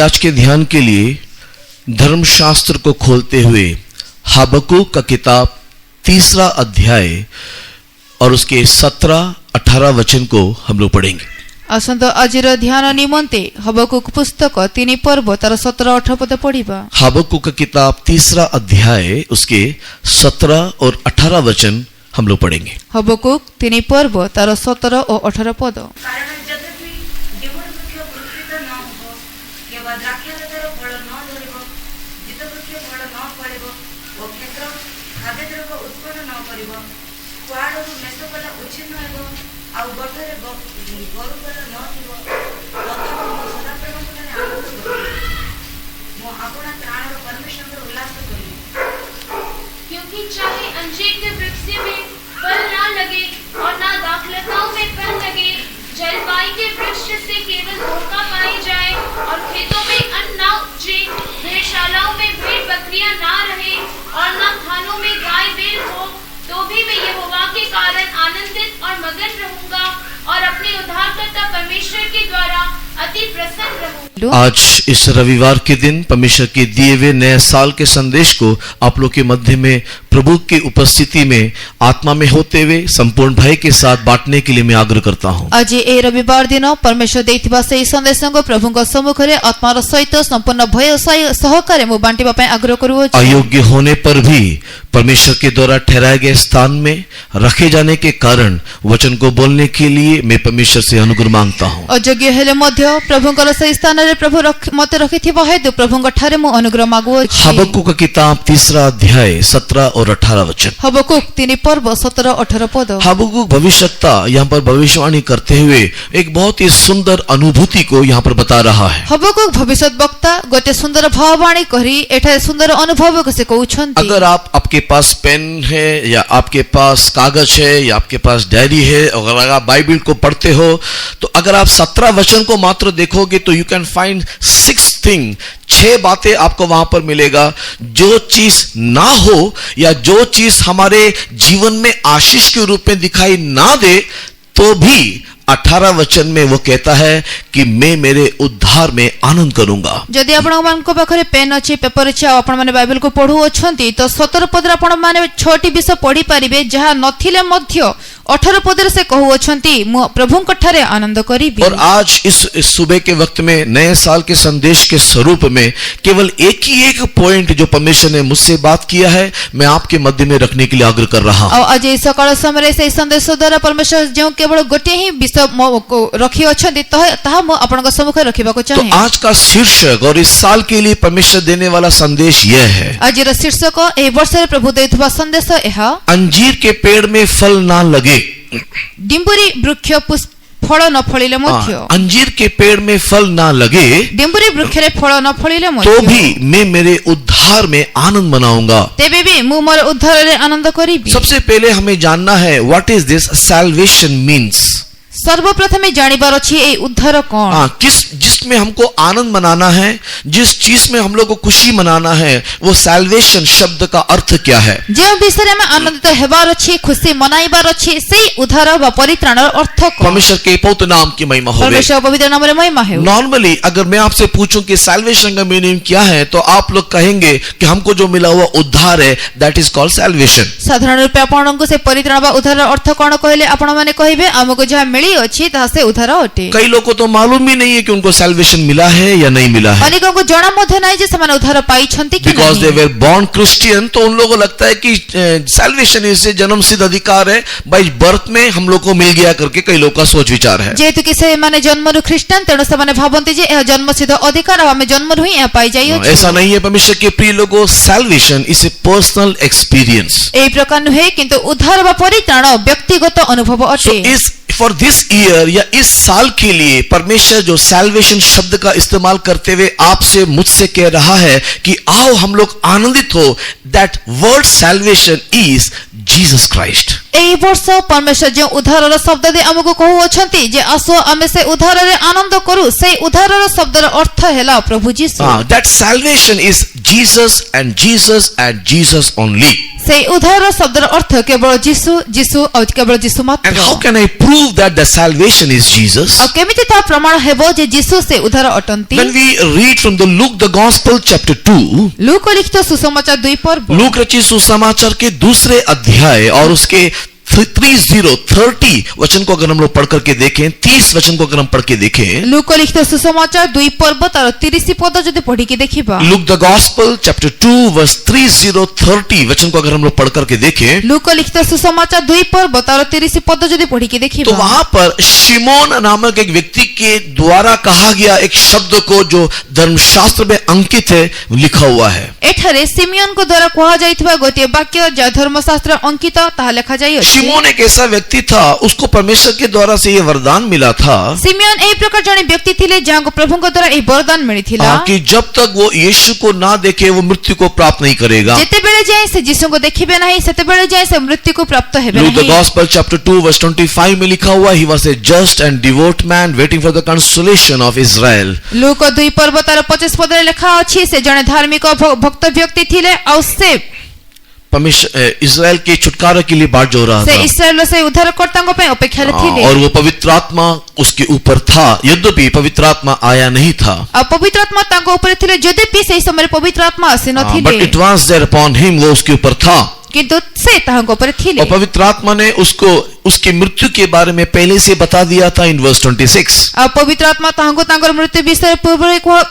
आज के ध्यान के लिए धर्मशास्त्र को खोलते हुए हबक्कूक का किताब 3 अध्याय और उसके 17-18 वचन को हम लोग पढ़ेंगे। आसंत आजिर ध्यान निमंते हबक्कूक पुस्तक 3 पर्व तार 17-18 पद पढ़िबा। हबक्कूक का किताब 3 अध्याय उसके 17 और 18 वचन हम लोग पढ़ेंगे। हबक्कूक 3 पर्व तार 17 और 18 पद। क्योंकि चाहे अंजीर के वृक्ष में फल ना लगे और ना दाखलताओं में फल लगे, जलवायु के वृक्ष से केवल धोखा पाई जाए और खेतों में अन्न ना उपजे, भेड़शालाओं में भेड़ बकरियां ना रहे और ना खानों में गाय बैल हो, तो भी मैं यहोवा के कारण आनंदित और मगन रहूंगा और अपने उद्धारकर्ता परमेश्वर के द्वारा अति प्रसन्न रहूंगा। आज इस रविवार के दिन परमेश्वर के दिए हुए नए साल के संदेश को आप लोग के मध्य में प्रभु की उपस्थिति में आत्मा में होते हुए संपूर्ण भय के साथ बांटने के लिए मैं आग्रह करता हूँ। आज ए रविवार दिन परमेश्वर देथिबा से संदेश को प्रभु को सम्मुख रे आत्मार सहित संपूर्ण भय सहकारे मु बांटिबा पय आग्रह करूँ। अयोग्य होने पर भी परमेश्वर के द्वारा ठहराए गए स्थान में रखे जाने के कारण वचन को बोलने के लिए मैं परमेश्वर से अनुग्रह मांगता हूँ। अयोग्य हेले मध्य प्रभुंकर से स्थान रे प्रभु मते रखिथिबा हेतु प्रभुंक ठारे मु अनुग्रह मागुअछि। हबक्कूक का किताब 3 अध्याय 17 और 18 वचन। हबक्कूक 3 पर्व 17-18 पद। हबक्कूक भविष्यवक्ता यहाँ पर भविष्यवाणी करते हुए एक बहुत ही सुंदर अनुभूति को यहाँ पर बता रहा है। हबक्कूक भविष्यवक्ता गोटे सुंदर भाववाणी करी एठा सुंदर अनुभव को से कहउछन्ती। अगर आपके पास पेन है या आपके पास कागज है या आपके पास डायरी है, अगर आप बाइबल को पढ़ते हो तो अगर आप 17 वचन को मात्र देखोगे तो यू कैन फाइंड 6 बातें आपको वहां पर मिलेगा। जो चीज ना हो या जो चीज हमारे जीवन में आशीष के रूप में दिखाई ना दे तो भी 18 वचन में वो कहता है कि मैं मेरे उद्धार में आनंद करूंगा। यदि आपण मानको पाखरे पेन अछि पेपर अछि आपण माने बाइबल को पढु अछंती तो 17 पदर आपण माने 6टी विषय पढी परिबे जहा नथिले मध्य 18 पदर से कहू अछंती मु प्रभुंक ठारे आनंद करिबी। और आज इस सुबह के वक्त में नए साल के संदेश के स्वरूप में केवल एक ही एक पॉइंट जो परमेश्वर ने मुझसे बात किया है मैं आपके मध्य में रखने के लिए आग्रह कर रहा हूं। आज सकाळ समय से संदेश द्वारा परमेश्वर जो केवल गोटे ही विषय रखी अछंती ताहा मु आपनक सम्मुख रखिबा को चाहे। तो आज का शीर्षक और इस साल के लिए परमेश्वर देने वाला संदेश यह है। आज शीर्षक ए वर्ष रे प्रभु देथबा संदेश एहा अंजीर के पेड़ में फल ना लगे, डिंबुरी वृक्ष फल न फलिले मध्य। अंजीर के पेड़ में फल ना लगे, डिंबुरी वृक्ष रे फल न फलिले मध्य, तो भी मैं मेरे उद्धार में आनंद मनाऊंगा। तेबे भी मु मोर उद्धार रे आनंद करिबी। सबसे पहले हमें जानना है what is this salvation means. सर्वप्रथम जानिबार अछि ए उद्धार कोन। जिसमें हमको आनंद मनाना है, जिस चीज में हम लोग को खुशी मनाना है, वो सैल्वेशन शब्द का अर्थ क्या है। जे विषय में आनंदित हेबार अछि खुशी मनाइबार अछि सेही उद्धार वा परित्राण अर्थ कोन। परमेश्वर के पवित्र नाम की महिमा होवे। परमेश्वर पवित्र नाम रे महिमा है। नॉर्मली अगर मैं आपसे पूछूं कि सैल्वेशन का मीनिंग क्या है तो आप लोग कहेंगे कि हमको जो मिला हुआ उद्धार है दैट इज कॉल्ड सैल्वेशन। साधारण रूप आपनको से परित्राण वा उद्धार अर्थ कोन कहले आपण माने कहिबे हमको जहा मिली अछि ता से उद्धार अटे। कई लोगों को तो मालूम ही नहीं है कि उनको सैल्वेशन मिला है या नहीं मिला है। अनेकों को जाना मध्य नहीं जे समान उद्धार पाई छंती कि नहीं। Because they were born Christian तो उन लोगों को लगता है कि सैल्वेशन इसे जन्म सिद्ध अधिकार है, बाय बर्थ में हम लोग को मिल गया करके कई लोगों का सोच विचार है। जेतु कि से माने जन्मरु ख्रिस्टियन तेणु से माने भाबंती जे यह जन्म सिद्ध अधिकार हमें जन्मरु ही पाई जाई अछि। ऐसा नहीं है परमेश्वर के प्रिय लोगों, salvation is a personal experience. ए प्रकार नुहे किंतु उद्धार वा परित्राण व्यक्तिगत अनुभव अटे। फॉर दिस ईयर या इस साल के लिए परमेश्वर जो सैल्वेशन शब्द का इस्तेमाल करते हुए आपसे मुझसे कह रहा है कि आओ हम लोग आनंदित हो। That word salvation is Jesus Christ. एई वर्ष परमेश्वर जो उद्धारर शब्द दे हमको कहउछंती जे आसो आमे से उद्धाररे आनंद करू से उद्धारर शब्दर अर्थ हेला प्रभु यीशु That salvation is Jesus and Jesus and Jesus only. से उद्धार शब्दर अर्थ केवल यीशु यीशु और केवल यीशु मात्र And how can I prove that the salvation is Jesus? और केमिति ता प्रमाण हेबो जे यीशु से उद्धार अटंती When we read from the Luke the Gospel chapter 2, look लिखित सुसमाचार 2 पर्व लूक रचित सुसमाचार के दूसरे अध्याय और उसके 30 वचन को अगर हम लोग पढ़ करके देखें, 30 वचन को अगर हम पढ़ के देखें, लूक लिखित सुसमाचार 2 पर्व तार 30 पद जदि पढ़ी के देखिबा, look the gospel chapter 2 verse 30 वचन को अगर हम लोग पढ़ करके देखें, लूक लिखित सुसमाचार 2 पर्व तार 30 पद जदि पढ़ी के तो देखिबा, वहां पर शिमोन नामक एक व्यक्ति के द्वारा कहा गया एक शब्द को जो धर्मशास्त्र में अंकित है लिखा हुआ है। एठारे सिमियन को द्वारा कहा जाइतबा गोटे वाक्य जो धर्मशास्त्र अंकित ताहा लिखा जाय अछि। शिमोन एक ऐसा व्यक्ति था, उसको परमेश्वर के द्वारा से ये वरदान मिला था सिमियन एई प्रकार जने व्यक्ति थिले जाको प्रभुଙ୍କ द्वारा एई वरदान मिलिथिला कि जब तक वो यीशु को ना देखे वो मृत्यु को प्राप्त नहीं करेगा। जेते बेले जाय से यीशु को देखिबे नहीं सेते बेले जाय से मृत्यु को प्राप्त हेबे लूक द नहीं। गॉस्पेल चैप्टर 2 वर्स 25 में लिखा हुआ, he was a just and devout man waiting for the consolation of Israel. Look 2 पर्व तार 25 पद रे लिखा अछि से जने धार्मिक भक्त व्यक्ति थिले और से परमेश्वर इस्राएल के छुटकारा के लिए बाट जो रहा से था इस्राएल से उद्धारकर्ताओं पे अपेक्षा थिले और वो पवित्र आत्मा उसके ऊपर था, यद्यपि पवित्र आत्मा आया नहीं था। और पवित्र आत्मा ताको ऊपर थिले यद्यपि से समय पवित्र आत्मा आसी बट नथिले it was there upon him, वो उसके ऊपर था किंतु से ताको ऊपर थिले और पवित्र आत्मा ने उसको उसकी मृत्यु के बारे में पहले से बता दिया था इन वर्स 26। और पवित्र आत्मा ताको तांगर मृत्यु विषय पूर्व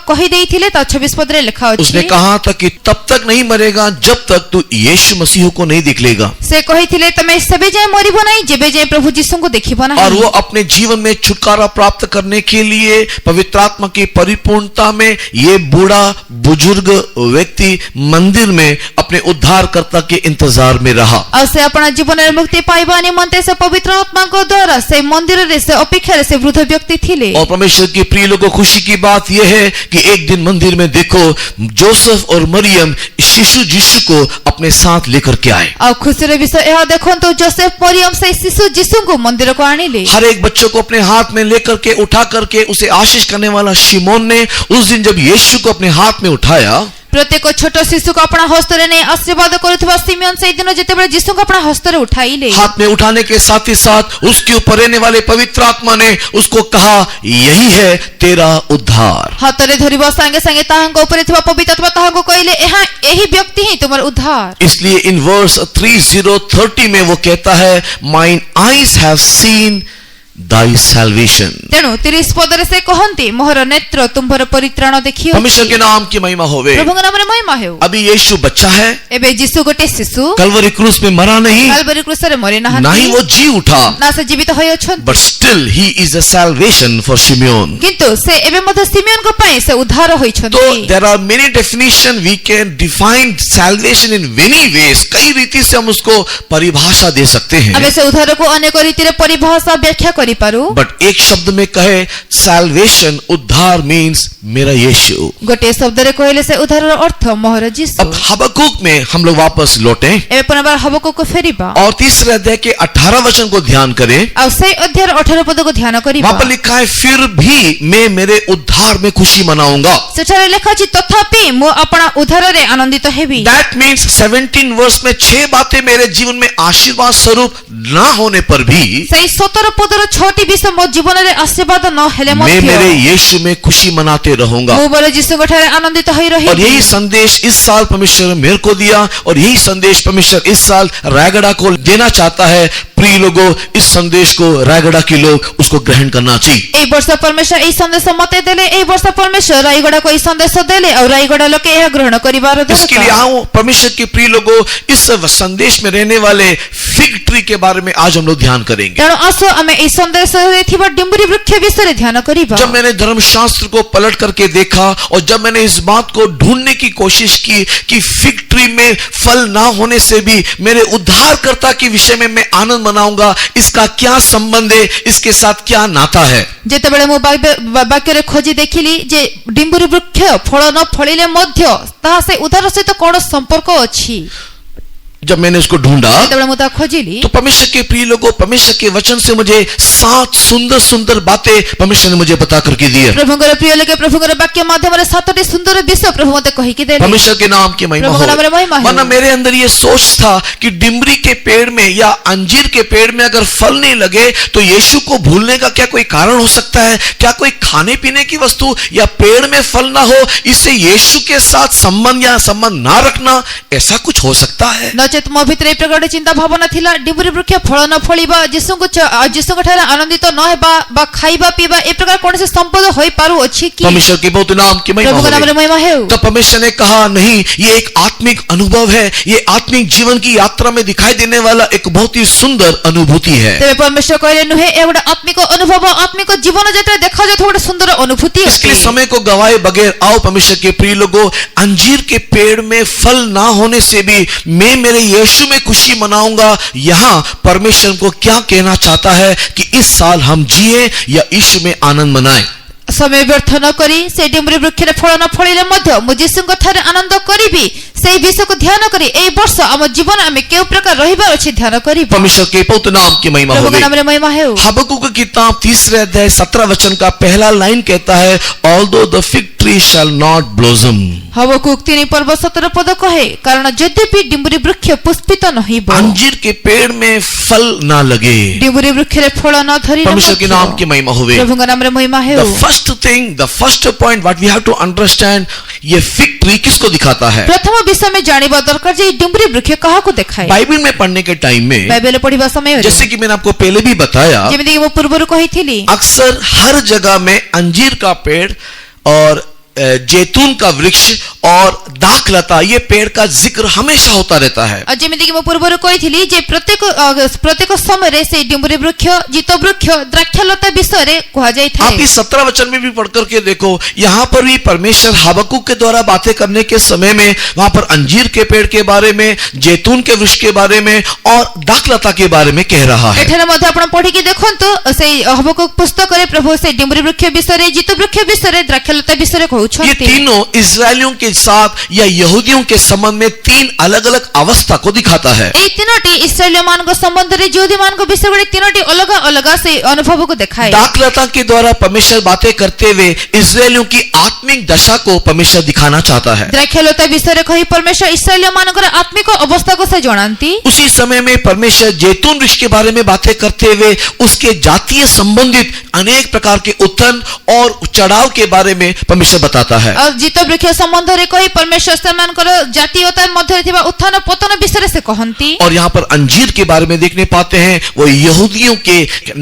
कहि देइथिले ता 26 पद रे लिखा अछि। उसने कहा था कि तब तक नहीं मरेगा जब तक तू यीशु मसीह को नहीं देख लेगा। से कहिथिले तमे सबे जाय मरिबो नहीं जेबे जाय प्रभु यीशु को देखिबो नहीं। और वो अपने जीवन में छुटकारा प्राप्त करने के लिए पवित्र आत्मा की परिपूर्णता में ये बूढ़ा बुजुर्ग व्यक्ति मंदिर में अपने उद्धारकर्ता के इंतजार में रहा और से अपना जीवन में मुक्ति पाइबा निमंते से पवित्र आत्मा को द्वारा से मंदिर रे से अपेक्षा रे से वृद्ध व्यक्ति थिले। और परमेश्वर के प्रिय लोगों, खुशी की बात यह है कि एक दिन मंदिर में देखो जोसेफ और मरियम शिशु यीशु को अपने साथ लेकर के आए। और खुशी रे विषय यह देखो तो जोसेफ मरियम से शिशु यीशु को मंदिर को आनिले। हर एक बच्चों को अपने हाथ में लेकर के उठा करके उसे आशीष करने वाला शिमोन ने उस दिन जब यीशु को अपने हाथ में उठाया, प्रत्येक छोट शिशु को अपना हस्त रे ने आशीर्वाद करुथबा सिमियन से दिन जेतेबे यीशु को अपना हस्त रे उठाइले। हाथ में उठाने के साथ ही साथ उसके ऊपर रहने वाले पवित्र आत्मा ने उसको कहा, यही है तेरा उद्धार। हाथ रे धरिबा संगे संगे ताहां ऊपर थिबा पवित्र आत्मा ताहां को कहिले एहा एही व्यक्ति ही तुम्हारा उद्धार। इसलिए इन वर्स 30 में वो कहता है, mine eyes have seen Dai salvation. तेणु 30 पद रे से कहंती मोहर नेत्र तुम्हारा परित्राण देखियो। परमेश्वर के नाम की महिमा होवे। प्रभु के नाम रे महिमा हेउ। अभी यीशु बच्चा है, एबे यीशु गोटे शिशु कलवरी क्रूस में मरा नहीं, कलवरी क्रूस रे मरे ना ना ही वो जी उठा, ना से जीवित होय अछन, but still he is a salvation for Simeon. किंतु से एबे मध सिमियन को पई से उद्धार होय छथि। तो there are many definition, we can define salvation in many ways. कई रीति से हम उसको परिभाषा दे सकते हैं, अबे से उद्धार को अनेक रीति रे परिभाषा व्याख्या करि पारू। बट एक शब्द में कहे सैल्वेशन, उद्धार मीन्स मेरा यीशु। गोटे शब्द रे कहले से उद्धार रो अर्थ मोहर यीशु। अब हबक्कुक में हम लोग वापस लौटे एबे पुनर्बार हबक्कुक को फेरिबा और तीसरे अध्याय के 18 वचन को ध्यान करें। और से अध्याय 18 पद को ध्यान करिबा। वहां पर लिखा है, फिर भी मैं मेरे उद्धार में खुशी मनाऊंगा। सेठारे लिखा अछि तथापि मो अपना उद्धार रे आनंदित हेबी। दैट मीन्स 17 वर्ष में 6 बातें मेरे जीवन में आशीर्वाद स्वरूप ना होने पर भी सही 17 पदर 6टी विषय मो जीवन रे आशीर्वाद न हेले मैं मध्य मेरे यीशु में खुशी मनाते रहूंगा। मो बोले यीशु गठारे आनंदित होई रही। और यही संदेश इस साल परमेश्वर ने मेरे को दिया और यही संदेश परमेश्वर इस साल रायगढ़ को देना चाहता है। प्रिय लोगों, इस संदेश को रायगढ़ के लोग उसको ग्रहण करना चाहिए। ए वर्ष परमेश्वर ई संदेश मते देले, ए वर्ष परमेश्वर रायगढ़ को ई संदेश देले और रायगढ़ लोके यह ग्रहण करिबार दरकार। इसके लिए आओ परमेश्वर के प्रिय लोगों, इस संदेश में रहने वाले फिग ट्री के बारे में आज हम लोग ध्यान करेंगे। तेणु आसो हमें ई संदेश रे थिबा डिंबुरी वृक्ष विषय रे ध्यान करिबा। जब मैंने धर्मशास्त्र को पलट करके देखा और जब मैंने इस बात को ढूंढने की कोशिश की कि फिग ट्री में फल ना होने से भी मेरे उद्धारकर्ता के विषय में मैं आनंद मनाऊंगा, इसका क्या संबंध है, इसके साथ क्या नाता है। जेतेबेले मो वाक्य रे खोजी देखिली जे डिंबुरी वृक्ष फल न फलिले मध्य ता से उद्धार सहित कोन संपर्क अछि। जब मैंने उसको ढूंढा ଯେତେବେଳେ ମୁଁ ତାକୁ ଖୋଜିଲି तो परमेश्वर के प्रिय लोगों, परमेश्वर के वचन से मुझे 7 सुंदर सुंदर बातें परमेश्वर ने मुझे बता करके दी है। ପ୍ରଭୁଙ୍କର ପ୍ରିୟ ଲୋକେ ପ୍ରଭୁଙ୍କର ବାକ୍ୟ ମାଧ୍ୟମରେ 7ଟି ସୁନ୍ଦର ବିଷୟ ପ୍ରଭୁ ମୋତେ କହିକି ଦେଲେ। परमेश्वर के नाम की महिमा प्रभु हो। का नाम रे महिमा हो। वरना मेरे अंदर ये सोच था कि डिमरी के पेड़ में या अंजीर के पेड़ में अगर फल नहीं लगे तो यीशु को भूलने का क्या कोई कारण हो सकता है? क्या कोई खाने पीने की वस्तु या पेड़ में फल ना हो इससे यीशु के साथ संबंध या संबंध ना रखना, ऐसा कुछ हो सकता है? ନଚେତ ମୋ ଭିତରେ ଏ ପ୍ରକାର ଚିନ୍ତା ଭାବନା ଥିଲା, ଡିମ୍ବୁରି ବୃକ୍ଷ ଫଳ ନ ଫଳିବା, ଯୀଶୁଙ୍କ ଠାରେ ଆନନ୍ଦିତ ନ ହେବା ବା ଖାଇବା ପିଇବା ଏ ପ୍ରକାର କୌଣସି ସମ୍ପଦ ହୋଇପାରୁଅଛି କି? परमेश्वर के बहुत नाम की महिमा ପ୍ରଭୁଙ୍କ ନାମରେ हो। ମହିମା ହେଉ। तो परमेश्वर ने कहा नहीं, ये एक आत्मिक अनुभव है, ये आत्मिक जीवन की यात्रा में दिखाई देने वाला एक बहुत ही सुंदर अनुभूति है। ତେବେ ପରମେଶ୍ୱର କହିଲେ ନୁହେଁ, ଏ ଗୋଟେ ଆତ୍ମିକ ଅନୁଭବ, ଆତ୍ମିକ ଜୀବନ ଯାତ୍ରା ଦେଖାଯାଉଥିବା ଗୋଟେ ସୁନ୍ଦର ଅନୁଭୂତି इसलिए ଅଛି। समय को गवाए बगैर आओ परमेश्वर के प्रिय लोगों, अंजीर के पेड़ में फल ना होने से भी मैं मेरे यीशु में खुशी मनाऊंगा। यहाँ परमेश्वर को क्या कहना चाहता है कि इस साल हम जिए या यीशु में आनंद मनाएं। ସମୟ ବ୍ୟର୍ଥ ନ କରି ସେ ଡିମ୍ବୁରି ବୃକ୍ଷରେ ଫଳ ନ ଫଳିଲେ ମଧ୍ୟ ମୁଁ ଯୀଶୁଙ୍କ ଠାରେ ଆନନ୍ଦ କରିବି, ସେଇ ବିଷୟକୁ ଧ୍ୟାନ କରି ଏଇ ବର୍ଷ ଆମ ଜୀବନ ଆମେ କେଉଁ ପ୍ରକାର ରହିବାର ଅଛି ଧ୍ୟାନ କରିବା। परमेश्वर के पवित्र नाम की महिमा ପ୍ରଭୁଙ୍କ हो। ନାମରେ ମହିମା ହେଉ। हबक्कुक की किताब 3 अध्याय 17 वचन का पहला लाइन कहता है, although the fig tree shall not blossom. Habakkuk 3 ପର୍ବ 17 ପଦ କହେ, କାରଣ ଯଦ୍ୟପି ଡିମ୍ବୁରି ବୃକ୍ଷ ପୁଷ୍ପିତ ନହିବ, अंजीर के पेड़ में फल ना लगे। ଡିମ୍ବୁରି ବୃକ୍ଷରେ ଫଳ ନ ଧରିଲେ परमेश्वर के नाम की महिमा हो। ପ୍ରଭୁଙ୍କ ନାମରେ ମହିମା ହେଉ। The first thing, the first point what we have to understand, ये फिग ट्री किसको दिखाता है? ପ୍ରଥମ ବିଷୟ ଆମେ ଜାଣିବା ଦରକାର ଯେ ଡିମ୍ବୁରି ବୃକ୍ଷ କାହାକୁ ଦେଖାଏ। बाइबल में पढ़ने के टाइम में, ବାଇବେଲ ପଢିବା ସମୟରେ जैसे कि मैंने आपको पहले भी बताया, ଯେମିତି କି ମୁଁ ପୂର୍ବରୁ କହିଥିଲି, अक्सर हर जगह में अंजीर का पेड़ और जैतून का वृक्ष और दाखलता, ये पेड़ का जिक्र हमेशा होता रहता है। ଆଉ ଯେମିତି କି ମୁଁ ପୂର୍ବରୁ କହିଥିଲି ଯେ ପ୍ରତ୍ୟେକ ସମୟରେ ସେ ଡିମ୍ବୁରି ବୃକ୍ଷ, ଜିତ ବୃକ୍ଷ, ଦ୍ରାକ୍ଷଲତା ବିଷୟରେ କୁହାଯାଇଥାଏ। आप इस 17 वचन में भी पढ़ करके देखो, यहाँ पर भी परमेश्वर हबक्कुक के द्वारा बातें करने के समय में वहां पर अंजीर के पेड़ के बारे में, जैतून के वृक्ष के बारे में और दाखलता के बारे में कह रहा है। ଏଠାରେ ମଧ୍ୟ ଆପଣ ପଢିକି ଦେଖନ୍ତୁ, ସେଇ ହବକୁକ ପୁସ୍ତକରେ ପ୍ରଭୁ ସେ ଡିମ୍ବୁରି ବୃକ୍ଷ ବିଷୟରେ, ଜିତ ବୃକ୍ଷ ବିଷୟରେ, ଦ୍ରାକ୍ଷଲତା ବିଷୟରେ ये କହୁଛନ୍ତି। तीनों इस्राएलियों के साथ या यहूदियों के संबंध में 3 अलग अलग अवस्था को दिखाता है। ଏଇ ତିନୋଟି ଇସ୍ରାଏଲୀୟ ମାନଙ୍କ ସମ୍ବନ୍ଧରେ, ଯହୂଦୀ ମାନଙ୍କ ବିଷୟରେ ତିନୋଟି ଅଲଗା ଅଲଗା ସେ ଅନୁଭବକୁ ଦେଖାଏ। दाखलता के द्वारा परमेश्वर बातें करते हुए इस्राएलियों की आत्मिक दशा को परमेश्वर दिखाना चाहता है। ଦ୍ରାକ୍ଷଲତା ବିଷୟରେ କହି ପରମେଶ୍ୱର ଇସ୍ରାଏଲୀୟ ମାନଙ୍କର ଆତ୍ମିକ ଅବସ୍ଥାକୁ ସେ ଜଣାନ୍ତି। उसी समय में परमेश्वर जैतून वृक्ष के बारे में बातें करते हुए उसके जातीय संबंधित अनेक प्रकार के उत्थान और चढ़ाव के बारे में परमेश्वर बताता है। ଆଉ ଜିତ ବୃକ୍ଷ ସମ୍ବନ୍ଧରେ କହି ପରମେଶ୍ୱର ସେମାନଙ୍କର ଜାତୀୟତା ମଧ୍ୟରେ ଥିବା ଉତ୍ଥାନ ପତନ ବିଷୟରେ ସେ କହନ୍ତି। और यहाँ पर अंजीर के बारे में देखने पाते हैं, वो यहूदियों के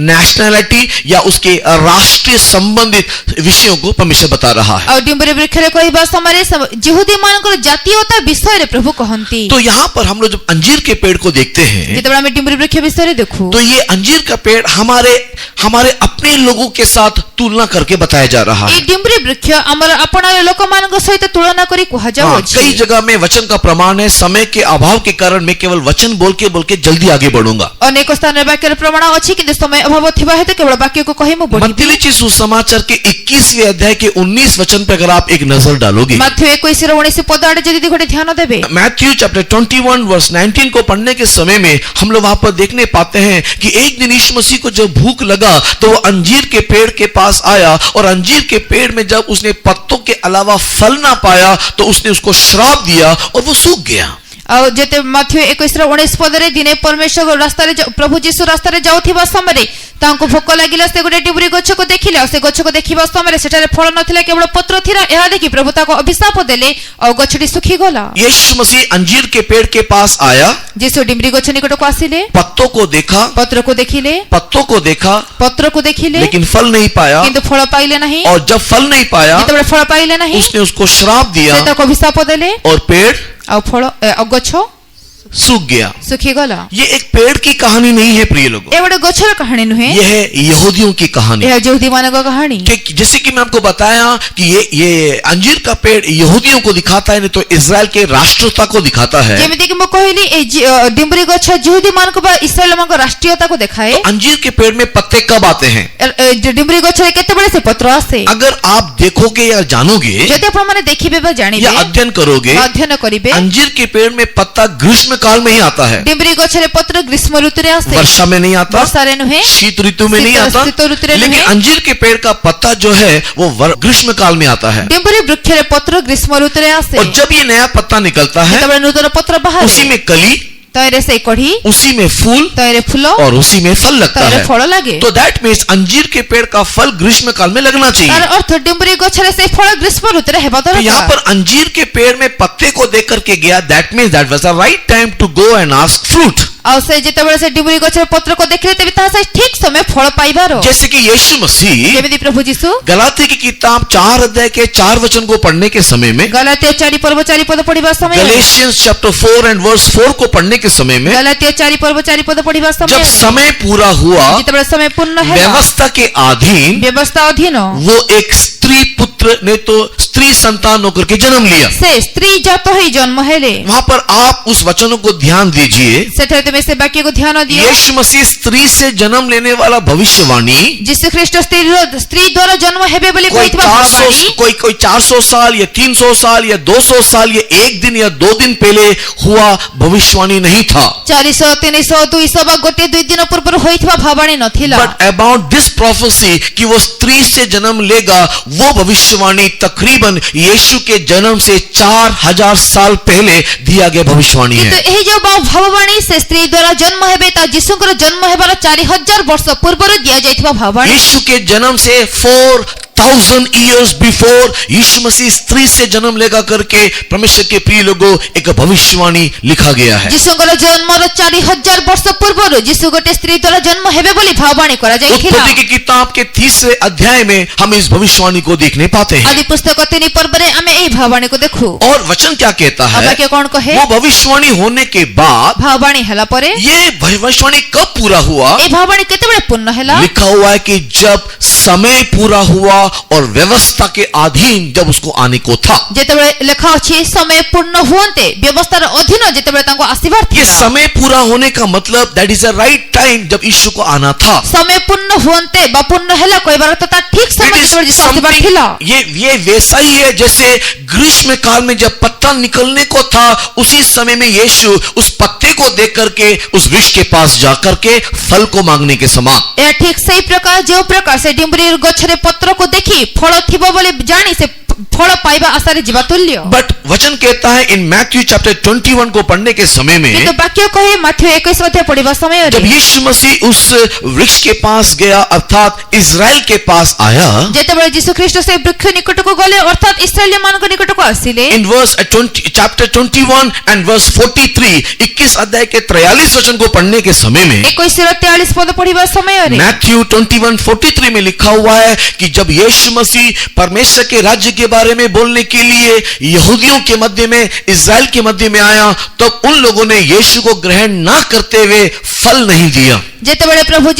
नेशनैलिटी या उसके राष्ट्रीय संबंधित विषयों को परमेश्वर बता रहा है। ଆଉ ଡିମ୍ବୁରି ବୃକ୍ଷରେ କହିବା ସମୟରେ ଯହୂଦୀ ମାନଙ୍କର ଜାତୀୟତା ବିଷୟରେ ପ୍ରଭୁ କହନ୍ତି। तो यहाँ पर हम लोग जब अंजीर के पेड़ को देखते हैं, ଯେତେବେଳେ ଆମେ ଡିମ୍ବୁରି ବୃକ୍ଷ ବିଷୟରେ ଦେଖୁ, तो ये अंजीर का पेड़ हमारे अपने लोगों के साथ तुलना करके बताया जा रहा ଏଇ है। ଡିମ୍ବୁରି ବୃକ୍ଷ ଆମର ଆପଣାର ଲୋକମାନଙ୍କ ସହିତ ତୁଳନା କରି हाँ, କୁହାଯାଉଛି। कई जगह में वचन का प्रमाण है, समय के अभाव के कारण मैं केवल वचन बोल के जल्दी आगे बढ़ूंगा। ଅନେକ ସ୍ଥାନରେ ବାକ୍ୟର ପ୍ରମାଣ ଅଛି, କିନ୍ତୁ ସମୟ ଅଭାବ ଥିବା ହେତୁ କେବଳ ବାକ୍ୟକୁ କହି ମୁଁ ବଢିବି। मत्ती लिखित सुसमाचार के 21वें अध्याय के 19 वचन पे अगर आप एक नजर डालोगे, ମାଥ୍ୟୁ 21:19 ପଦ ଆଡେ ଯଦି ଗୋଟେ ଧ୍ୟାନ ଦେବେ, मैथ्यू चैप्टर 21 वर्स 19 को पढ़ने के समय में हम लोग वहां पर देखने पाते हैं कि एक दिन यीशु मसीह को जब भूख लगा तो वो अंजीर के पेड़ के पास आया और अंजीर के पेड़ में जब उसने पत्तों के अलावा फल ना पाया तो उसने उसको श्राप दिया और वो सूख गया। ଆଉ ଯେତେ ମାଥ୍ୟୁ 21:19 ପଦରେ ଦିନେ ପରମେଶ୍ୱର ରାସ୍ତାରେ ପ୍ରଭୁ ଯୀଶୁ ରାସ୍ତାରେ ଯାଉଥିବା ସମୟରେ ତାଙ୍କୁ ଭୋକ ଲାଗିଲା, ସେ ଗୋଟେ ଡିମ୍ବୁରି ଗଛକୁ ଦେଖିଲେ। ଆଉ ସେ ଗଛକୁ ଦେଖିବା ସମୟରେ ସେଠାରେ ଫଳ ନଥିଲା, କେବଳ ପତ୍ର ଥିଲା। ଏହା ଦେଖି ପ୍ରଭୁ ତାକୁ ଅଭିଶାପ ଦେଲେ ଆଉ ଗଛଟି ଶୁଖିଗଲା। यीशु मसीह अंजीर के पेड़ के पास आया, ଯୀଶୁ ଡିମ୍ବୁରି ଗଛ ନିକଟକୁ ଆସିଲେ, पत्तों को देखा, ପତ୍ରକୁ ଦେଖିଲେ, ପତ୍ରକୁ ଦେଖିଲେ, लेकिन फल नहीं पाया। କିନ୍ତୁ ଫଳ ପାଇଲେ ନାହିଁ। और जब फल नहीं पाया ଯେତେବେଳେ ଫଳ ପାଇଲେ ନାହିଁ, उसने उसको श्राप दिया ସେ ତାକୁ ଅଭିଶାପ ଦେଲେ और पेड़ ଆଉ ଗଛ सूख गया। ଶୁଖିଗଲା। ये एक पेड़ की कहानी नहीं है प्रिय लोगों, ଏ ଗୋଟେ गछर कहानी नुहे, ये है यहूदियों की कहानी। यह यहूदी मानव कहानी। कि जैसे कि मैं आपको बताया कि ये अंजीर का पेड़ यहूदियों को दिखाता है, नहीं तो इजराइल के राष्ट्रता को दिखाता है। जेमिति कि मैं कहली ए डिम्बरी गछ यहूदी मानक बा इस्राएल मानक राष्ट्रीयता को दिखाए। तो अंजीर के पेड़ में पत्ते कब आते हैं? डिम्बरी गछ रे केते बळे से पत्र आसे। अगर आप देखोगे या जानोगे जदि आपण माने देखिबे बा जानिबे या अध्ययन करोगे, अध्ययन करिबे, अंजीर के पेड़ में पत्ता ग्रीष्म काल में ही आता है, ଡିମ୍ବରି ଗଛରେ ପତ୍ର ଗ୍ରୀଷ୍ମ ଋତୁରେ ଆସେ, वर्षा में नहीं आता, ବର୍ଷାରେ ନୁହେଁ, शीत ऋतु में नहीं शीत- आता, शीत ऋतु में लेकिन नहीं। अंजीर के पेड़ का पत्ता जो है वो ग्रीष्म काल में आता है। ଡିମ୍ବରି ବୃକ୍ଷରେ ପତ୍ର ଗ୍ରୀଷ୍ମ ଋତୁରେ ଆସେ, और जब ये नया पत्ता निकलता है, ଯେତେବେଳେ ନୂତନ ପତ୍ର ବାହାରେ उसी में कली, ତୟରେ ସେଇ କଢି, उसी में फूल ତୟରେ ଫୁଲ, और उसी में फल लगता ତୟରେ है। ଫଳ ଲାଗେ। तो दैट मीन्स अंजीर के पेड़ का फल ग्रीष्म काल में लगना ତାର चाहिए। ଅର୍ଥ ଡିମ୍ବରି ଗଛରେ ସେଇ ଫଳ ଗ୍ରୀଷ୍ମ ଋତୁରେ ହେବା तो यहाँ ଦରକାର। पर अंजीर के पेड़ में पत्ते को देख करके गया, that means that was the right time to go and ask fruit. ଆଉ ସେ ଯେତେବେଳେ ସେ ଡିମ୍ବରି ଗଛରେ ପତ୍ରକୁ ଦେଖିଲେ ତେବେ ତାହା ସେ ଠିକ ସମୟ ଫଳ ପାଇବାର। जैसे कि यीशु मसीह ଯେମିତି ପ୍ରଭୁ ଯୀଶୁ गलाती की किताब 4 अध्याय के 4 वचन को पढ़ने के समय में, ଗଲାତୀୟ 4 ପର୍ବ 4 ପଦ ପଢିବା ସମୟରେ, गलेशियंस चैप्टर 4 एंड वर्स 4 को पढ़ने के समय में, ଗଲାତୀୟ 4 ପର୍ବ 4 ପଦ ପଢିବା जब ସମୟରେ, समय पूरा हुआ, ଯେତେବେଳେ ସମୟ ପୂର୍ଣ୍ଣ ହେଲା, व्यवस्था के अधीन ବ୍ୟବସ୍ଥା ଅଧୀନ वो एक स्त्री पुत्र ने तो स्त्री संतान होकर के जन्म लिया। ସେ ସ୍ତ୍ରୀ ଜାତ ହୋଇ ଜନ୍ମ ହେଲେ। वहां पर आप उस वचनों को ध्यान दीजिए। ସେଠାରେ ତୁମେ ସେ ବାକ୍ୟକୁ ଧ୍ୟାନ ଦିଅ। यीशु मसीह स्त्री से जन्म लेने वाला भविष्यवाणी ଯୀଶୁ ଖ୍ରୀଷ୍ଟ ସ୍ତ୍ରୀ ଦ୍ୱାରା ଜନ୍ମ ହେବେ ବୋଲି कोई କହିଥିବା 400 ଭବିଷ୍ୟବାଣୀ कोई 400 साल या 300 साल या 200 साल या 1 दिन या 2 दिन पहले हुआ भविष्यवाणी नहीं था। 400 300 200 ବା ଗୋଟିଏ 2 ଦିନ ପୂର୍ବରୁ ହୋଇଥିବା ଭାବାଣୀ ନଥିଲା। बट अबाउट दिस प्रोफेसी कि वो स्त्री से जन्म लेगा, वो भविष्यवाणी तकरीबन यीशु के जन्म से 4000 साल पहले दिया गया भविष्यवाणी କିନ୍ତୁ है। ଏହି ଯୋଉ ଭାବାଣୀ ସେ ସ୍ତ୍ରୀ ଦ୍ୱାରା ଜନ୍ମ ହେବେ ତା ଯୀଶୁଙ୍କର ଜନ୍ମ ହେବାର 4000 ବର୍ଷ ପୂର୍ବରୁ ଦିଆଯାଇଥିବା ଭାବାଣୀ। यीशु के जन्म से 4000 years before यीशु मसीह स्त्री से जन्म लेगा करके परमेश्वर के प्रिय लोगों एक भविष्यवाणी लिखा गया है। ଯୀଶୁଙ୍କର ଜନ୍ମର 4000 ବର୍ଷ ପୂର୍ବରୁ ଯୀଶୁ ଗୋଟେ ସ୍ତ୍ରୀ ଦ୍ୱାରା ଜନ୍ମ ହେବେ ବୋଲି ଭାବାଣୀ କରାଯାଇଥିଲା। उत्पत्ति की किताब के 3रे अध्याय में हम इस भविष्यवाणी को देखने पाते हैं। ଆଦି ପୁସ୍ତକ 3 ପର୍ବରେ ଆମେ ଏହି ଭାବାଣୀକୁ ଦେଖୁ। और वचन क्या कहता ଆଉ है? ବାକ୍ୟ କ'ଣ କହେ? वो भविष्यवाणी होने के बाद ଭାବାଣୀ ହେଲା ପରେ ये भविष्यवाणी कब पूरा हुआ? ଏହି ଭାବାଣୀ କେତେବେଳେ ପୂର୍ଣ୍ଣ ହେଲା? लिखा हुआ है कि जब समय पूरा हुआ और व्यवस्था के अधीन जब उसको आने को था। ଯେତେବେଳେ ଲେଖା ଅଛି ସମୟ ପୂର୍ଣ୍ଣ ହୁଅନ୍ତେ ବ୍ୟବସ୍ଥାର ଅଧୀନ ଯେତେବେଳେ ତାଙ୍କୁ ଆସିବାର ये ଥିଲା। समय पूरा होने का मतलब that is the right time जब यीशु को आना था। ସମୟ ପୂର୍ଣ୍ଣ ହୁଅନ୍ତେ ବା ପୂର୍ଣ୍ଣ ହେଲା କହିବାର ଅର୍ଥ ତା ଠିକ ସମୟ It is ଯେତେବେଳେ ଯୀଶୁ ଆସିବାର something- ଥିଲା। ये वैसा ही है जैसे ग्रीष्म काल में जब पत्ता निकलने को था, उसी समय में यीशु उस पत्ते को देख करके उस वृक्ष के पास जाकर के फल को मांगने के समान। ଏହା ଠିକ ସେଇ ପ୍ରକାର ଯେଉଁ ପ୍ରକାର ସେ ଡିମ୍ବରି ଗଛରେ ପତ୍ରକୁ ଦେଖି ଫଳ ଥିବ ବୋଲି ଜାଣି ସେ ଫଳ ପାଇବା ଆଶାରେ ଯିବା ତୁଲ୍ୟ। बट वचन कहता है इन मैथ्यू चैप्टर 21 को पढ़ने के समय में, କିନ୍ତୁ ବାକ୍ୟ କହେ ମାଥ୍ୟୁ 21 ଅଧ୍ୟାୟ ପଢିବା ସମୟରେ जब यीशु मसीह उस वृक्ष के पास गया अर्थात इज़राइल के पास आया, ଯେତେବେଳେ ଯୀଶୁ ଖ୍ରୀଷ୍ଟ ସେ ବୃକ୍ଷ ନିକଟକୁ ଗଲେ ଅର୍ଥାତ ଇସ୍ରାଏଲ ମାନଙ୍କ ନିକଟକୁ ଆସିଲେ, in verse 20 chapter 21 and verse 43 21 अध्याय के 43 वचन को पढ़ने के समय में 21-43 ପଦ ପଢିବା ସମୟରେ मैथ्यू 21:43 में लिखा हुआ है कि जब यीशु मसीह परमेश्वर के राज्य के बारे में बोलने के लिए यहूदियों के मध्य में, इज़राइल के मध्य में आया, तब उन लोगों ने यीशु को ग्रहण ना करते हुए फल नहीं दिया। ଯେତେବେଳେ ପ୍ରଭୁ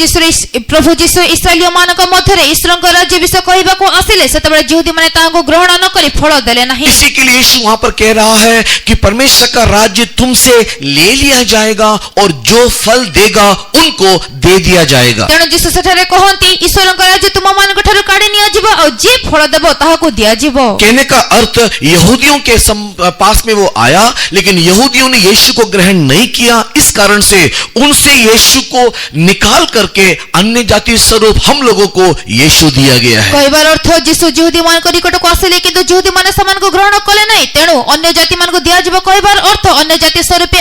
ଯୀଶୁ ଇସ୍ରାଏଲୀୟ ମାନଙ୍କ ମଧ୍ୟରେ ଈଶ୍ୱରଙ୍କ ରାଜ୍ୟ ବିଷୟ କହିବାକୁ ଆସିଲେ ସେତେବେଳେ ଯିହୁଦୀ ମାନେ ତାହାଙ୍କୁ ଗ୍ରହଣ ନ କରି ଫଳ ଦେଲେ ନାହିଁ। इसी के लिए यीशु वहां पर कह रहा है कि परमेश्वर का राज्य तुमसे ले लिया जाएगा और जो फल देगा उनको दे दिया जाएगा। ତେଣୁ ଯୀଶୁ ସେଠାରେ କହନ୍ତି ଈଶ୍ୱରଙ୍କ ରାଜ୍ୟ ତୁମମାନଙ୍କ ଠାରୁ କାଢି ନିଆଯିବ ଆଉ ଯିଏ ଫଳ ଦେବ ତାହାକୁ ଦିଆଯିବ। कहने का अर्थ यहूदियों के पास में वो आया, लेकिन यहूदियों ने यीशु को ग्रहण नहीं किया, इस कारण से उनसे यीशु को निकाल करके अन्य जाति स्वरूप हम लोगों को यीशु दिया गया है। କହିବାର ଅର୍ଥ ଯୀଶୁ ଯିହୁଦୀ ମାନଙ୍କ ନିକଟକୁ ଆସିଲେ କିନ୍ତୁ ଯିହୁଦୀ ମାନେ ସେମାନଙ୍କୁ ଗ୍ରହଣ କଲେ ନାହିଁ, ତେଣୁ ଅନ୍ୟ ଜାତି ମାନଙ୍କୁ ଦିଆଯିବ କହିବାର ଅର୍ଥ ଅନ୍ୟ ଜାତି ସ୍ୱରୂପେ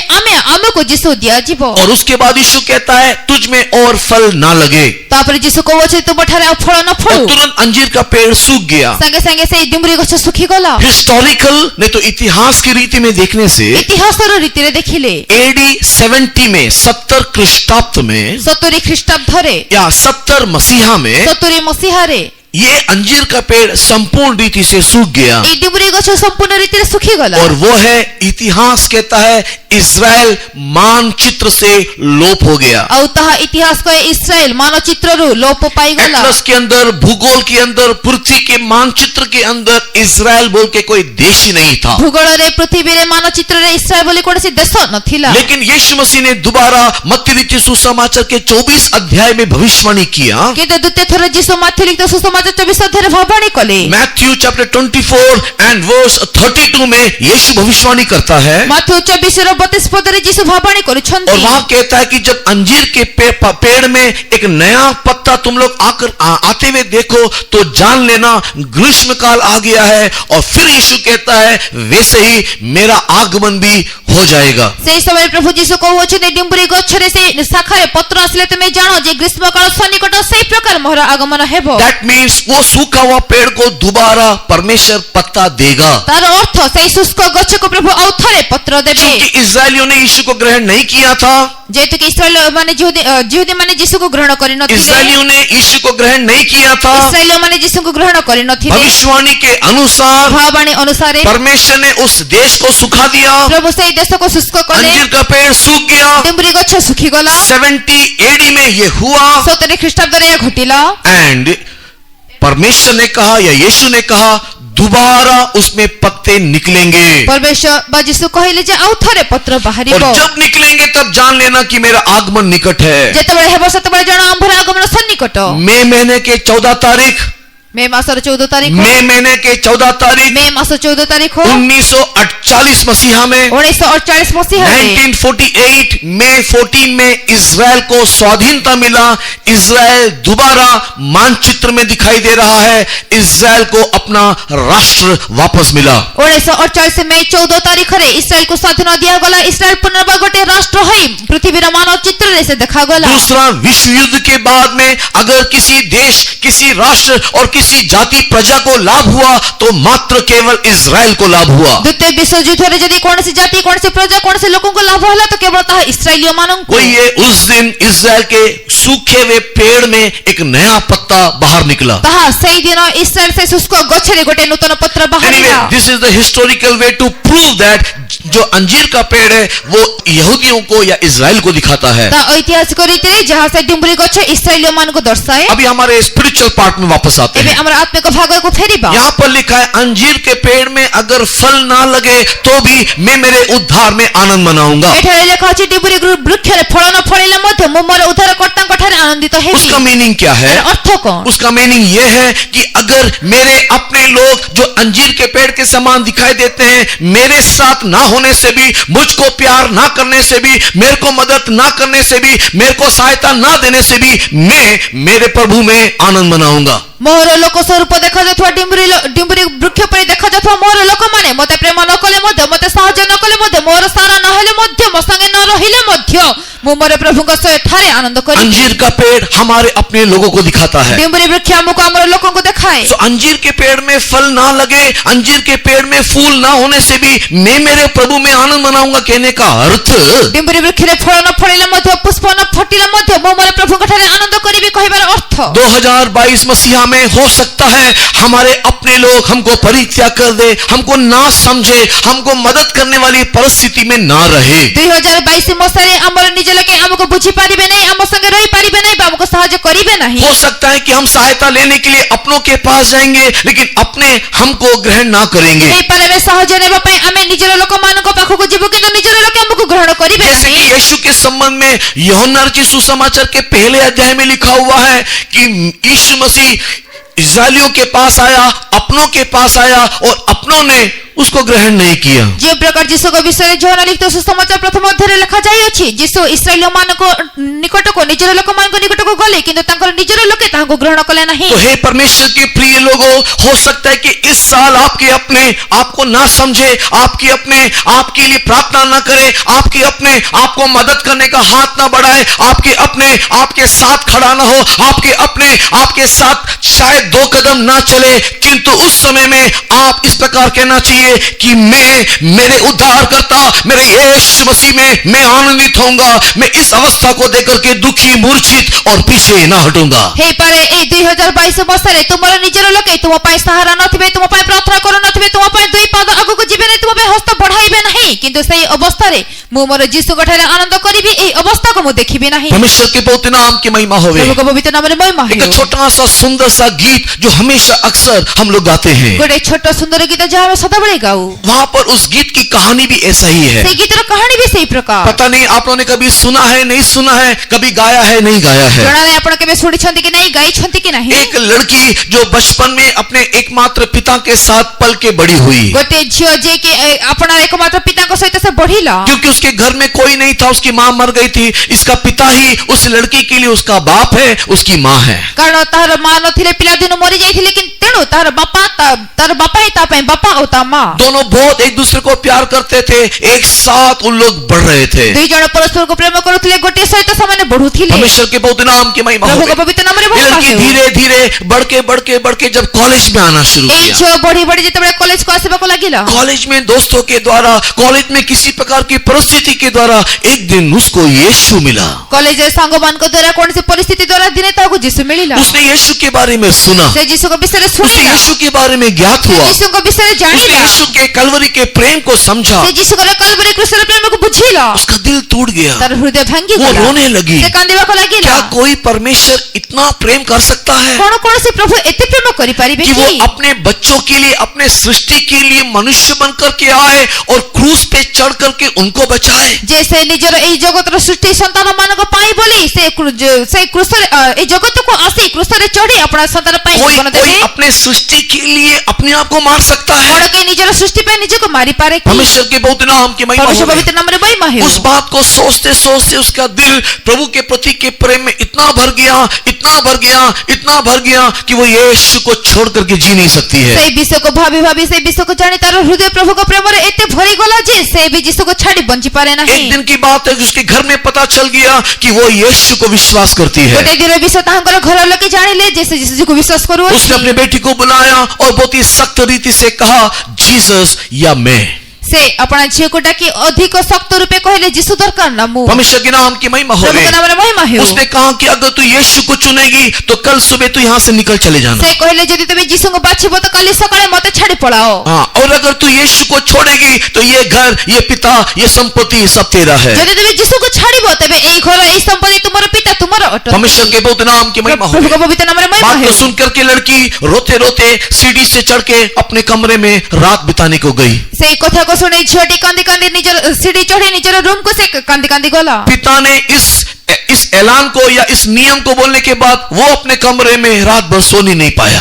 ଆମକୁ ଯୀଶୁ ଦିଆଯିବ। और उसके बाद यीशु कहता है तुझ में और फल ना लगे। ତାପରେ ଯୀଶୁ କହୁଛି ତୁମଠାରେ ଆଉ ଫଳ ନ और ଫଳୁ। तुरंत अंजीर का पेड़ सूख गया। ସାଙ୍ଗେ ସାଙ୍ଗେ ସେଇ ଡିମ୍ବରି ଗଛ ଶୁଖିଗଲା। हिस्टोरिकल नहीं तो इतिहास की रीति में देखने से ଇତିହାସର ରୀତିରେ ଦେଖିଲେ AD 70 में 70 ଖ୍ରୀଷ୍ଟାବ୍ଦ में 70 ଖ୍ରୀଷ୍ଟାବ୍ଦରେ या 70 मसीहा में 70 ମସିହାରେ ये अंजीर का पेड़ संपूर्ण रीति से सूख गया। এই ଡିମ୍ବରି ଗଛ ସମ୍ପୂର୍ଣ୍ଣ ରୀତିରେ ଶୁଖିଗଲା। और वो है, इतिहास कहता है, इज़राइल मानचित्र से लोप हो गया। ଆଉ ତାହା ଇତିହାସ କହେ ଇସ୍ରାଏଲ ମାନଚିତ୍ରରୁ ଲୋପ ପାଇଗଲା। एटलस के अंदर, भूगोल के अंदर, पृथ्वी के मानचित्र के अंदर इज़राइल बोल के कोई देश ही नहीं था। ଭୂଗୋଳରେ ପୃଥିବୀରେ ମାନଚିତ୍ରରେ ଇସ୍ରାଏଲ ବୋଲି କୌଣସି ଦେଶ ନଥିଲା। लेकिन यीशु मसीह ने दोबारा मत्ती लिखित सुसमाचार के 24 अध्याय में भविष्यवाणी किया କିନ୍ତୁ ଦ୍ୱିତୀୟ ଥର ଯୀଶୁ ମାଥ୍ୟୁ ଲିଖିତ ସୁସମାଚାର मात्र 24 अध्याय भावाणी कले मैथ्यू चैप्टर 24 एंड वर्स 32 में यीशु भविष्यवाणी करता है माथु 24 ର 32 पदरे यीशु भावाणी और करूछंती वहां कहता है कि जब अंजीर के पेड़ में एक नया पत्ता तुम लोग आते हुए देखो तो जान लेना ग्रीष्म काल आ गया है। और फिर यीशु कहता है वैसे ही मेरा आगमन भी हो जाएगा। सेही समय प्रभु यीशु कहउछे डिंबुरी गछरे से शाखारे पत्र आसले तुमे जानो जे ग्रीष्म काल सन्निकट सेही प्रकार मोर आगमन हेबो। दैट मीन्स वो सूखा हुआ पेड़ को दोबारा परमेश्वर पत्ता देगा। तार अर्थ सेही शुष्क गछ को प्रभु आउ थरे पत्र देबे। क्योंकि इस्राएलियों ने यीशु को ग्रहण नहीं किया था, जेतु कि इस्राएल माने यहूदी माने यीशु को ग्रहण करि नथिले, इस्राएलियों ने यीशु को ग्रहण नहीं किया था। इस्राएल माने यीशु को ग्रहण करि नथिले। भविष्यवाणी के अनुसार भावाणी अनुसार परमेश्वर ने उस देश को सुखा दिया। प्रभु सेही देश को शुष्क कले, अंजीर का पेड़ सूख गया। डिंबुरी गछ सुखी गला। 70 AD में ये हुआ 70 ख्रीष्टाब्द रे घटिला। एंड परमेश्वर ने कहा या यीशु ने कहा दोबारा उसमें पत्ते निकलेंगे। परमेश्वर बा यीशु कहले जे आउ थरे पत्र और बाहरिबो। जब निकलेंगे तब जान लेना कि मेरा आगमन निकट है। जेतेबेले हेबो सेतेबेले जानो आंभर आगमन सन्निकट। मई महीने के 14 तारीख, मे मासर 14 तारिख मई महीने के 14 तारीख मे मास 14 तारिख हो 1948 मसीहा में 1948 मसीहा में 1948 मई 14 में इजराइल को स्वाधीनता मिला। इजराइल दोबारा मानचित्र में दिखाई दे रहा है। इजराइल को अपना राष्ट्र वापस मिला। 1948 मई 14 तारिख रे इस्राएल को स्वाधीनता दिया गला। इस्राएल पुनर्बार गोटे राष्ट्र है पृथ्वी रा मानव चित्र रे से देखा गला। दूसरा विश्व युद्ध के बाद में अगर किसी देश, किसी राष्ट्र और किसी जाति प्रजा को लाभ हुआ तो मात्र केवल इजराइल को लाभ हुआ। द्वितीय विश्व युद्ध रे यदि कोनसी जाति, कोनसी प्रजा, कोनसी लोगों को लाभ होला तो केवल ता इस्राएलियों मानन को। ये उस दिन इजराइल के सूखे हुए पेड़ में एक नया पत्ता बाहर निकला। ताहा सेही दिन इस्राएल से शुष्क गछरे गोटे नूतन पत्र बाहरिला। This is the historical way to prove that जो अंजीर का पेड़ है वो यहूदियों को या इजराइल को दिखाता है। ता ऐतिहासिक रीति रे जहां से डिंबुरी गछ इस्राएलियों मान को दर्शाए। अभी हमारे स्पिरिचुअल पार्ट में वापस आते हैं। हमरा आत्मिक भाग को फेरिबा। यहाँ पर लिखा है अंजीर के पेड़ में अगर फल ना लगे तो भी मैं मेरे उद्धार में आनंद मनाऊंगा। एठारे लेखा अछि डिंबुरी वृक्ष रे फल न फळिले मध्ये मो मोर उद्धारकर्ता ठारे आनंदित हेबी। उसका मीनिंग क्या है? अर्थ कौन? उसका मीनिंग ये है कि अगर मेरे अपने लोग जो अंजीर के पेड़ के समान दिखाई देते हैं, मेरे साथ ना होने से भी, मुझको प्यार ना करने से भी, मेरे को मदद ना करने से भी, मेरे को सहायता ना देने से भी मैं मेरे प्रभु में आनंद मनाऊंगा। मोर लोक स्वरूप देखा जाथवा डिंबुरी वृक्ष पर देखा जाथवा मोर लोक माने मते प्रेम न कले मध्ये, मते साहाय्य न कले मध्ये, मोर सारा न हेले मध्ये, मो संगे न रहिले मध्ये मो मोर प्रभु को सहित ठारे आनंद करी। अंजीर का पेड़ हमारे अपने लोगों को दिखाता है। डिंबुरी वृक्ष हमको हमर लोगों को दिखाए। तो अंजीर के पेड़ में फल ना लगे, अंजीर के पेड़ में फूल ना होने से भी मैं मेरे प्रभु में आनंद मनाऊंगा कहने का अर्थ डिंबुरी वृक्ष रे फल न फळिले मध्ये, पुष्प न फटिले मध्ये मो मोर प्रभु ठारे आनंद करिबी कहिबार अर्थ 2022 मसीहा में हो सकता है हमारे अपने लोग हमको परित्याग कर दे, हमको ना समझे, हमको मदद करने वाली परिस्थिति में ना रहे। 2022 मसीह हमर निज लगे हमको बुझी पारिबे नहीं, हम संगे रही पारिबे नहीं, हमको सहायता करिबे नहीं। हो सकता है कि हम सहायता लेने के लिए अपनों के पास जाएंगे लेकिन अपने हमको ग्रहण ना करेंगे। नहीं पारे में सहायता नेबा पई हमें निजर लोक मान को पाखो को जीवो किंतु निजर लोक हमको ग्रहण करिबे जैसे नहीं। कि यीशु के संबंध में यूहन्ना रचित सुसमाचार के पहले अध्याय में लिखा हुआ है कि यीशु मसीह इस्राएलियों के पास आया, अपनों के पास आया और अपनों ने उसको ग्रहण नहीं किया। जे प्रकार यीशु को विषय यूहन्ना लिखित सुसमाचार प्रथम अध्याय लिखा जाय अछि, यीशु इस्राएलियों मान को निकट को निजर लोक मान को निकट को गले किंतु तांकर निजर लोके तांको ग्रहण कले नहीं। तो हे परमेश्वर के प्रिय लोगों, हो सकता है कि इस साल आपके अपने आपको ना समझे, आपके अपने आपके लिए प्रार्थना ना करे, आपके अपने आपको मदद करने का हाथ ना बढ़ाए, आपके अपने आपके साथ खड़ा ना हो, आपके अपने आपके साथ शायद 2 कदम ना चले, किंतु उस समय में आप इस प्रकार कहना चाहिए कि मैं मेरे उद्धारकर्ता मेरे यीशु मसीह में मैं आनंदित होऊंगा। मैं इस अवस्था को देखकर के दुखी, मूर्छित और पीछे ना हटूंगा। हे पारे ए 2022 मसीह तुमर निजर लोके तुम पाए सहारा नथिबे, तुम पाए प्रार्थना करू नथिबे, तुम पाए 2 पाद आगु को जीवे नहीं, तुम पाए हस्त बढ़ाइबे नहीं, किंतु सही अवस्था रे ମୁଁ ମୋର ଯୀଶୁଙ୍କ ଠାରେ ଆନନ୍ଦ କରିବି ଏହି ଅବସ୍ଥାକୁ ମୁଁ ଦେଖିବି ନାହିଁ। परमेश्वर के पवित्र नाम की महिमा होवे। ପ୍ରଭୁଙ୍କ ପବିତ୍ର ନାମରେ ମହିମା एक ହେଉ। छोटा सा सुंदर सा गीत जो हमेशा अक्सर हम लोग गाते हैं, ଗୋଟେ ଛୋଟ ସୁନ୍ଦର ଗୀତ ଯାହା ଆମେ ସଦାବେଳେ ଗାଉ। वहाँ पर उस गीत की कहानी भी ऐसा ही है। ସେଇ ଗୀତର କାହାଣୀ ବି ସେଇ ପ୍ରକାର। पता नहीं आप लोगों ने कभी सुना है, नहीं सुना है, कभी गाया है, नहीं गाया है। ଜଣା ନାହିଁ ଆପଣ କେବେ ଶୁଣିଛନ୍ତି କି ନାହିଁ, ଗାଇଛନ୍ତି କି ନାହିଁ। एक लड़की जो बचपन में अपने एकमात्र पिता के साथ पल के बड़ी हुई, ଗୋଟେ ଝିଅ ଯିଏ କି ଆପଣ एकमात्र ପିତାଙ୍କ ସହିତ ସେ ବଢିଲା। क्योंकि उसके घर में कोई नहीं था, उसकी माँ मर गई थी। इसका पिता ही उस लड़की के लिए उसका बाप है, उसकी माँ है। କାରଣ ତାହାର ମା ନଥିଲେ, ପିଲାଦିନୁ ମରି ଯାଇଥିଲେ, କିନ୍ତୁ ତେଣୁ ତାର ବାପା ହିଁ ତା ପାଇଁ ବାପା ଆଉ ତା ମା। दोनों बहुत एक दूसरे को प्यार करते थे, एक साथ उन लोग बढ़ रहे थे। ଦୁଇ ଜଣ ପରସ୍ପରକୁ ପ୍ରେମ କରୁଥିଲେ, ଗୋଟିଏ ସହିତ ସେମାନେ ବଢୁଥିଲେ। परमेश्वर के पवित्र नाम की महिमा हो। ପ୍ରଭୁଙ୍କ ପବିତ୍ର ନାମରେ ये ମହିମା लड़की ହେଉ। धीरे धीरे बढ़ के जब कॉलेज में आना शुरू ଏଇ किया, ଝିଅ ବଢି ବଢି ଯେତେବେଳେ କଲେଜକୁ ଆସିବାକୁ ଲାଗିଲା, कॉलेज में दोस्तों के द्वारा, कॉलेज में किसी प्रकार की परिस्थिति के द्वारा एक दिन उसको यीशु मिला। କଲେଜରେ ସାଙ୍ଗମାନଙ୍କ ଦ୍ୱାରା କୌଣସି ପରିସ୍ଥିତି ଦ୍ୱାରା ଦିନେ ତାକୁ ଯୀଶୁ ମିଳିଲା। उसने यीशु के बारे में सुना, ସେ ଯୀଶୁଙ୍କ ବିଷୟରେ उसने ଶୁଣିଲା, यीशु के बारे में ज्ञात ସେ हुआ, ଯୀଶୁଙ୍କ ବିଷୟରେ उसने ଜାଣିଲା, यीशु के कलवरी के प्रेम को समझा। ସେ ଯୀଶୁଙ୍କର କାଲବରୀ କ୍ରୁସର ପ୍ରେମକୁ ବୁଝିଲା। उसका दिल टूट गया, ତାର ହୃଦୟ वो ଭାଙ୍ଗିଗଲା, रोने लगी। ସେ କାନ୍ଦିବାକୁ ଲାଗିଲା। क्या कोई परमेश्वर इतना प्रेम कर सकता है କଣ କୌଣସି ପ୍ରଭୁ ଏତେ ପ୍ରେମ କରିପାରିବେ कि କି? वो अपने बच्चों के लिए, अपने सृष्टि के लिए मनुष्य बनकर के आए और क्रूस पे चढ़ करके उनको बचाए। ଯେ ସେ ନିଜର ଏଇ ଜଗତର ସୃଷ୍ଟି ସନ୍ତାନ ମାନଙ୍କ ପାଇଁ ବୋଲି ସେ କ୍ରୁସରେ ଏଇ ଜଗତକୁ ଆସି କ୍ରୁସରେ ଚଢି ଆପଣ ସନ୍ତାନ ପାଇଁ ଜୀବନ कोई ଦେଲେ। अपने सृष्टि के लिए अपने आप को मार सकता है? କଣ କେହି ନିଜର ସୃଷ୍ଟି ପାଇଁ ନିଜକୁ ମାରିପାରେ କି? परमेश्वर के पवित्र नाम की महिमा ପରମେଶ୍ୱର हो। ପବିତ୍ର ନାମରେ ମହିମା ହେଉ। उस बात को सोचते सोचते उसका दिल प्रभु के प्रति के प्रेम में इतना भर गया, इतना भर गया, इतना भर गया कि वो यीशु को छोड़ करके जी नहीं सकती है। ସେଇ ବିଷୟକୁ ଭାବି ଭାବି ସେଇ ବିଷୟକୁ ଜାଣି ତାର ହୃଦୟ ପ୍ରଭୁଙ୍କ ପ୍ରେମରେ ଏତେ ଭରିଗଲା ଯେ ସେ ବି ଯୀଶୁକୁ ଛାଡି ବଞ୍ଚି ପାରେ ନାହିଁ। एक दिन की बात है कि उसके घर में पता चल गया कि वो यीशु को विश्वास करती है। ଗୋଟେ ଦିନ ବିଷୟ ତାଙ୍କର ଘର ଲୋକେ ଜାଣିଲେ ଯେ ସେ ଯୀଶୁକୁ ବିଶ୍ୱାସ उसने କରୁଅଛି। अपने बेटी को बुलाया और बहुत ही सख्त रीति से कहा, जीसस या मैं। ସେ ଆପଣ ଝିଅକୁ ଡାକି ଅଧିକ ଶକ୍ତ ରୂପେ କହିଲେ, ଯୀଶୁ ଦରକାର ନା ମୁଁ। परमेश्वर के नाम की महिमा हो। ପ୍ରଭୁଙ୍କ ନାମରେ ମହିମା ହେଉ। उसने कहा कि अगर तू यीशु को चुनेगी तो कल सुबह तू यहाँ से निकल चले जाना। ସେ କହିଲେ ଯଦି ତମେ ଯୀଶୁଙ୍କୁ ବାଛିବ ତ କାଲି ସକାଳେ ମତେ ଛାଡି ପଳାଅ। हाँ, और अगर तू यीशु को छोड़ेगी तो ये घर, ये पिता, ये संपत्ति सब तेरा है। ଯଦି ତମେ ଯୀଶୁକୁ ଛାଡିବ ତେବେ ଏଇ ଘର, ଏଇ ସମ୍ପତ୍ତି ତୁମର ପିତା ତୁମର ଅଟନ୍ତି। परमेश्वर के पवित्र नाम की महिमा हो। ପ୍ରଭୁଙ୍କ ପବିତ୍ର ନାମରେ ମହିମା बात को ହେଉ। सुन करके लड़की रोते रोते सीढ़ी से चढ़ के अपने कमरे में रात बिताने को गई। ସେଇ କଥାକୁ ଶୁଣି ଝିଅଟି କାନ୍ଦି କାନ୍ଦି ନିଜର ସିଡି ଚଢି ନିଜର ରୁମକୁ ସେ କାନ୍ଦି କାନ୍ଦି ଗଲା। पिता ने इस ऐलान को या इस नियम को बोलने के बाद वो अपने कमरे में रात भर सो नहीं पाया।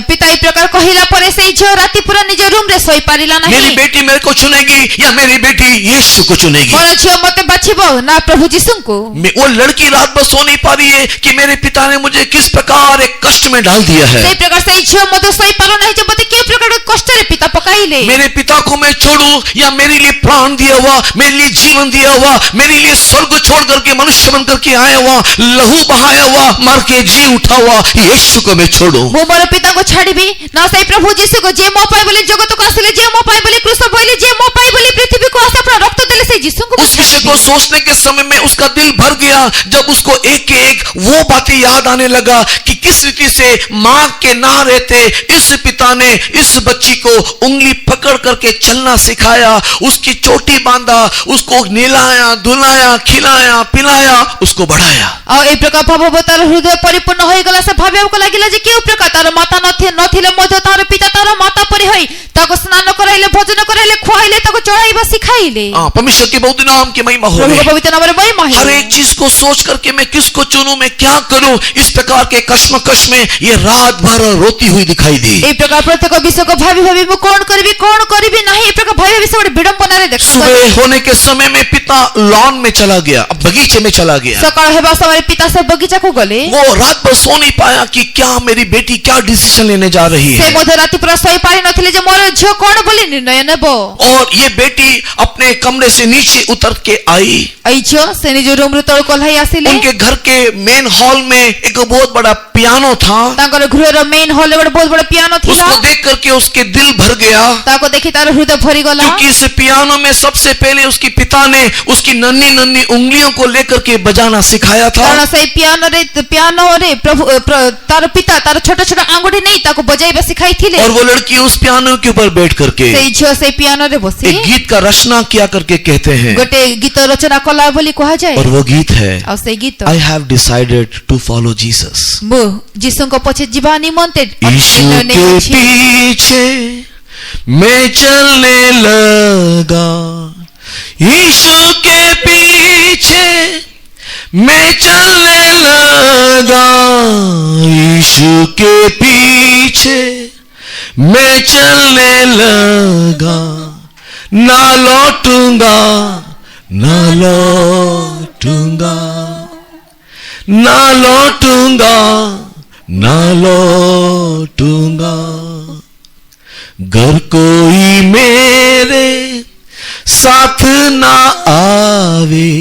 ପିତା ଏଇ ପ୍ରକାର କହିଲା ପରେ ସେଇ ଝିଅ ରାତି ପୁରା ନିଜ ରୁମରେ ଶୋଇ ପାରିଲା मेरी ନାହିଁ। बेटी मेरे को चुनेगी या मेरी बेटी यीशु को चुनेगी। ମୋର ଝିଅ ମତେ ବାଛିବ ନା ପ୍ରଭୁ ଯୀଶୁଙ୍କୁ। वो लड़की रात भर सो नहीं पा रही है कि मेरे पिता ने मुझे किस प्रकार एक कष्ट में डाल दिया है। ସେଇ ପ୍ରକାର ସେଇ ଝିଅ ମଧ୍ୟ ଶୋଇ ପାରୁନାହିଁ ଯେ ମତେ କେଉଁ ପ୍ରକାର କଷ୍ଟରେ ପିତା ପକାଇଲେ। मेरे पिता को मैं छोड़ूं या मेरे लिए प्राण दिया हुआ, मेरे लिए जीवन दिया हुआ, मेरे लिए स्वर्ग छोड़ करके मनुष्य बन करके आया हुआ, लहू बहाया हुआ, मर के जी उठा हुआ यीशु को मैं छोड़ूं? ମୁଁ ମୋର ପିତାଙ୍କୁ ଛାଡିବି ନା ସେଇ ପ୍ରଭୁ ଯୀଶୁକୁ, ଯିଏ ମୋ ପାଇଁ ବୋଲି ଜଗତକୁ ଆସିଲେ, ଯିଏ ମୋ ପାଇଁ ବୋଲି କ୍ରୁଶ ବୋଇଲେ, ଯିଏ ମୋ ପାଇଁ ବୋଲି ପୃଥିବୀକୁ ଆସି ଆପଣ ରକ୍ତ ଦେଲେ, ସେଇ ଯୀଶୁଙ୍କୁ उस विषय को सोचने के समय में उसका दिल भर गया जब उसको एक एक वो बातें याद आने लगा कि किस रीति से मां के ना रहते इस पिता ने इस बच्ची को उंगली पकड़ करके चलना सिखाया, उसकी चोटी बांधा, उसको नहलाया, धुलाया, खिलाया, पिलाया, उसको बढ़ाया। ଆଉ ଏଇ ପ୍ରକାର ଭାବ ତାର ହୃଦୟ ପରିପୂର୍ଣ୍ଣ ହୋଇଗଲା। ସେ ଭାବିବାକୁ ଲାଗିଲା ଯେ କେଉଁ ପ୍ରକାର ତାର ମାତା ନଥିଲେ ମଧ୍ୟ ତାର ପିତା ତାର ମାତା ପରି ହୋଇ ତାକୁ ସ୍ନାନ କରାଇଲେ, ଭୋଜନ କରାଇଲେ, ଖୁଆଇଲେ, ତାକୁ ଚଳାଇବା ଶିଖାଇଲେ। परमेश्वर के पवित्र नाम की महिमा हो। ପ୍ରଭୁଙ୍କ ପବିତ୍ର ନାମରେ ମହିମା ହେଉ। हर एक चीज को सोच करके मैं किसको चुनूं, मैं क्या करूं, इस प्रकार के कश्मकश में ये रात भर रोती हुई दिखाई दी। এই ପ୍ରକାର ପ୍ରତ୍ୟେକ ବିଷୟକୁ ଭାବି ଭାବି ମୁଁ କଣ କରିବି ନାହିଁ এই ପ୍ରକାର ଭାବି ଭାବି ସେ ଗୋଟେ ବିଡମ୍ବନାରେ ଦେଖ। सुबह होने के समय में पिता लॉन में चला गया, बगीचे में चला गया। ସକାଳ ହେବା ସମୟରେ ପିତା ସେ ବଗିଚାକୁ ଗଲେ। वो रात भर सो नहीं पाया कि क्या मेरी बेटी क्या डिसीजन लेने जा रही ସେ है। ମଧ୍ୟ ରାତି ପୁରା ଶୋଇ ପାରି ନଥିଲେ ଯେ ମୋର ଝିଅ କଣ ବୋଲି ନିର୍ଣ୍ଣୟ ନେବ। और ये बेटी अपने कमरे से नीचे उतर के आई आई। ଏଇ ଝିଅ ସେ ନିଜ ରୁମରୁ ତଳକୁ ଓହ୍ଲାଇ ଆସିଲେ। उनके घर के मेन हॉल में एक बहुत बड़ा पियानो था। ତାଙ୍କର ଗୃହର ମେନ୍ ହଲରେ ଗୋଟେ ବହୁତ ବଡ ପିଆନୋ ଥିଲା। उसको देख करके उसके दिल भर गया, ତାକୁ ଦେଖି ତାର ହୃଦୟ ଭରିଗଲା। क्योंकि इस पियानो में सबसे पहले उसकी पिता ने उसकी नन्ही नन्ही उंगलियों को लेकर के बजाना सिखाया था। କାରଣ ସେଇ ପିଆନୋରେ ପ୍ରଭୁ ତାର ପିତା ତାର ଛୋଟ ଛୋଟ ଆଙ୍ଗୁଠି ନେଇ ତାକୁ ବଜାଇବା ଶିଖାଇଥିଲେ। और वो लड़की उस पियानो के ऊपर बैठ करके ସେଇ ଝିଅ ସେଇ ପିଆନୋରେ ବସି एक गीत का रचना किया करके कहते हैं, ଗୋଟେ ଗୀତ ରଚନା କଲା ବୋଲି କୁହାଯାଏ। और वो गीत है, ଆଉ ସେଇ ଗୀତ I have decided to follow Jesus। ମୁଁ ଯୀଶୁଙ୍କ ପଛେ ଯିବା ନିମନ୍ତେ यीशु के पीछे मैं चलने लगा, यीशु के पीछे मैं चलने लगा, यीशु के पीछे मैं चलने लगा, ना लौटूंगा ना लौटूंगा ना लौटूंगा ना लौटूंगा, घर कोई मेरे साथ ना आवे,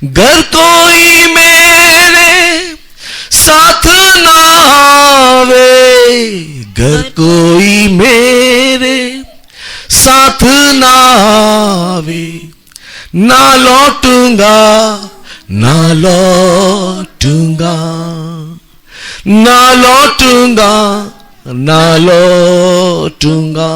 घर कोई मेरे साथ ना आवे, घर कोई मेरे साथ ना आवे, ना लौटूंगा ना लौटूंगा ना लौटूंगा ना लौटूंगा।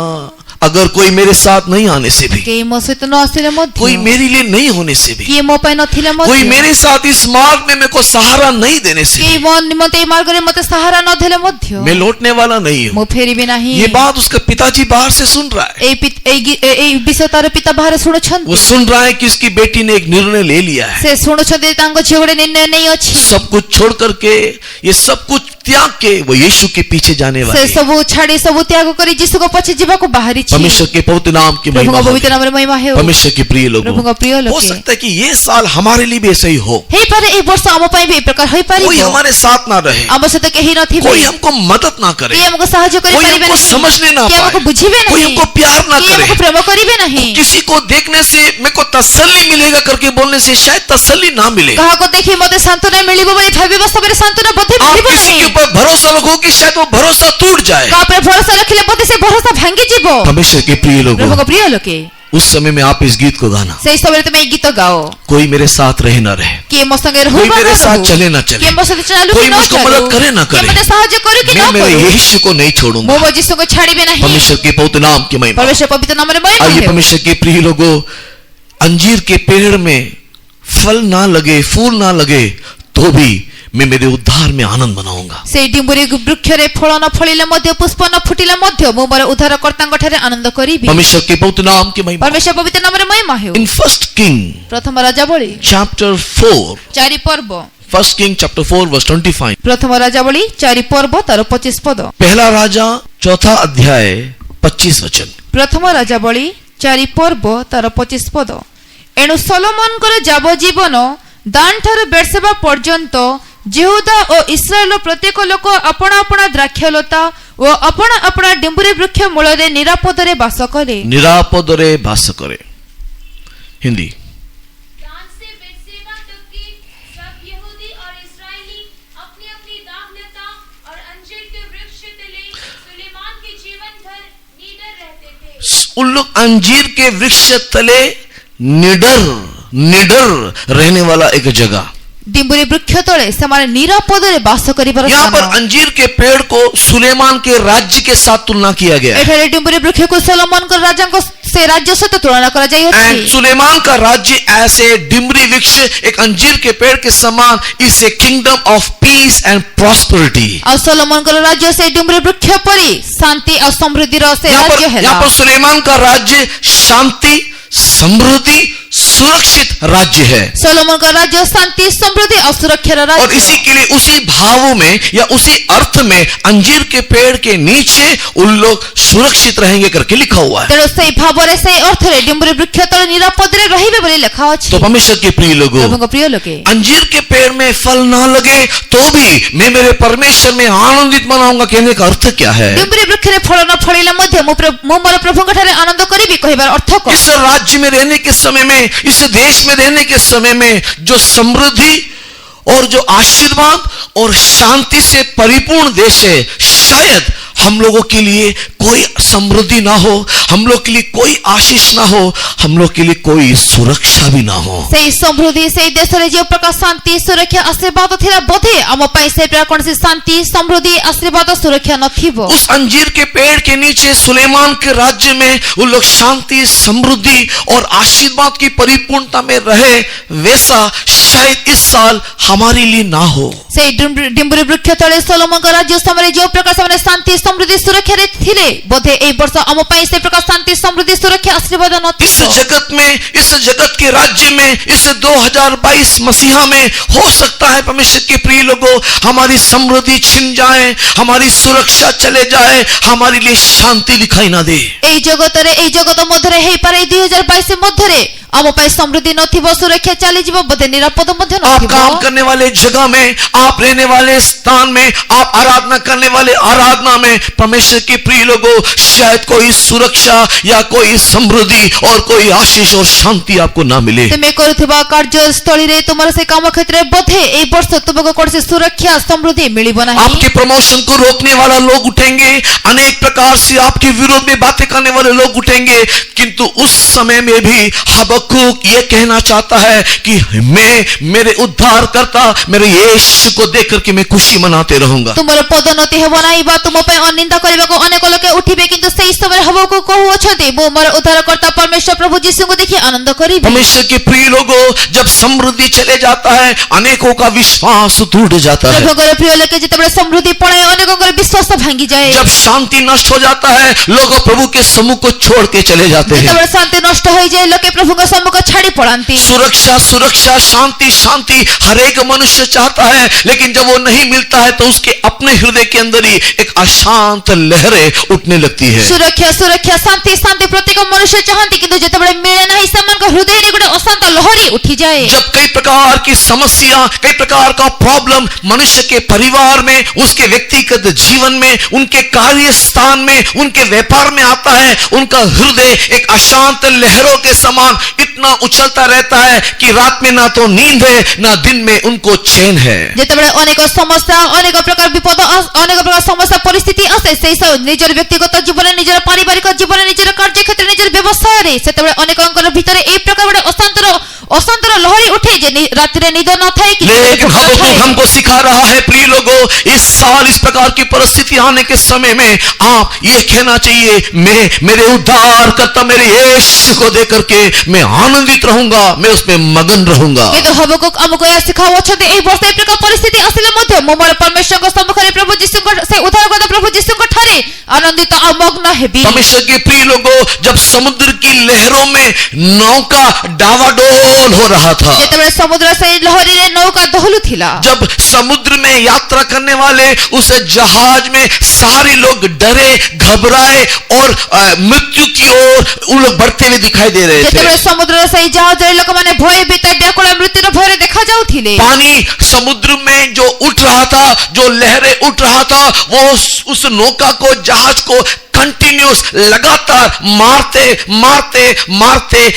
अगर कोई मेरे साथ नहीं आने से भी, କେହି ମୋ ସହିତ ନ ଆସିଲେ ମଧ୍ୟ, कोई मेरे लिए नहीं होने से भी, କିଏ ମୋ ପାଇଁ ନଥିଲେ कोई ମଧ୍ୟ, मेरे साथ इस मार्ग में मेरे को सहारा नहीं देने से କେହି भी, ମୋ ନିମନ୍ତେ ଏଇ ମାର୍ଗରେ ମୋତେ ସାହାରା ନ ଦେଲେ ମଧ୍ୟ मैं लौटने वाला नहीं हूँ। ମୁଁ ଫେରିବି ନାହିଁ। ये बात उसका पिताजी बाहर से सुन रहा है। ଏଇ ବିଷୟ ତାର ପିତା ବାହାରେ ଶୁଣୁଛନ୍ତି। वो सुन रहा है कि इसकी बेटी ने एक निर्णय ले लिया है, ସେ ଶୁଣୁଛନ୍ତି ତାଙ୍କ ଝିଅ ଗୋଟେ ନିର୍ଣ୍ଣୟ ନେଇ ଅଛି। सब कुछ छोड़ करके, ये सब कुछ त्याग के वो यीशु के पीछे जाने ସେ वाली है। ସବୁ ଛାଡି ସବୁ ତ୍ୟାଗ କରି ଯୀଶୁଙ୍କ ପଛେ ଯିବାକୁ ବାହାରିଛି। परमेश्वर के पवित्र नाम की महिमा ପ୍ରଭୁଙ୍କ हो। ପବିତ୍ର ନାମରେ ମହିମା ହେଉ। परमेश्वर के प्रिय लोगों, ପ୍ରଭୁଙ୍କ ପ୍ରିୟ हो ଲୋକେ, सकता है कि ये साल हमारे लिए भी ऐसा ही हो, ହେଇପାରେ ଏଇ ବର୍ଷ ଆମ ପାଇଁ ବି ଏ ପ୍ରକାର कोई ହୋଇପାରିବ। हमारे साथ ना रहे, ଆମ ସହିତ କେହି ନଥିବେ, कोई हमको मदद ना करे, କିଏ ଆମକୁ ସାହାଯ୍ୟ कोई କରିପାରିବେ हमको ନାହିଁ, समझने ना କିଏ ଆମକୁ पाए, ବୁଝିବେ कोई ନାହିଁ, हमको प्यार ना କିଏ ଆମକୁ करे। ପ୍ରେମ କରିବେ ନାହିଁ। किसी को देखने से मेरे को तसल्ली मिलेगा करके बोलने से शायद तसल्ली ना मिले। କାହାକୁ ଦେଖି ମୋତେ ସାନ୍ତ୍ୱନା ମିଳିବ ବୋଲି ଭାବିବା ସମୟରେ ସାନ୍ତ୍ୱନା ବୋଧେ आप ମିଳିବ किसी ନାହିଁ। के ऊपर भरोसा रखो कि शायद वो भरोसा टूट जाए। କାହା ଉପରେ ଭରସା ରଖିଲେ ବୋଧେ ସେ ଭରସା ଭାଙ୍ଗିଯିବ। परमेश्वर के प्रिय लोगों, ପ୍ରଭୁଙ୍କ ପ୍ରିୟ ଲୋକେ, उस समय में आप इस गीत को गाना, ସେଇ ସମୟରେ ତମେ ଏଇ ଗୀତ ଗାଅ। कोई मेरे साथ रहे ना रहे, କିଏ ମୋ ସାଙ୍ଗେ ରହୁ कोई ବା मेरे ନ साथ ରହୁ, चले ना चले, କିଏ ମୋ ସହିତ ଚାଲୁ कोई କି ନ मुझको ଚାଲୁ, मदद करे ना କିଏ करे, ମୋତେ ସାହାଯ୍ୟ କରୁ କି ନ मैं मेरे କରୁ, यीशु को नहीं ମୁଁ छोड़ूंगा। ମୋ ଯୀଶୁଙ୍କୁ ଛାଡ଼ିବି ନାହିଁ। परमेश्वर के पवित्र नाम की महिमा। ପରମେଶ୍ୱର ପବିତ୍ର ନାମରେ ମହିମା आइए ହେଉ। परमेश्वर के प्रिय लोगों, अंजीर के पेड़ में फल ना लगे, फूल ना लगे, तो भी मैं मेरे उद्धार में आनंद मनाऊंगा। ସେଇ ଡିମ୍ବୁରି ବୃକ୍ଷରେ ଫଳ ନ ଫଳିଲେ ମଧ୍ୟ, ପୁଷ୍ପ ନ ଫୁଟିଲେ ମଧ୍ୟ ମୁଁ ମୋର ଉଦ୍ଧାରକର୍ତ୍ତାଙ୍କ ଠାରେ ଆନନ୍ଦ କରିବି। परमेश्वर के पवित्र नाम की महिमा। ପରମେଶ୍ୱର ପବିତ୍ର ନାମରେ ମହିମା ହେଉ। In First King ପ୍ରଥମ ରାଜାବଳୀ chapter 4, 4 ପର୍ବ, First King chapter 4 verse 25, ପ୍ରଥମ ରାଜାବଳୀ 4 ପର୍ବ ତାର 25 ପଦ। पहला राजा चौथा अध्याय 25 वचन। ପ୍ରଥମ ରାଜାବଳୀ 4 ପର୍ବ ତାର 25 ପଦ। ଏଣୁ ସଲୋମନଙ୍କର ଯାବଜୀବନ ଦାନ ଠାରୁ ବେର୍ଷେବା ପର୍ଯ୍ୟନ୍ତ ଯେହୁଦା ଓ ଇସ୍ରାଏଲର ପ୍ରତ୍ୟେକ ଲୋକ ଆପଣା ଆପଣା ଦ୍ରାକ୍ଷଲତା ଓ ଆପଣା ଆପଣା ଡିମ୍ବୁରି ବୃକ୍ଷ ମୂଳରେ ନିରାପଦରେ ବାସ କରେ। निरापदरे भास करे। हिंदी। दान से बेर्शेबा तक के सब यहूदी और इस्राएली अपनी अपनी दाखलता और अंजीर के वृक्ष तले सुलेमान के जीवन भर निडर रहते थे। उन लोग अंजीर के वृक्ष तले निडर निडर रहने वाला एक जगह। ଡିମ୍ବୁରି ବୃକ୍ଷ ତଳେ ସେମାନେ ନିରାପଦରେ ବାସ କରିବାର यहाँ पर ସ୍ଥାନ। अंजीर के पेड़ को सुलेमान के राज्य के साथ तुलना किया गया है। ଏଠାରେ ଡିମ୍ବୁରି ବୃକ୍ଷକୁ ସଲୋମନଙ୍କ ରାଜାଙ୍କ ସେ ରାଜ୍ୟ ସହିତ ତୁଳନା କରାଯାଇଅଛି। एंड सुलेमान का राज्य ऐसे डिम्बरी वृक्ष एक अंजीर के पेड़ के समान इस ए kingdom of peace and prosperity. ଆଉ ସଲୋମନଙ୍କର ରାଜ୍ୟ ସେ ଡିମ୍ବୁରି ବୃକ୍ଷ ପରି ଶାନ୍ତି ଆଉ ସମୃଦ୍ଧିର ସେ ରାଜ୍ୟ ହେଲା। यहाँ पर सुलेमान का राज्य शांति, समृद्धि, सुरक्षित राज्य है। ସଲୋମନଙ୍କ ରାଜ୍ୟ ଶାନ୍ତି, ସମୃଦ୍ଧି ଆଉ ସୁରକ୍ଷାର और ରାଜ୍ୟ। इसी के लिए उसी भाव में या उसी अर्थ में अंजीर के पेड़ के नीचे उन लोग सुरक्षित रहेंगे करके लिखा हुआ है। ତେଣୁ ସେଇ ଭାବରେ ସେଇ ଅର୍ଥରେ ଡିମ୍ବୁରି ବୃକ୍ଷ ତଳେ ନିରାପଦରେ ରହିବେ ବୋଲି ଲେଖା ଅଛି। तो परमेश्वर के प्रिय लोगों, ପ୍ରଭୁଙ୍କ ପ୍ରିୟ ଲୋକେ, अंजीर के पेड़ में फल ना लगे तो भी मैं मेरे परमेश्वर में आनंदित मनाऊंगा कहने का अर्थ क्या है? ଡିମ୍ବୁରି ବୃକ୍ଷରେ ଫଳ ନ ଫଳିଲେ ମଧ୍ୟ ମୁଁ ମୋର ପ୍ରଭୁଙ୍କ ଠାରେ ଆନନ୍ଦ କରିବି କହିବାର ଅର୍ଥ କଣ? इस राज्य में रहने के समय में, इस इस देश में रहने के समय में जो समृद्धि और जो आशीर्वाद और शांति से परिपूर्ण देश है, शायद हम लोगों के लिए कोई समृद्धि ना हो, हम लोग के लिए कोई आशीष ना हो, हम लोग के लिए कोई सुरक्षा भी ना हो। सेई समृद्धि सेई देश रे जो प्रकार शांति सुरक्षा आशीर्वाद थिला बोधे आम पई से प्रकार कोनसी शांति समृद्धि आशीर्वाद सुरक्षा नथिबो। उस अंजीर के पेड़ के नीचे सुलेमान के राज्य में वो लोग शांति, समृद्धि और आशीर्वाद की परिपूर्णता में रहे, वैसा शायद इस साल हमारे लिए ना हो। सेई डिंबुरी वृक्ष तले सोलोमन का राज्य समय जो प्रकार से शांति समृद्धि सुरक्षा रे थिले बोधे ए वर्ष आम पई से प्रकार शांति समृद्धि सुरक्षा आशीर्वाद इस नथिबो। जगत में, इस जगत के राज्य में, इस 2022 मसीहा में हो सकता है परमेश्वर के प्रिय लोगों, हमारी समृद्धि छिन जाए, हमारी सुरक्षा चले जाए, हमारे लिए शांति दिखाई ना दे। এই জগত মধ্যে হেই পারে 2022 মধ্যে आम पई समृद्धि नथिबो सुरक्षा चली जीवो बोधे निरापद मध्य आप नथिबो। काम करने वाले जगह में, आप रहने वाले स्थान में, आप आराधना करने वाले आराधना में, परमेश्वर के प्रिय लोगों, शायद कोई सुरक्षा या कोई समृद्धि और कोई आशीष और शांति आपको ना मिले। तुमे करूथिबा कार्यस्थली रे तुमर से काम क्षेत्र बोधे ए वर्ष तुमको कोनसी सुरक्षा समृद्धि मिलिबो नाही। आपके प्रमोशन को रोकने वाला लोग उठेंगे, अनेक प्रकार से आपके विरोध में बातें करने वाले लोग उठेंगे, किंतु उस समय में भी हबक्कुक ये कहना चाहता है कि मैं मेरे उद्धारकर्ता मेरे यीशु को देख करके मैं खुशी मनाते रहूंगा। तुमर पदोन्नति हेबो नाही बा तुम पे अनिंदा करबाको अनेक लोक उठिबे, किंतु सेई समय हबक्कुक कहू अछते मो मोर उद्धारकर्ता परमेश्वर प्रभु यीशु को देखि आनंद करिबे। परमेश्वर के प्रिय लोगों, जब समृद्धि चले जाता है अनेकों का विश्वास टूट जाता है। प्रभुगर प्रिय लोक जेतेबेले समृद्धि पड़े अनेकों विश्वास भांगी जाए। जब शांति नष्ट हो जाता है लोग प्रभु के सम्मुख को छोड़ के चले जाते हैं। जेतेबेले शांति नष्ट हो जाए लोके प्रभुगर सम्मुख छाड़ी पड़ांती। सुरक्षा, सुरक्षा, शांति, शांति हर एक मनुष्य चाहता है, लेकिन जब वो नहीं मिलता है तो उसके अपने हृदय के अंदर ही एक अशांत लहरें उठने लगती है। सुरक्षा, सुरक्षा, शांति, शांति प्रत्येक मनुष्य चाहती, किंतु जेतेबेले मिले नाही समान का हृदय रे गोटे अशांत लहरी उठी जाए। जब कई प्रकार की समस्या, कई प्रकार का प्रॉब्लम मनुष्य के परिवार में, उसके व्यक्तिगत जीवन में, उनके कार्य स्थान में, उनके व्यापार में आता है, उनका हृदय एक अशांत लहरों के समान इतना उछलता रहता है कि रात में ना तो नींद है ना दिन में उनको चैन है। जेतेबेले अनेक समस्या, अनेक प्रकार विपद, अनेक प्रकार समस्या परिस्थिति आसे, सेई सब निजर व्यक्तिगत जीवन, निजर पारिवारिक जीवन, निजर कार्य क्षेत्र, निजर व्यवसाय रे सेतेबेले अनेकंकर भितरे ए प्रकार गोटे अशांतर लहरी उठे जे रात्रि रे निद न थाए। लेकिन हबक्कुक हमको सिखा रहा है प्रिय लोगों, इस साल इस प्रकार की परिस्थिति आने के समय में आप ये कहना चाहिए, मैं मेरे उद्धारकर्ता मेरे यीशु को देख करके मैं आनंदित रहूंगा, मैं उसमें मगन रहूंगा। किंतु हबक्कुक हमको यह सिखाओ छते ए वर्ष ए प्रकार परिस्थिति आसिले मध्ये मो मोर परमेश्वर को सम्मुख रे प्रभु यीशु को से उद्धारकर्ता प्रभु यीशु को ठारे आनंदित अमग्न हेबी। परमेश्वर के प्रिय लोगों, जब समुद्र की लहरों में नौका डावाडोल हो रहा था, जेतेबेले समुद्र से लहरी रे नौका दहलु थिला, जब समुद्र में यात्रा करने वाले उस जहाज में सारे लोग डरे, घबराए और मृत्यु की ओर उन लोग बढ़ते हुए दिखाई दे रहे थे। जेतेबेले समुद्र से जहाज रे लोक माने भय भीतर व्याकुल मृत्यु भय रे देखा जाउथिले। पानी समुद्र में जो उठ रहा था, जो लहरें उठ रहा था, वो उस नौका को, जहाज को कंटिन्यूस लगातार मारते मारते मारते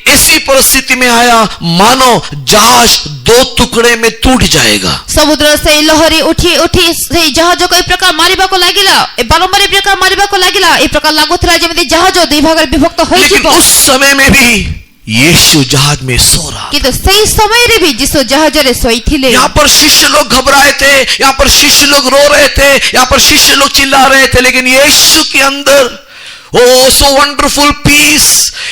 ऐसी परिस्थिति में आया मानो जहाज 2 टुकड़े में टूट जाएगा। समुद्र से लहरी उठी उठी से जहाज को एक प्रकार मारिबा को लागिला, ए बारंबार एक प्रकार मारिबा को लागिला, ए प्रकार लागुथला जेमिति जहाज 2 भाग रे विभक्त होई लेकिन जिवो। उस समय में भी यीशु जहाज में सो रहा। किंतु सही समय रे भी जिसो जहाज रे सोई थिले। यहाँ पर शिष्य लोग घबराए थे, यहाँ पर शिष्य लोग रो रहे थे, यहाँ पर शिष्य लोग चिल्ला रहे थे, लेकिन यीशु के अंदर ओ सो वंडरफुल पीस,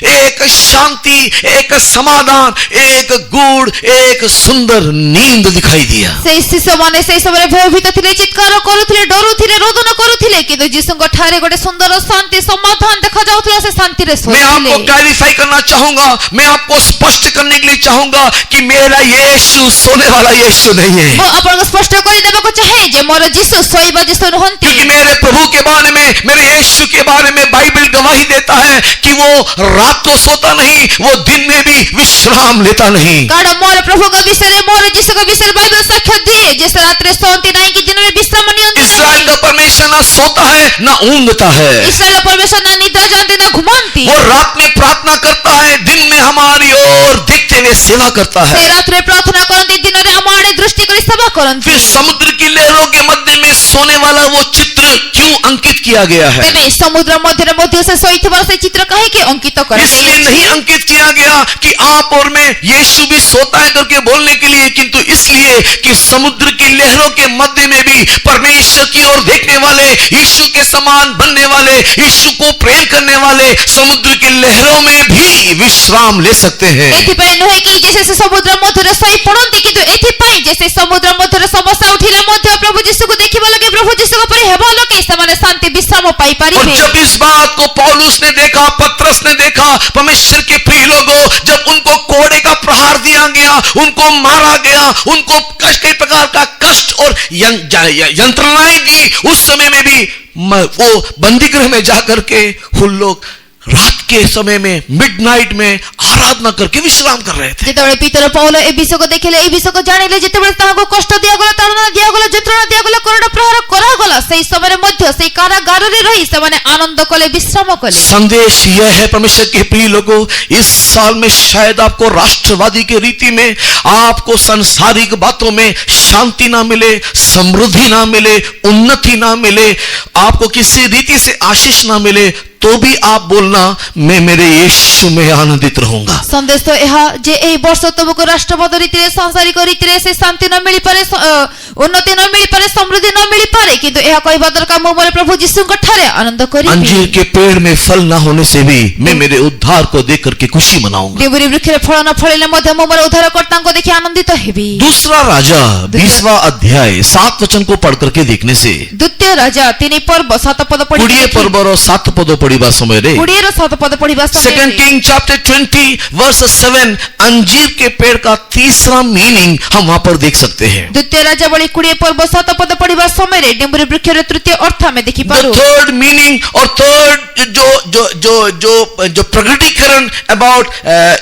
एक शांति, एक समाधान, एक गूढ़, एक सुंदर नींद दिखाई दिया। सेई शिष्य माने सेई समय भयभीत थिले, चित्कार करूथिले, डरुथिले, रोदन करूथिले, किंतु जिसुଙ୍କ ठारे गोटे सुंदर शांति समाधान देखा जाउथिला, से शांति रे सोई मैं थिले। आपको क्लैरिफाई करना चाहूंगा, मैं आपको स्पष्ट करने के लिए चाहूंगा कि मेरा यीशु सोने वाला यीशु नहीं है। मो आपन स्पष्ट करि देबको चाहे जे मोर जिसु सोईबा जिसु नहंती। क्योंकि मेरे प्रभु के बारे में, मेरे यीशु के बारे में बाइबल गवाही देता है कि वो रात को सोता नहीं, वो दिन में भी विश्राम लेता नहीं। कारण मोर प्रभु का विषय, मोर जिसु का विषय बाइबल साक्ष्य दिए, जिस रात रे सोती नहीं कि दिन में विश्राम नियंत्रण। इस्राएल का परमेश्वर ना सोता है ना ऊँघता है। इस्राएल परमेश्वर ना निद्रा जानते ना घुमानती। वो रात में प्रार्थना करता है, दिन में हमारी ओर से सेवा करता ସେ है। ରାତିରେ ପ୍ରାର୍ଥନା କରନ୍ତି, ଦିନରେ ଆମ ଆଡେ ଦୃଷ୍ଟି କରି ସେବା କରନ୍ତି। फिर समुद्र की लहरों के मध्य में सोने वाला वो चित्र क्यों अंकित किया गया है? ତେବେ ସମୁଦ୍ର ମଧ୍ୟରେ ମଧ୍ୟ ସେ ଶୋଇଥିବାର ସେ ଚିତ୍ର କାହିଁକି ଅଙ୍କିତ इसलिए କରାଯାଇଛି? नहीं अंकित किया गया कि आप और मैं यीशु भी सोता है करके बोलने के लिए, किंतु इसलिए कि समुद्र की लहरों के मध्य में भी परमेश्वर की ओर देखने वाले, यीशु के समान बनने वाले, यीशु को प्रेम करने वाले समुद्र की लहरों में भी विश्राम ले सकते हैं। ଏଥିପାଇଁ ନୁହେଁ କି ଯେ ସେ ସମୁଦ୍ର ମଧ୍ୟରେ ଶୋଇ ପଡନ୍ତି, କିନ୍ତୁ ଏଥିପାଇଁ ଯେ ସେ ସମୁଦ୍ର ମଧ୍ୟରେ ସମସ୍ୟା ଉଠିଲେ ମଧ୍ୟ ପ୍ରଭୁ ଯୀଶୁକୁ ଦେଖିବା ଲାଗି, ପ୍ରଭୁ ଯୀଶୁଙ୍କ ପରି ହେବା ଲାଗି ସେମାନେ ଶାନ୍ତି ବିଶ୍ରାମ और ପାଇପାରିବେ। जब इस बात को पौलुस ने देखा, पतरस ने देखा, परमेश्वर के प्रिय लोगों, जब उनको कोड़े का प्रहार दिया गया, उनको मारा गया, उनको कई प्रकार का कष्ट और यंत्रणाएं दी, उस समय में भी वो बंदीगृह में जाकर के उन लोग रात के समय में मिडनाइट में आराधना करके विश्राम कर रहे थे। ଯେତେବେଳେ ପିତର ପୌଲ ଏ ବିଷୟକୁ ଦେଖିଲେ, ଏ ବିଷୟକୁ ଜାଣିଲେ, ଯେତେବେଳେ ତାହାକୁ କଷ୍ଟ ଦିଆଗଲା, ତାଡ଼ନା ଦିଆଗଲା, ଯନ୍ତ୍ରଣା ଦିଆଗଲା, କୋରଡ଼ା ପ୍ରହାର କରାଗଲା, ସେହି ସମୟରେ ମଧ୍ୟ ସେହି କାରାଗାରରେ ରହି ସେମାନେ ଆନନ୍ଦ କଲେ, ବିଶ୍ରାମ କଲେ। संदेश यह है परमेश्वर के प्रिय लोगों, इस साल में शायद आपको राष्ट्रवादी के रीति में, आपको सांसारिक बातों में शांति ना मिले, समृद्धि ना मिले, उन्नति ना मिले, आपको किसी रीति से आशीष ना मिले, तो भी आप बोलना मैं मेरे यीशु में आनंदित रहूंगा। ସନ୍ଦେଶ ତ ଏହା ଯେ ଏହି ବର୍ଷ ତୁମକୁ ରାଷ୍ଟ୍ରବାଦ ରୀତିରେ, ସାଂସାରିକ ରୀତିରେ ସେ ଶାନ୍ତି ନ ମିଳିପାରେ, ଉନ୍ନତି ନ ମିଳିପାରେ, ସମୃଦ୍ଧି ନ ମିଳିପାରେ, କିନ୍ତୁ ଏହା କହିବା ଦରକାର ମୁଁ ମୋର ପ୍ରଭୁ ଯୀଶୁଙ୍କ ଠାରେ ଆନନ୍ଦ କରିବି। अंजीर के पेड़ में फल ना होने से भी मैं मेरे उद्धार को देख करके खुशी मनाऊंगा। ଡିବୁରି ବୃକ୍ଷରେ ଫଳ ନ ଫଳିଲେ ମଧ୍ୟ ମୁଁ ମୋର ଉଦ୍ଧାରକର୍ତ୍ତାଙ୍କୁ ଦେଖି ଆନନ୍ଦିତ ହେବି। दूसरा राजा 20वां अध्याय 7 वचन को पढ़ करके देखने से, ଦ୍ୱିତୀୟ ରାଜା 3 ପର୍ବ 7 ପଦ ପଢି 20 पर्वर 7 पद पढ़िबा समय रे 20 ର 7 ପଦ ପଢିବା सेकंड ସମୟରେ किंग चैप्टर 20 वर्स 7 अंजीर के पेड़ का तीसरा मीनिंग हम वहां पर देख सकते हैं। ଦ୍ୱିତୀୟ ରାଜା ବଳି 20 ପର୍ବ 7 ପଦ ପଢିବା ସମୟରେ ଡିମ୍ବୁରି ବୃକ୍ଷର ତୃତୀୟ ଅର୍ଥ ଆମେ ଦେଖିପାରୁ। The third meaning और third जो प्रकटीकरण अबाउट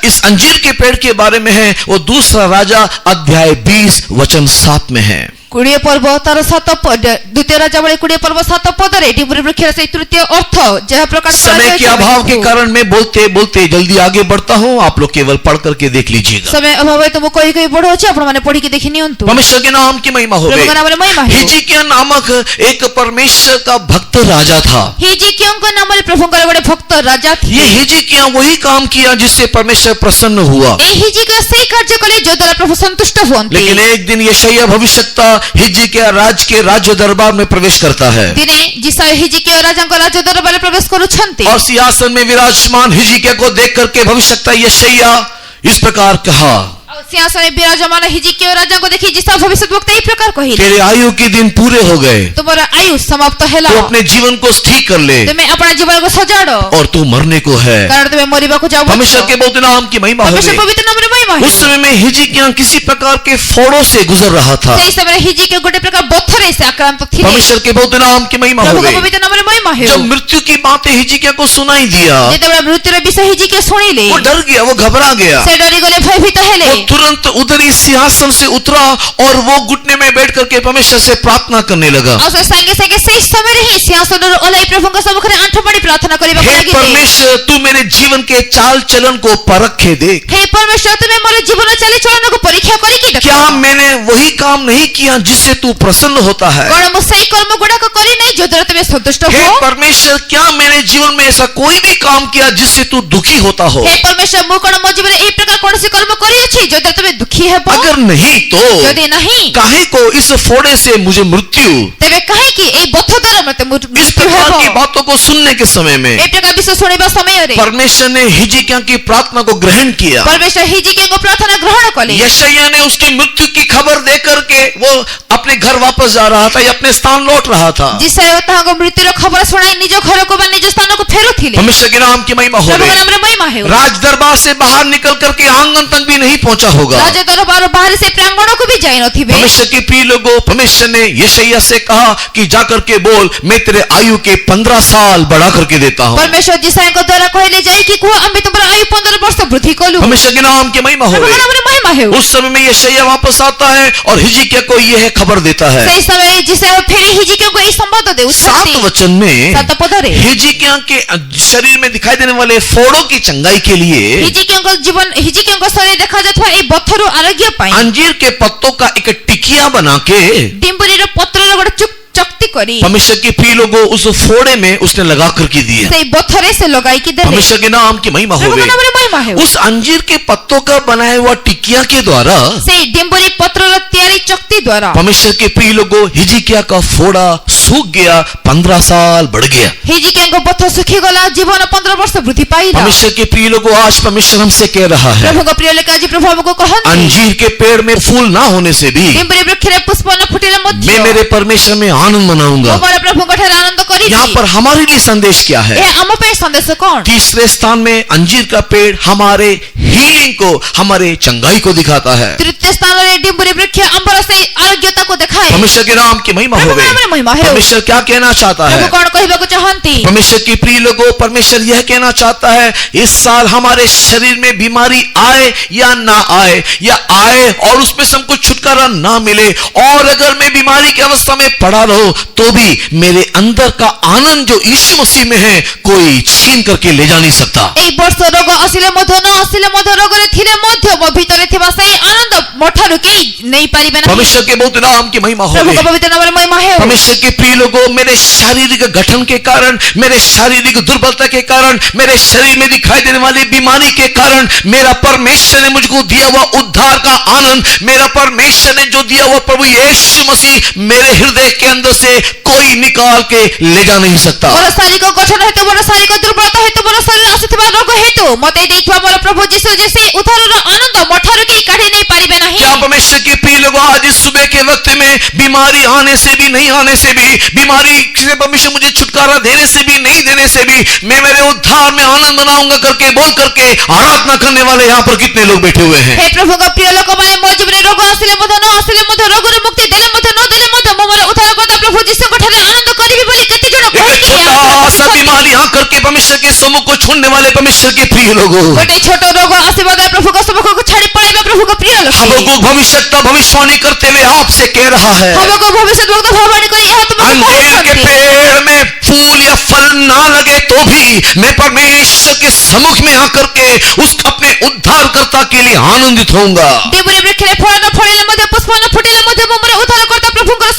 इस अंजीर के पेड़ के बारे में है, वो दूसरा राजा अध्याय 20 वचन 7 में है। 20 ପର୍ବ ତାର 7 ପଦ, ଦ୍ୱିତୀୟ ରାଜା ବଳି 20 ପର୍ବ 7 ପଦରେ ଡିମ୍ବୁରି ବୃକ୍ଷର ସେଇ ତୃତୀୟ ଅର୍ଥ ଯାହା ପ୍ରକାଶ समय के अभाव के कारण मैं बोलते बोलते जल्दी आगे बढ़ता हूं, आप लोग केवल पढ़ करके देख लीजिएगा। ସମୟ ଅଭାବ ହେତୁ ମୁଁ କହି କହି ବଢଉଛି, ଆପଣ ମାନେ ପଢିକି ଦେଖି ନିଅନ୍ତୁ। परमेश्वर के नाम की महिमा हो ପ୍ରଭୁଙ୍କ ନାମରେ ମହିମା ହେଉ। हिजकिय्याह नामक एक परमेश्वर का भक्त राजा था। ହିଜିକିୟଙ୍କ ନାମରେ ପ୍ରଭୁଙ୍କର ଗୋଟେ ଭକ୍ତ ରାଜା ଥିଲେ। ये हिजकिय्याह वही काम किया जिससे परमेश्वर प्रसन्न हुआ। ଏ ହିଜିକିୟ ସେଇ କାର୍ଯ୍ୟ କଲେ ଯୋ ଦ୍ୱାରା ପ୍ରଭୁ ସନ୍ତୁଷ୍ଟ ହୁଅନ୍ତି। लेकिन एक दिन यशायाह भविष्यवक्ता हिजकिय्याह राज के राज्य दरबार में प्रवेश करता है ଦିନେ ଯିଶାୟ ହିଜିକିୟ ରାଜାଙ୍କ ରାଜ ଦରବାରରେ ପ୍ରବେଶ କରୁଛନ୍ତି। और सिंहासन में विराजमान हिजकिय्याह को देख करके भविष्यवक्ता यशायाह इस प्रकार कहा, ଆଉ ସିଂହାସନରେ ବିରାଜମାନ ହିଜିକିୟ ରାଜାଙ୍କୁ ଦେଖି ଯିଶାୟ ଭବିଷ୍ୟଦ୍ବକ୍ତା ଏହି ପ୍ରକାର କହିଲେ, तेरे आयु के दिन पूरे हो गए, ତୁମର ଆୟୁ ସମାପ୍ତ ହେଲା, तू अपने जीवन को स्थिर कर ले ତୁମେ ଆପଣ ଜୀବନକୁ ସଜାଡ, और तू मरने को है। କାରଣ ତୁମେ ମରିବାକୁ ଯାଉଛ। परमेश्वर के बहुत नाम की महिमा हो ପରମେଶ୍ୱର गई। ପବିତ୍ର ନାମରେ ମହିମା ହେଉ। उस समय में हिजकिय्याह किसी प्रकार के फोड़ों से गुजर रहा था। ସେହି ସମୟରେ ହିଜିକିୟ ଗୋଟେ ପ୍ରକାର ବଥରେ ସେ ଆକ୍ରାନ୍ତ ଥିଲେ। परमेश्वर के बहुत नाम की महिमा हो ପ୍ରଭୁଙ୍କ गई। ପବିତ୍ର ନାମରେ ମହିମା ହେଉ। जब मृत्यु की बातें हिजकिय्याह को सुनाई दिया, ଯେତେବେଳେ ମୃତ୍ୟୁର ବିଷୟ ହିଜିକିୟ ଶୁଣିଲେ, वो डर गया, वो घबरा गया। ସେ ଡରିଗଲେ, ଭୟଭୀତ ହେଲେ। वो तुरंत उधर ही सिंहासन से उतरा और वो घुटने में बैठ करके परमेश्वर से प्रार्थना करने लगा, ଆଉ ସେ ସାଙ୍ଗେ ସାଙ୍ଗେ ସେହି ସମୟରେ ହିଁ ସିଂହାସନରୁ ଓହ୍ଲାଇ ପ୍ରଭୁଙ୍କ ସମ୍ମୁଖରେ ଆଣ୍ଠୁ ମାଡ଼ି ପ୍ରାର୍ଥନା କରିବାକୁ हे ଲାଗିଲେ। परमेश्वर, तू मेरे जीवन के चाल चलन को परख के देख। हे परमेश्वर, ତୁମେ ମୋର ଜୀବନ ଚାଲିଚଳନକୁ ପରୀକ୍ଷା କରିକି ଦେଖ। क्या मैंने वही काम नहीं किया जिससे तू प्रसन्न होता है? କଣ ମୁଁ ସେହି କର୍ମ ଗୁଡାକ କରି ନାହିଁ ଯୋଦ୍ୱାରା ତୁମେ ସନ୍ତୁଷ୍ଟ हे ହୁଅ? परमेश्वर, क्या मैंने जीवन में ऐसा कोई भी काम किया जिससे तू दुखी होता हो? हे परमेश्वर, ମୁଁ କଣ ମୋ ଜୀବନରେ ଏହି ପ୍ରକାର କୌଣସି କର୍ମ କରିଅଛି ଯୋଦ୍ୱାରା ତୁମେ ଦୁଃଖୀ ହେବ? अगर नहीं तो ଯଦି ନାହିଁ, काहे को इस फोड़े से मुझे मृत्यु? ତେବେ କାହିଁକି ଏହି ବଥ ଦ୍ୱାରା ମୋତେ इस ମୃତ୍ୟୁ प्रकार ହେବ? की बातों को सुनने के समय में ଏହି ପ୍ରକାର ବିଷୟ ଶୁଣିବା ସମୟରେ परमेश्वर ने हिजकिय्याह की प्रार्थना को ग्रहण किया। परमेश्वर ହିଜିକିୟଙ୍କ ପ୍ରାର୍ଥନା ଗ୍ରହଣ କଲେ। यशायाह ने उसकी मृत्यु की खबर दे करके वो अपने घर वापस जा रहा था या अपने स्थान लौट रहा था। ଯିଶାୟ ତାହାଙ୍କ ମୃତ୍ୟୁର ଖବର ଶୁଣାଇ ନିଜ ଘରକୁ ବା ନିଜ ସ୍ଥାନକୁ ଫେରୁଥିଲେ। परमेश्वर के नाम की महिमा हो ପ୍ରଭୁଙ୍କ गई। ନାମରେ ମହିମା ହେଉ। राज दरबार से बाहर निकल करके आंगन तक भी नहीं पहुंचा होगा। ରାଜ ଦରବାର ବାହାରେ ସେ ପ୍ରାଙ୍ଗଣକୁ ବି ଯାଇ ନଥିବେ। परमेश्वर के प्रिय लोगों, परमेश्वर ने यशायाह से कहा कि जाकर के बोल, मैं तेरे आयु के 15 साल बढ़ा करके देता हूं। परमेश्वर ଯିଶାୟଙ୍କ ଦ୍ୱାରା କହିଲେ, ଯାଇକି କୁହ ଆମେ ତୁମର ଆୟୁ 15 ବର୍ଷ ବୃଦ୍ଧି କଲୁ। परमेश्वर के नाम की महिमा ପ୍ରଭୁଙ୍କ होवे। ନାମରେ ମହିମା ହେଉ। उस समय में यशायाह वापस आता है और हिजकिय्याह को यह खबर देता है। ସେହି ସମୟରେ ଯିଶାୟ ଫେରି ହିଜକିୟାକୁ ଏହି ସମ୍ବାଦ 7 ଦେଉଛନ୍ତି। वचन में 7 ପଦରେ हिजकिय्याह के शरीर में दिखाई देने वाले फोड़ों की चंगाई के लिए ହିଜକିୟାଙ୍କ ଶରୀରରେ ଦେଖାଯାଉଥିବା ଏହି ବଥରୁ ଆରୋଗ୍ୟ ପାଇଁ अंजीर के पत्तों का एक टिकिया बना के ଡିମ୍ବୁରିର ପତ୍ରର ଗୋଟେ ଚକ୍ତି କରି परमेश्वर के प्रिय लोगों उस फोड़े में उसने लगा करके दिया। ସେହି ବଥରେ ସେ ଲଗାଇକି ଦେଲେ। परमेश्वर के नाम की महिमा ପ୍ରଭୁଙ୍କ होवे। ନାମରେ ମହିମା ହେଉ। उस अंजीर के पत्तों का बनाया हुआ टिकिया के द्वारा ସେହି ଡିମ୍ବୁରି ପତ୍ରର ତିଆରି ଚକ୍ତି ଦ୍ୱାରା परमेश्वर के प्रिय लोगों हिजकिय्याह का फोड़ा सूख गया, 15 साल बढ़ गया। ହିଜକିୟାଙ୍କ ବଥ ଶୁଖିଗଲା, ଜୀବନ 15 ବର୍ଷ ବୃଦ୍ଧି ପାଇଲା। परमेश्वर के प्रिय लोगों आज परमेश्वर हमसे कह रहा है ପ୍ରଭୁଙ୍କ ପ୍ରିୟ ଲୋକ ଆଜି ପ୍ରଭୁ ଆମକୁ କହନ୍ତି अंजीर के पेड़ में फूल ना होने से भी ଡିମ୍ବୁରି ବୃକ୍ଷରେ ପୁଷ୍ପ ନ ଫୁଟିଲେ ମଧ୍ୟ मैं मेरे परमेश्वर में आनंद मनाऊंगा। ମୁଁ ମୋର ପ୍ରଭୁଙ୍କ ଠାରେ ଆନନ୍ଦ କରିବି। यहाँ पर हमारे लिए संदेश क्या है? ଏହା ଆମ ପାଇଁ ସନ୍ଦେଶ କଣ? तीसरे स्थान में अंजीर का पेड़ हमारे हीलिंग को, हमारे चंगाई को दिखाता है। ତୃତୀୟ ସ୍ଥାନରେ ଡିମ୍ବୁରି ବୃକ୍ଷ ଆମର ସେହି ଆରୋଗ୍ୟତାକୁ ଦେଖାଏ। परमेश्वर के नाम की महिमा ପ୍ରଭୁଙ୍କ होवे। ନାମରେ ମହିମା ହେଉ। परमेश्वर क्या कहना चाहता ପ୍ରଭୁ है? କଣ କହିବାକୁ ଚାହାନ୍ତି? परमेश्वर के प्रिय लोगों, परमेश्वर यह कहना चाहता है इस साल हमारे शरीर में बीमारी आए या ना आए, या आए और उसमें से हमको छुटकारा ना मिले, और अगर मैं बीमारी की अवस्था में पड़ा रहूं तो भी मेरे अंदर का आनंद जो यीशु मसीह में है कोई छीन करके ले जा नहीं सकता। ଏହି ବର୍ଷ ରୋଗ ଆସିଲେ ମଧ୍ୟ ନ ଆସିଲେ ମଧ୍ୟ ରୋଗରେ ଥିଲେ ମଧ୍ୟ ମୋ ଭିତରେ ଥିବା ସେହି ଆନନ୍ଦ ମୋ ଠାରୁ କେହି ନେଇପାରିବେ ନାହିଁ। परमेश्वर के बहुत नाम की महिमा होवे। ପ୍ରଭୁଙ୍କ ପବିତ୍ର ନାମରେ ମହିମା ହେଉ। परमेश्वर के प्रिय लोगों, मेरे शारीरिक गठन के कारण, मेरे शारीरिक दुर्बलता के कारण, मेरे शरीर में दिखाई देने वाली बीमारी के कारण, मेरा परमेश्वर ने मुझको दिया हुआ उद्धार का आनंद, मेरा परमेश्वर ने जो दिया हुआ प्रभु यीशु मसीह मेरे हृदय के अंदर से कोई निकाल के ले जा नहीं सकता। ମୋର ଶାରୀରିକ ଗଠନ ହେତୁ, ମୋର ଶାରୀରିକ ଦୁର୍ବଳତା ହେତୁ, ମୋର ଶରୀରରେ ଆସୁଥିବା ରୋଗ ହେତୁ ମୋତେ ଦେଇଥିବା ମୋର ପ୍ରଭୁ ଯୀଶୁ ଯେ ସେହି ଉଦ୍ଧାରର ଆନନ୍ଦ ମୋ ଠାରୁ କେହି କାଢି ନେଇ ପାରିବେ ନାହିଁ। क्या परमेश्वर के प्रिय लोगों, आज इस सुबह के वक्त में बीमारी आने से भी, नहीं आने से भी, बीमारी से परमेश्वर मुझे छुटकारा देने से भी, नहीं देने से भी, मैं मेरे उद्धार में आनंद मनाऊंगा करके बोल करके आराधना करने वाले यहाँ पर कितने लोग बैठे हुए हैं? ହେ ପ୍ରଭୁଙ୍କ ପ୍ରିୟ ଲୋକମାନେ, ମୋ ଜୀବନରେ ରୋଗ ଆସିଲେ ମଧ୍ୟ ନ ଆସିଲେ ମଧ୍ୟ, ରୋଗରୁ ମୁକ୍ତି ଦେଲେ ମଧ୍ୟ ନ ଦେଲେ ମଧ୍ୟ ମୁଁ ମୋର ଉଦ୍ଧାରକର୍ତ୍ତା ପ୍ରଭୁ ଯୀଶୁଙ୍କ ଠାରେ ଆନନ୍ଦ କରିବି ବୋଲି କେତେ ଜଣ एक କହିକି छोटा सा बीमारी यहाँ करके परमेश्वर के सम्मुख को छोड़ने वाले परमेश्वर के प्रिय लोगों, ଗୋଟେ ଛୋଟ ରୋଗ ଆସିବା ଦ୍ୱାରା ପ୍ରଭୁଙ୍କ ସମ୍ମୁଖକୁ ଛାଡ଼ି ପଳାଇବା ପ୍ରଭୁଙ୍କ ପ୍ରିୟ ଲୋକ। हमको भविष्यता भविष्यवाणी करते हुए आपसे कह रहा है ହବକୁ ଭବିଷ୍ୟତ ଭବିଷ୍ୟବାଣୀ କରି ଏହା ତୁମକୁ अंजीर के କହୁଛନ୍ତି। पेड़ में फूल या फल ना लगे तो भी मैं परमेश्वर के सम्मुख में आकर के उसका अपने उद्धारकर्ता के लिए आनंदित होऊंगा। ଡିମ୍ବୁରି ବୃକ୍ଷରେ ଫଳ ନ ଫଳିଲେ ମଧ୍ୟ, ପୁଷ୍ପ ନ ଫୁଟିଲେ ମଧ୍ୟ ମୁଁ ମୋର ଉଦ୍ଧାରକର୍ତ୍ତା ପ୍ରଭୁଙ୍କର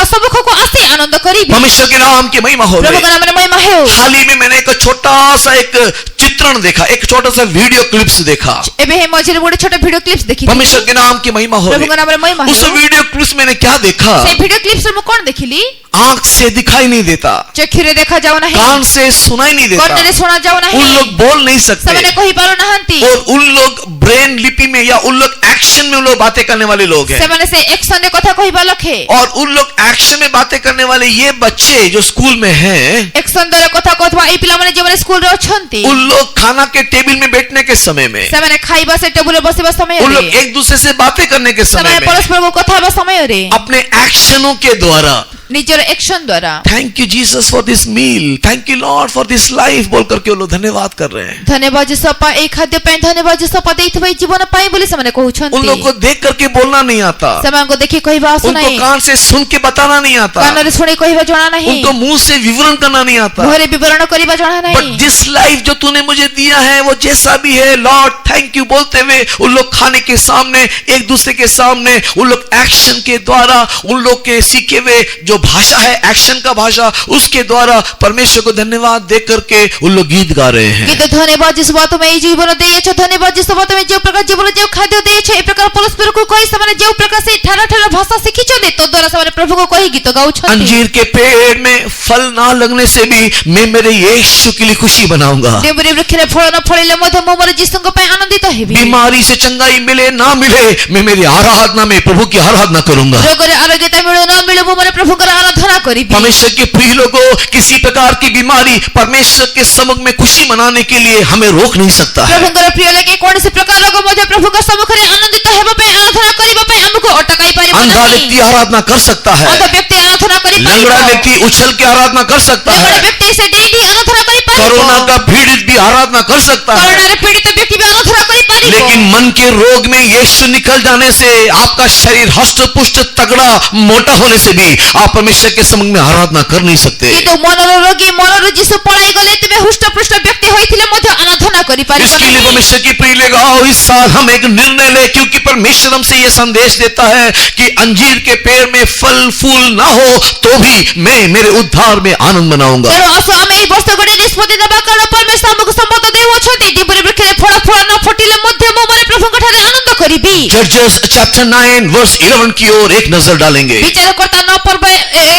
ସମ୍ମୁଖକୁ ଆସି ଆନନ୍ଦ କରିବି। परमेश्वर के नाम की महिमा हो। ପ୍ରଭୁଙ୍କ ନାମରେ ମହିମା ହେଉ। हाल ही में मैंने एक छोटा सा एक चित्रण देखा, एक छोटा सा वीडियो क्लिप्स देखा। ଏବେ ହେ ମଝିରେ ଗୋଟେ ଛୋଟ ଭିଡିଓ କ୍ଲିପ୍ସ ଦେଖିଲି। परमेश्वर के नाम की महिमा हो। ପ୍ରଭୁଙ୍କ ନାମରେ ମହିମା उस ହେଉ। वीडियो क्लिप्स मैंने क्या देखा? ସେଇ ଭିଡିଓ କ୍ଲିପ୍ସରେ ମୁଁ କଣ ଦେଖିଲି? आंख से दिखाई नहीं देता, ଚକ୍ଷୁରେ ଦେଖାଯାଉ ନାହିଁ, कान से सुनाई नहीं देता, କର୍ଣ୍ଣରେ ଶୁଣାଯାଉ उन ନାହିଁ, लोग बोल नहीं सकते, ସେମାନେ କହିପାରୁନାହାନ୍ତି। और उन लोग ब्रेन लिपि में या उन लोग एक्शन में उन लोग बातें करने वाले लोग हैं। ସେମାନେ ସେ ଏକ୍ସନରେ କଥା କହିବା ଲକ୍ଷେ, और उन लोग एक्शन में बातें करने वाले ये बच्चे जो स्कूल में हैं, ଏକ୍ସନ ଦ୍ୱାରା କଥା କହୁଥିବା ଏଇ ପିଲାମାନେ ଯେଉଁମାନେ ସ୍କୁଲରେ ଅଛନ୍ତି, उन लोग खाना के टेबल में बैठने के समय में, ସେମାନେ ଖାଇବା ସେ ଟେବୁଲରେ ବସିବା उन ସମୟରେ, लोग एक दूसरे से बातें करने के समय ସେମାନେ में ପରସ୍ପରକୁ କଥା ହେବା ସମୟରେ अपने एक्शनों के द्वारा ନିଜର ଏକ୍ସନ ଦ୍ୱାରା thank you Jesus for this meal, thank you Lord for this life बोल करके वो लोग धन्यवाद कर रहे हैं। ଧନ୍ୟବାଦ ଯୀଶୁ ଆପା ଏଇ ଖାଦ୍ୟ ପାଇଁ, ଧନ୍ୟବାଦ ଯୀଶୁ ଆପା ଦେଇଥିବା ଏଇ ଜୀବନ ପାଇଁ ବୋଲି ସେମାନେ उन କହୁଛନ୍ତି। लोग को देख करके बोलना नहीं आता, ସେମାନଙ୍କୁ ଦେଖି କହିବା उनको ଆସୁନାହିଁ, कान से सुन के बताना नहीं आता, କାନରେ ଶୁଣି କହିବା ଜଣା ନାହିଁ, उनको मुंह से विवरण करना नहीं आता। ମୁହଁରେ ବିବରଣ କରିବା ଜଣା बट ନାହିଁ। जिस लाइफ जो तूने मुझे दिया है वो जैसा भी है लॉर्ड थैंक यू बोलते हुए उन लोग खाने के सामने, एक दूसरे के सामने, उन लोग एक्शन के द्वारा, उन लोग के सीखे हुए जो भाषा है एक्शन का भाषा, उसके द्वारा परमेश्वर को धन्यवाद दे करके उन लोग गीत गा रहे हैं। କିନ୍ତୁ ଧନ୍ୟବାଦ ଯୀଶୁ ଆପା ତୁମେ ଏଇ ଜୀବନ ଦେଇଛ, ଧନ୍ୟବାଦ ଯୀଶୁ ଆପା ତୁମେ ଯେଉଁ ପ୍ରକାର ଜୀବନ, ଯେଉଁ ଖାଦ୍ୟ ଦେଇଛ, ଏ ପ୍ରକାର ପରସ୍ପରକୁ କହି ସେମାନେ ଯେଉଁ ପ୍ରକାର ସେଇ ଠାର ଠାର ଭାଷା ଶିଖିଛନ୍ତି, ତ ଦ୍ୱାରା ସେମାନେ ପ୍ରଭୁଙ୍କୁ କହି ଗୀତ ଗାଉଛନ୍ତି। अंजीर के पेड़ में फल ना लगने से भी मैं मेरे यीशु के लिए खुशी बनाऊंगा। ଡିମ୍ବୁରି ବୃକ୍ଷରେ ଫଳ ନ ଫଳିଲେ ମଧ୍ୟ ମୁଁ ମୋର ଯୀଶୁଙ୍କ ପାଇଁ ଆନନ୍ଦିତ ହେବି। बीमारी से चंगाई मिले ना मिले मैं मेरी आराधना में प्रभु की आराधना करूंगा। ରୋଗରେ ଆରୋଗ୍ୟତା ମିଳୁ ନ ମିଳୁ ମୁଁ ମୋର ପ୍ରଭୁଙ୍କର ଆରାଧନା କରିବି। परमेश्वर के प्रिय लोगों, किसी प्रकार की बीमारी परमेश्वर के सम्मुख में खुशी मनाने के लिए हमें रोक नहीं सकता है। ପ୍ରଭୁଙ୍କର ପ୍ରିୟ ଲାଗି କୌଣସି ପ୍ରକାର ରୋଗ ମଧ୍ୟ ପ୍ରଭୁଙ୍କ ସମ୍ମୁଖରେ ଆନନ୍ଦିତ ହେବା ପାଇଁ, ଆରାଧନା କରିବା ପାଇଁ ଆମକୁ ଅଟକାଇ ପାରିବ अंधा ନାହିଁ। व्यक्ति आराधना कर सकता है, ଅନ୍ଧ ବ୍ୟକ୍ତି ଆରାଧନା କରିପାରିବ, लंगड़ा व्यक्ति उछल के आराधना कर सकता ଲଙ୍ଗଳ है, ବ୍ୟକ୍ତି ସେ ଡେଇଁ ଡେଇଁ ଆରାଧନା କରିପାରିବ, कोरोना का पीड़ित भी आराधना कर सकता है। କରୋନାରେ ପୀଡ଼ିତ ବ୍ୟକ୍ତି ବି ଆରାଧନା କରିପାରିବ। लेकिन मन के रोग में यीशु निकल जाने से आपका शरीर हष्ट पुष्ट तगड़ा मोटा होने से भी आप परमेश्वर के समूह में आराधना कर नहीं सकते। କିନ୍ତୁ ମନର ରୋଗୀ ମନରୁ ଯୀଶୁ ପଳାଇ ଗଲେ ତେବେ ହୃଷ୍ଟପୃଷ୍ଟ ବ୍ୟକ୍ତି ହୋଇଥିଲେ ମଧ୍ୟ ଆରାଧନା କରିପାରିବେ इसके लिए परमेश्वर की प्रिय लोग आओ इस साल हम एक निर्णय ले, क्योंकि परमेश्वर हमसे यह संदेश देता है कि अंजीर के पेड़ में फल फूल ना हो तो भी मैं मेरे उद्धार में आनंद मनाऊंगा। ତେଣୁ ଆସ ଆମେ ଏହି ବର୍ଷ ଗୋଟେ ନିଷ୍ପତ୍ତି ନେବା, କାରଣ ପରମେଶ୍ୱର ଆମକୁ ସମ୍ମତ ଦେଉଅଛନ୍ତି ଡିମ୍ବୁରି ବୃକ୍ଷରେ ଫଳ ନ ଫୁଟିଲେ ମଧ୍ୟ ମୁଁ ମୋର ପ୍ରଭୁଙ୍କ ଠାରେ ଆନନ୍ଦ କରିବି। जजेस चैप्टर 9 वर्ष 11 की ओर एक नजर डालेंगे। ବିଚାରକର୍ତ୍ତା 9 ପର୍ବ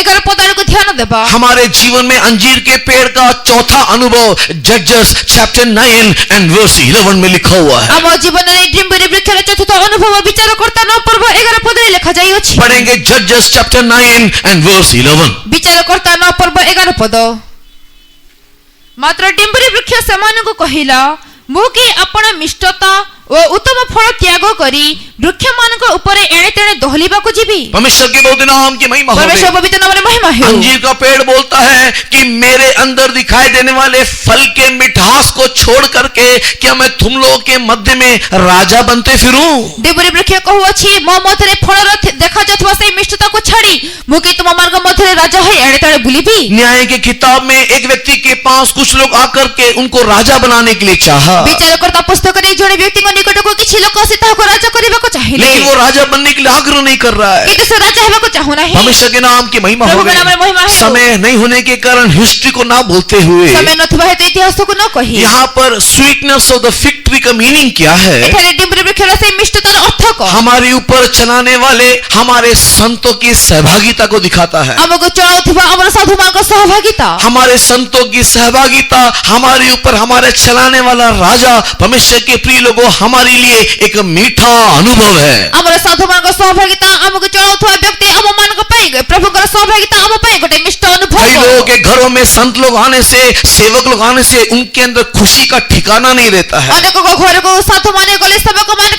11 ପଦ ଆଡ଼କୁ ଧ୍ୟାନ ଦେବା। हमारे जीवन में अंजीर के पेड़ का चौथा अनुभव जजेस चैप्टर 9 एंड वर्ष 11 में लिखा हुआ है। ଆମ ଜୀବନରେ ଡିମ୍ବୁରି ବୃକ୍ଷର ଚତୁର୍ଥ ଅନୁଭବ ବିଚାରକର୍ତ୍ତା 9 ପର୍ବ 11 ପଦରେ ଲେଖାଯାଇଅଛି। पढ़ेंगे जजेस चैप्टर 9 एंड वर्ष 11। ବିଚାରକର୍ତ୍ତା 9 ପର୍ବ 11 ପଦ। ମାତ୍ର ଡିମ୍ବୁରି ବୃକ୍ଷ ସେମାନଙ୍କୁ କହିଲା, ମୁଁ କି ଆପଣ ମିଷ୍ଟତା ଓ ଉତ୍ତମ ଫଳ ତ୍ୟାଗ କରି ବୃକ୍ଷମାନଙ୍କ ଉପରେ ଏଣେ ତେଣେ ଦୋହଲିବାକୁ ଯିବି। परमेश्वर के बहुत नाम की महिमा हो। ପରମେଶ୍ୱର ପବିତ୍ର ନାମରେ ମହିମା ହେଉ। अंजीर का पेड़ बोलता है कि मेरे अंदर दिखाई देने वाले फल के मिठास को छोड़ करके क्या मैं तुम लोगों के मध्य में राजा बनते फिरूं? ଡିମ୍ବୁରି ବୃକ୍ଷ କହୁଅଛି, ମୋ ମଧ୍ୟରେ ଫଳର ଦେଖାଯାଉଥିବା ସେହି ମିଷ୍ଟତାକୁ ଛାଡ଼ି ମୁଁ କି ତୁମ ମାର୍ଗ ମଧ୍ୟରେ ରାଜା ହୋଇ ଏଣେ ତେଣେ ବୁଲିବି। न्याय की किताब में एक व्यक्ति के पास कुछ लोग आकर के उनको राजा बनाने के लिए चाहा, ବିଚାରକର୍ତ୍ତା ପୁସ୍ତକରେ ଜଣେ ବ୍ୟକ୍ତିଙ୍କ ନିକଟକୁ କିଛି ଲୋକ ଆସି ତାହାକୁ ରାଜା କରିବାକୁ ଚାହିଁଲେ, लेकिन वो राजा बनने के लिए आग्रह नहीं कर रहा है। କିନ୍ତୁ ସେ ରାଜା ହେବାକୁ ଚାହୁଁନାହିଁ। परमेश्वर के नाम की महिमा हो प्रभु के नाम में महिमा गई। हो। समय नहीं होने के कारण हिस्ट्री को ना बोलते हुए ସମୟ ନଥିବା ହେତୁ ଇତିହାସକୁ ନ କହି यहाँ पर sweetness of the fig tree का मीनिंग क्या है? ଏଠାରେ ଡିମ୍ବୁରି ବୃକ୍ଷର ସେହି ମିଷ୍ଟତାର ଅର୍ଥ କଣ? हमारे ऊपर चलाने वाले हमारे संतों की सहभागिता को दिखाता है। ଆମକୁ ଚଳାଉଥିବା ଆମର ସାଧୁମାନଙ୍କ ସହଭାଗିତା, हमारे संतों की सहभागिता हमारे ऊपर हमारे चलाने वाला राजा परमेश्वर के प्रिय लोगों हमारे लिए एक मीठा अनुभव है। ଆମର ସାଧୁମାନଙ୍କ ସହଭାଗିତା, ଆମକୁ ଚଳାଉଥିବା ବ୍ୟକ୍ତି ଆମମାନଙ୍କ ପାଇଁ, ପ୍ରଭୁଙ୍କର ସହଭାଗିତା ଆମ ପାଇଁ ଗୋଟେ ମିଷ୍ଟ ଅନୁଭବ। कई लोगों के घरों में संत लोग आने से, सेवक लोग आने से उनके अंदर खुशी का ठिकाना नहीं रहता है। ଅନେକଙ୍କ ଘରକୁ ସାଧୁମାନେ ଗଲେ, ସେବକମାନେ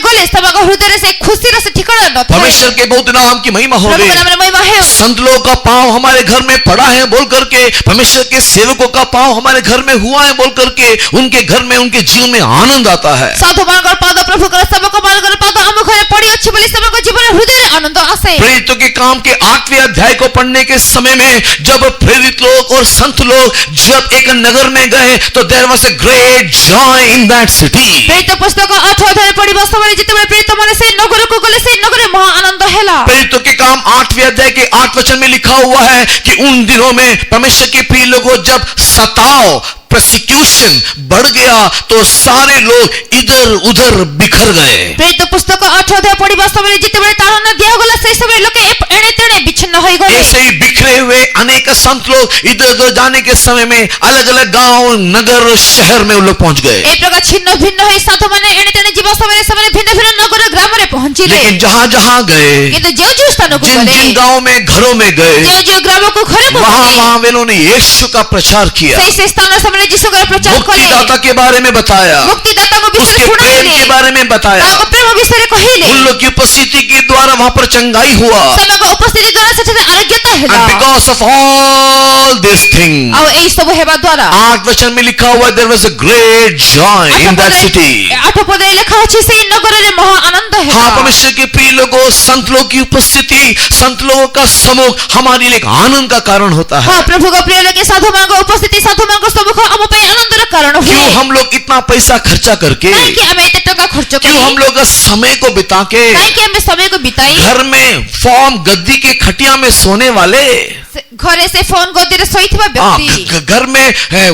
ଗଲେ ସେବକ ହୃଦୟରେ ସେ ଖୁସିର ସେ ଠିକଣା ନଥାଏ। परमेश्वर के बहुत नाम की महिमा हो ପ୍ରଭୁଙ୍କ गई। ନାମରେ ମହିମା ହେଉ। संत लोगों का पांव हमारे घर में पड़ा है बोल करके, परमेश्वर के सेवकों का पांव हमारे घर में हुआ है बोल करके उनके घर में उनके जीवन में आनंद आता है। ସାଧୁମାନଙ୍କର ପାଦ, ପ୍ରଭୁଙ୍କର ସେବକମାନଙ୍କର ପାଦ ଆମ ଘରେ ପଡ଼ିଅଛି ବୋଲି ସେମାନଙ୍କ ଜୀବନ ହୃଦୟରେ ଆନନ୍ଦ ଆସେ। प्रेरितों के काम के 8वें अध्याय को पढ़ने के समय में जब प्रेरित लोग और संत लोग जब एक नगर में गए तो there was a great joy in that city. ପ୍ରେରିତ ପୁସ୍ତକ 8 ଅଧ୍ୟାୟରେ ପଢିବା ସମୟରେ ଯେତେବେଳେ ପ୍ରେରିତମାନେ ସେହି ନଗରକୁ ଗଲେ, ସେହି ନଗରରେ ମହା ଆନନ୍ଦ ହେଲା। प्रेरितों के काम 8वें अध्याय के 8 वचन में लिखा हुआ है कि उन दिनों में परमेश्वर के प्रिय लोगों जब सताव प्रोसिक्यूशन बढ़ गया तो सारे लोग इधर उधर बिखर गए। ପ୍ରେରିତ ପୁସ୍ତକ 8 ଅଧ୍ୟାୟ ପଢିବା ସମୟରେ ଯେତେବେଳେ ତାଡ଼ନା ଦିଆଗଲା, ସେହି ସମୟରେ ଲୋକେ ଏଣେ ତେଣେ ବିଚ୍ଛିନ୍ନ ହୋଇଗଲେ। ऐसे ही बिखरे हुए अनेक संत लोग इधर उधर जाने के समय में अलग अलग गांव, नगर, शहर में वो लोग पहुंच गए। এই ପ୍ରକାର ଛିନ୍ନ ଭିନ୍ନ ହୋଇ ସାଧୁମାନେ ଏଣେ ତେଣେ ଯିବା ସମୟରେ ସେମାନେ ଭିନ୍ନ ଭିନ୍ନ ନଗର ଗ୍ରାମରେ ପହଞ୍ଚିଲେ। लेकिन जहां जहां गए, କିନ୍ତୁ ଯେଉଁ ଯେଉଁ ସ୍ଥାନକୁ जिन ଗଲେ, जिन गांव में घरों में गए, ଯେଉଁ ଯେଉଁ ଗ୍ରାମକୁ ଘରକୁ वहां ଗଲେ, वहां इन्होंने यीशु का प्रचार किया, ସେହି ସେହି ସ୍ଥାନ ସେମାନେ ଯୀଶୁଙ୍କର ପ୍ରଚାର କଲେ। मुक्तिदाता के बारे में बताया, ମୁକ୍ତିଦାତାଙ୍କ ବିଷୟରେ उसके प्रेम ଶୁଣାଇଲେ, के बारे में बताया। ତାଙ୍କ ପ୍ରେମ ବିଷୟରେ କହିଲେ। उन लोग की उपस्थिति के द्वारा वहां पर चंगाई हुआ। ସେମାନଙ୍କ ଉପସ୍ଥିତି ଦ୍ୱାରା ସେଠାରେ ଆରୋଗ୍ୟତା ହେଲା। And because of all these things, ଆଉ ଏହି ସବୁ ହେବା ଦ୍ୱାରା 8 वचन में लिखा हुआ there was a great joy in that city। 8 ପଦରେ ଲେଖା ଅଛି, ସେହି ନଗରରେ ମହା ଆନନ୍ଦ ହେଲା। हाँ, परमेश्वर के प्रिय लोगों, संत लोगों की उपस्थिति, संत लोगों का समूह हमारे लिए एक आनंद का कारण होता है। ହଁ, ପ୍ରଭୁଙ୍କ ପ୍ରିୟ ଲୋକେ ସାଧୁମାନଙ୍କ ଉପସ୍ଥିତି, ସାଧୁମାନଙ୍କ ସମ୍ମୁଖ ଆମ ପାଇଁ ଆନନ୍ଦର କାରଣ ହୁଏ। क्यों हम लोग इतना पैसा खर्चा करके, କାହିଁକି ଆମେ ଏତେ ଟଙ୍କା ଖର୍ଚ୍ଚ କରି, क्यों हम लोग समय को बिता के କାହିଁକି ଆମେ ସମୟକୁ ବିତାଇ घर में फॉर्म गद्दी के खटिया में सोने वाले, ଘରେ ସେ ଫୋନ ଗଦିରେ ଶୋଇଥିବା ବ୍ୟକ୍ତି, घर में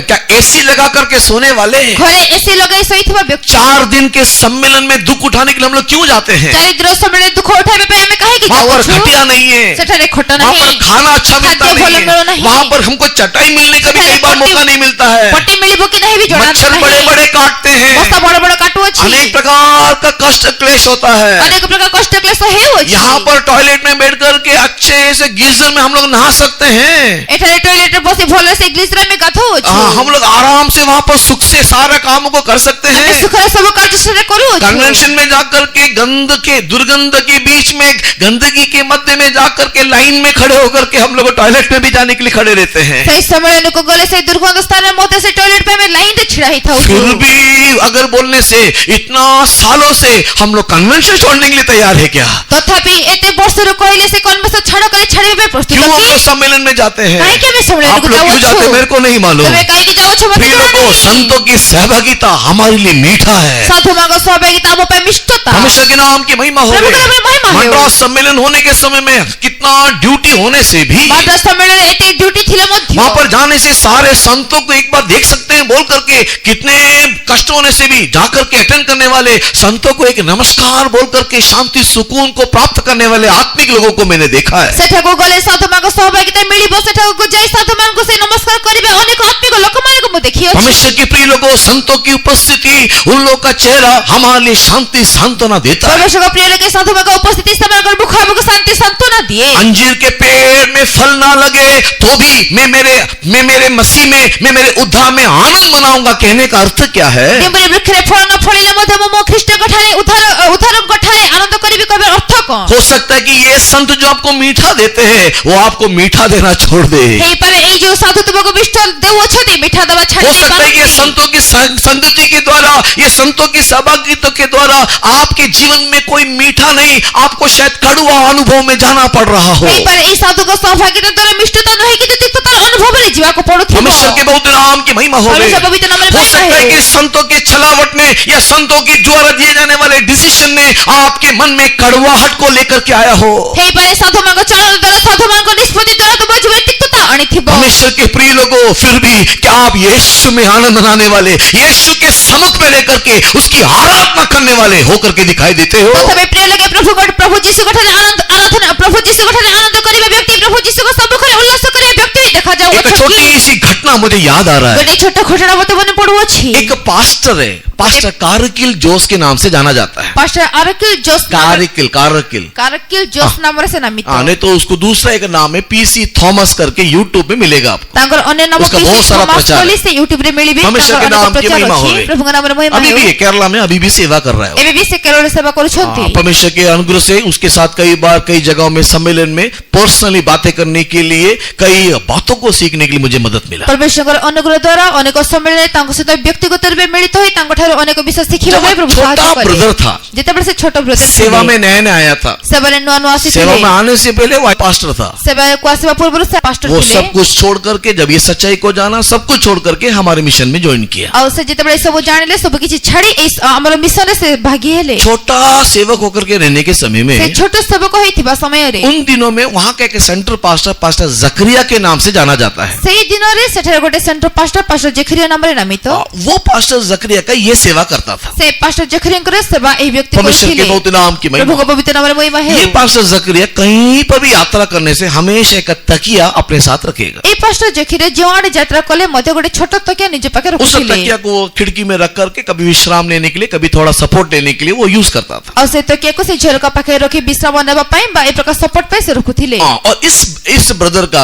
क्या एसी लगा करके सोने वाले, ଘରେ ଏସି ଲଗାଇ ଶୋଇଥିବା ବ୍ୟକ୍ତି, 4 दिन के सम्मेलन में दुख उठाने के लिए हम लोग क्यों जाते हैं? 4 ଦିନ ସମୟରେ ଦୁଃଖ ଉଠାଇବା ପାଇଁ ଆମେ କାହିଁକି वहां पर ଯାଉଛୁ? खटिया नहीं है, ସେଠାରେ ଖଟ वहां ନାହିଁ, पर खाना अच्छा मिलता खाद्य भल मिलो नहीं, नहीं। वहां पर हमको चटाई मिलने का भी कई बार मौका नहीं मिलता है। ପଟି ମିଳିବ କି ନାହିଁ ବି ଜଣା मच्छर बड़े ନାହିଁ। बड़े काटते हैं, ମଶା ବଡ ବଡ କାଟୁଅଛି, अनेक प्रकार का कष्ट क्लेश होता है। ଅନେକ ପ୍ରକାର କଷ୍ଟ କ୍ଲେଶ ହେଉଅଛି। यहाँ पर टॉयलेट में बैठ करके अच्छे से गीजर में हम लोग नहा सकते हैं। ଏଠାରେ ଟଏଲେଟରେ ବସି ଭଲସେ ଗ୍ଲିସରେ ଆମେ ଗାଧୋଉଛୁ। हम लोग आराम से वहां पर सुख से सारा कामों को कर सकते ଆମେ हैं। ସୁଖରେ ସବୁ କାର୍ଯ୍ୟ ସେଠାରେ କରୁଅଛୁ। कन्वेंशन में जाकर के गंद के दुर्गंध के बीच में गंदगी के मध्य में जाकर के लाइन में खड़े होकर के हम लोग टॉयलेट में भी जाने के लिए खड़े रहते हैं। ସେଇ ସମ୍ମିଳନୀକୁ ଗଲେ ସେଇ ଦୁର୍ଗନ୍ଧ ସ୍ଥାନରେ ମଧ୍ୟ ସେ ଟଏଲେଟ ପାଇଁ ଆମେ ଲାଇନରେ ଛିଡା ହେଇଥାଉଛୁ। फिर भी अगर बोलने से इतना सालों से हम लोग कन्वेंशन छोड़ने के लिए तैयार है क्या? ତଥାପି ଏତେ ବର୍ଷରୁ କହିଲେ ସେ କନ୍ଭେନ୍ସ ଛାଡ଼ କରି ଛାଡ଼ିବା ପାଇଁ ପ୍ରସ୍ତୁତ क्यों हम କି? लोग सम्मेलन में जाते हैं? କାହିଁକି ଆମେ आप ସମ୍ମିଳନୀକୁ लोग क्यों जाते हैं? मेरे ଯାଉଛୁ? को नहीं मालूम। ତମେ କାହିଁକି ଯାଉଛ ମୋତେ प्रिय ଜଣା लोगों, ନାହିଁ। संतों की सहभागिता हमारे लिए मीठा है। ସାଧୁମାନଙ୍କ ସହଭାଗିତା ଆମ ପାଇଁ ମିଷ୍ଟତା। परमेश्वर के नाम की महिमा हो प्रभु के नाम में महिमा हो। मद्रास सम्मेलन होने के समय में कितना ड्यूटी होने से भी ମାଡ୍ରାସ ସମ୍ମିଳନୀରେ ଏତେ ଡ୍ୟୁଟି ଥିଲେ ମଧ୍ୟ वहां पर जाने से सारे संतों को एक बार देख सकते हैं बोल करके, कितने कष्ट होने से भी जाकर के अटेंड करने वाले संतों को एक नमस्कार बोल करके शांति सुकून को प्राप्त करने वाले आत्मिक लोगों को मैंने देखा है। ସେଠାକୁ ଗଲେ ସାଧୁମାନଙ୍କ ସହଭାଗିତା ମିଳିବ। ସେଠାକୁ ଯାଇ ସାଧୁମାନଙ୍କୁ ସେ ନମସ୍କାର କରିବେ। ଅନେକ ଆତ୍ମିକ ଲୋକମାନଙ୍କୁ ମୁଁ ଦେଖିଅଛି। परमेश्वर के प्रिय लोगों, संतों की उपस्थिति उन लोग का चेहरा हमारे लिए शांति सांत्वना देता है। परमेश्वरको प्रिय लोके साधुମାନଙ୍କ उपस्थिति ସେମାନଙ୍କର ମୁଖ ଆମକୁ ଶାନ୍ତି ସାନ୍ତ୍ୱନା ଦିଏ। अंजीर के पेड़ में फल ना लगे तो भी मैं मेरे मसीह में, मैं मेरे उद्धार में आनंद मनाऊंगा। कहने का अर्थ क्या है? ନିମ୍ବୁଲି ବୃକ୍ଷରେ ଫଳ ନ ଫଳିଲେ ମଧ୍ୟ ମୁଁ ମୋ ଖ୍ରୀଷ୍ଟଙ୍କ ଠାରେ ଉଦ୍ଧାରଙ୍କ ଠାରେ ଆନନ୍ଦ କରିବି କହିବାର ଅର୍ଥ କଣ? हो सकता है कि ये संत जो आपको मीठा देते हैं वो आपको मीठा देना छोड़ दे। ହେଇପାରେ ଏଇ ଯୋଉ ସାଧୁ ତୁମକୁ ବିଷ୍ଟ ଦେଉଅଛନ୍ତି ମିଠା ଦେବା ଛାଡ଼ି हो सकता है कि ये ଦେଇପାରନ୍ତି। संतों की संगति के द्वारा, ये संतों की सहभागिता के द्वारा आपके जीवन में कोई मीठा नहीं, आपको शायद कड़वा अनुभव में जाना पड़ रहा हो। ହେଇପାରେ ଏଇ ସାଧୁଙ୍କ ସହଭାଗିତା ଦ୍ୱାରା ମିଷ୍ଟତା ନୁହେଁ କିନ୍ତୁ ତିକ୍ତତାର ଅନୁଭବରେ ଯିବାକୁ ପଡୁଥିବ। परमेश्वर के बहुत नाम की महिमा हो गई। परमेश्वर पवित्र नाम में हो महिमा सकता है है। कि संतों के छलावट में या संतों के द्वारा दिए जाने वाले डिसीजन में आपके मन में कड़वाहट को लेकर के आया हो। ହେଇପାରେ ସାଧୁମାନଙ୍କ ଚଳନ ଦ୍ୱାରା ସାଧୁମାନଙ୍କ ନିଷ୍ପତ୍ତି ଦ୍ୱାରା ତୁମ ଜୀବନରେ ତିକ୍ତତା ଆଣିଥିବ। परमेश्वर के प्रिय लोगों, फिर भी क्या आप यीशु में आनंद मनाने वाले, यीशु के सम्मुख में लेकर के उसकी आराधना करने वाले होकर के दिखाई देते हो? ତଥାପି ପ୍ରିୟ ଲୋକେ ପ୍ରଭୁ ଯୀଶୁଙ୍କ ଠାରେ ଆରାଧନା ପ୍ରଭୁ ଯୀଶୁଙ୍କ ଠାରେ ଆନନ୍ଦ କରିବା ବ୍ୟକ୍ତି, ପ୍ରଭୁ ଯୀଶୁଙ୍କ ସମ୍ମୁଖରେ ଉଲ୍ଲାସ କରିବା ବ୍ୟକ୍ତି ବି ଦେଖାଯାଉଅଛ एक କି? छोटी सी घटना मुझे याद आ रहा है। ଗୋଟେ ଛୋଟ ଘଟଣା ମୋତେ ମନେ ପଡୁଅଛି। एक पास्टर है, पास्टर कारकिल जोस के नाम से जाना जाता है। ପାଷ୍ଟର ଆରକିଲ ଜୋସ୍ कारकिल କାରକିଲ ଜୋସ୍ नामରେ ସେ ନାମିତ। नहीं तो उसको दूसरा एक नाम है पीसी थॉमस करके यूट्यूब पे मिलेगा आपको। ତାଙ୍କର ଅନ୍ୟ ନାମ उसका PC बहुत सारा थॉमस प्रचार ବୋଲି है। ସେ ୟୁଟ୍ୟୁବ ରେ ମିଳିବେ। परमेश्वर के ତାଙ୍କର नाम ଅନେକ की ପ୍ରଚାର महिमा ଅଛି। हो गई। ପ୍ରଭୁଙ୍କ ନାମରେ महिमा अभी ହେଉ। भी केरला में अभी भी सेवा कर रहा है वो। ଏବେ ବି ସେ କେରଳରେ ସେବା କରୁଛନ୍ତି। परमेश्वर के अनुग्रह से उसके साथ कई बार कई जगहों में सम्मेलन में पर्सनली बातें करने के लिए, कई बातों को सीखने के लिए मुझे मदद मिला। परमेश्वरଙ୍କର ଅନୁଗ୍ରହ ଦ୍ୱାରା ଅନେକ ସମ୍ମିଳନୀରେ ତାଙ୍କ ସହିତ ବ୍ୟକ୍ତିଗତ ରୂପେ ମିଳିତ ହୋଇ ତାଙ୍କ ଠାରୁ ଅନେକ ବିଷୟ ଶିଖିବା ପାଇଁ जब ପ୍ରଭୁ छोटा ସାହାଯ୍ୟ କଲେ। ब्रदर था, ଯେତେବେଳେ ସେ ଛୋଟ ବ୍ରଦର सेवा में नया नया आया था, ସେବାରେ ନୂଆ ନୂଆ सेवा में ଆସିଥିଲେ। आने से पहले वो पास्टर था। ସେବାକୁ ଆସିବା ପୂର୍ବରୁ ସେ ପାଷ୍ଟର वो ଥିଲେ। सब कुछ छोड़ करके, जब ये सच्चाई को जाना, सब कुछ छोड़ करके हमारे मिशन में ज्वाइन किया। ଆଉ ସେ ଯେତେବେଳେ ସବୁ ଜାଣିଲେ ସବୁ କିଛି ଛାଡି ଏଇ ଆମର ମିଶନରେ ସେ ଭାଗୀ ହେଲେ। छोटा सेवक होकर के रहने के समय ସେ में ଛୋଟ ସେବକ ହେଇଥିବା ସମୟରେ उन दिनों में वहां का एक सेंटर पास्टर जकरिया के नाम से जाना जाता है। ସେଇ ଦିନରେ ସେଠାରେ ଗୋଟେ ସେଣ୍ଟର ପାଷ୍ଟର ଜେଖରିଆ ନାମରେ ନାମିତ। वो पास्टर जकरिया का ये सेवा करता था। ସେ ପାଷ୍ଟର ଜେଖରିଆଙ୍କର ସେବା ଏହି ବ୍ୟକ୍ତି परमेश्वर के କରୁଥିଲେ। बहुत नाम की महिमा। ପ୍ରଭୁଙ୍କ ପବିତ୍ର ନାମରେ महिमा ये ହେଉ। पास्टर जकरिया कहीं पर भी यात्रा करने से हमेशा एक तकिया अपने साथ रखेगा। এই ପାଷ୍ଟର ଜେଖରିଆ ଯେଉଁଆଡେ ଯାତ୍ରା କଲେ ମଧ୍ୟ ଗୋଟେ ଛୋଟ ତକିଆ ନିଜ ପାଖରେ उस ରଖୁଥିଲେ। तकिया को वो खिड़की में रख करके कभी विश्राम लेने के लिए, कभी थोड़ा सपोर्ट लेने के लिए वो यूज करता था। ଆଉ ସେ ତକିଆକୁ ସେ ଝରକା ପାଖରେ ରଖି ବିଶ୍ରାମ ନେବା ପାଇଁ ବା ଏ ପ୍ରକାର ସପୋର୍ଟ ପାଇଁ ସେ ରଖୁଥିଲେ। हाँ, और इस ब्रदर का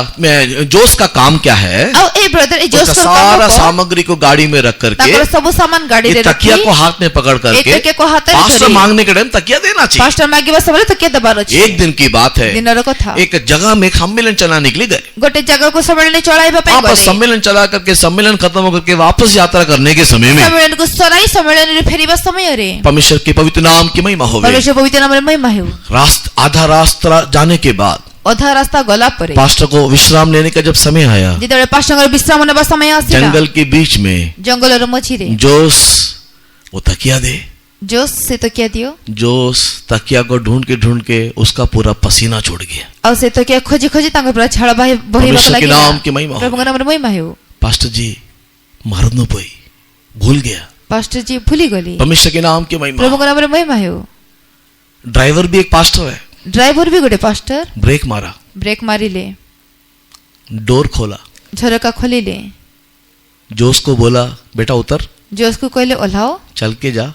जोश का काम क्या है? ଆଉ ଏ ବ୍ରଦର ଏ उसका ଜୋସର सारा କାମ सामग्री को गाड़ी में रख करके ତାଙ୍କର ସବୁ ସାମାନ ଗାଡିରେ ये ରଖି तकिया को हाथ में पकड़ ଏ करके ତକିଆକୁ ହାତରେ पास्टर ଧରି मांगने के टाइम तकिया देना चाहिए। ପାଷ୍ଟର ମାଗିବା ସମୟରେ ତକିଆ ଦେବାର ଅଛି। एक दिन की बात है, ଦିନର କଥା। एक जगह में एक सम्मेलन चलाने के लिए गए। ଗୋଟେ ଜାଗାକୁ ସମ୍ମିଳନୀ ଚଳାଇବା ପାଇଁ वहां पर ଗଲେ। सम्मेलन चला करके सम्मेलन खत्म होकर के वापस यात्रा करने के समय में ସମ୍ମିଳନୀକୁ ସରାଇ ସମ୍ମିଳନୀରେ ଫେରିବା ସମୟରେ परमेश्वर के पवित्र नाम की महिमा हो गई। परमेश्वर पवित्र नामରେ महिमा ହେଉ। आधा रास्ता जाने के बाद ଅଧା ରାସ୍ତା ଗଲା ପରେ पास्टर को विश्राम लेने का जब समय आया, ଯେତେବେଳେ ପାଷ୍ଟରଙ୍କର ବିଶ୍ରାମ ନେବା ସମୟ ଆସିଲା, जंगल के बीच में ଜଙ୍ଗଲର ମଝିରେ जोश वो तकिया दे, ଜୋସ୍ ସେ ତକିଆ ଦିଅ। जोश तकिया को ढूंढ के उसका पूरा पसीना छूट गया। ଆଉ ସେ ତକିଆ ଖୋଜି ଖୋଜି ତାଙ୍କ ପୁରା ଝାଳ ବହିବାକୁ परमेश्वर के ଲାଗିଲା। नाम की महिमा हो। ପ୍ରଭୁଙ୍କ ନାମରେ महिमा ହେଉ। पास्टर जी मारद न पाई, भूल गया। ପାଷ୍ଟର जी ଭୁଲିଗଲେ। परमेश्वर के नाम की महिमा। ପ୍ରଭୁଙ୍କ ନାମରେ महिमा ହେଉ। ड्राइवर भी एक पास्टर है। ଡ୍ରାଇଭର ବି ଗୋଟେ ପାଷ୍ଟର। ब्रेक मारा, ବ୍ରେକ୍ ମାରିଲେ, डोर खोला, ଝରକା ଖୋଲିଲେ, जोश को बोला बेटा उतर, ଜୋସକୁ କହିଲେ ଓହ୍ଲାଅ, चल के जा,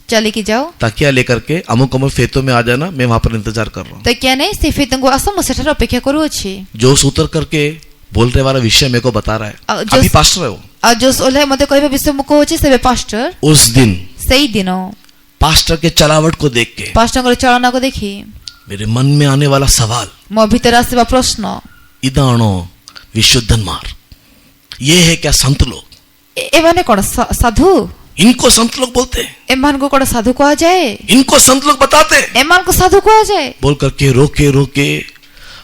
ଚାଲିକି ଯାଅ। तकिया लेकर के अमुक फेतों में आ जाना, मैं वहां पर इंतजार कर रहा हूँ। ତକିଆ ନେଇ ସେ ଫେତଙ୍କୁ ଆସ, ମୁଁ ସେଠାରେ ଅପେକ୍ଷା କରୁଅଛି। जोश उतर करके बोलने वाला विषय मेरे को बता रहा है, जो- अभी पास्टर है वो। आ जो ओले मते कहबे विषय मु कहूची सेबे पास्टर उस दिन सेई दिनो पास्टर के चलावट को देख के पास्टर चलना को देखी मेरे मन में आने वाला सवाल, मो भीतर आसीबा प्रश्न इदाणो विशुद्धन्मार, ये है क्या संत लोग? ए माने कोन साधु इनको संत लोग बोलते हैं, एमान को कोन साधु कहा जाए, इनको संत लोग बताते हैं। एमान को साधु कहा जाए बोल करके रोके रोके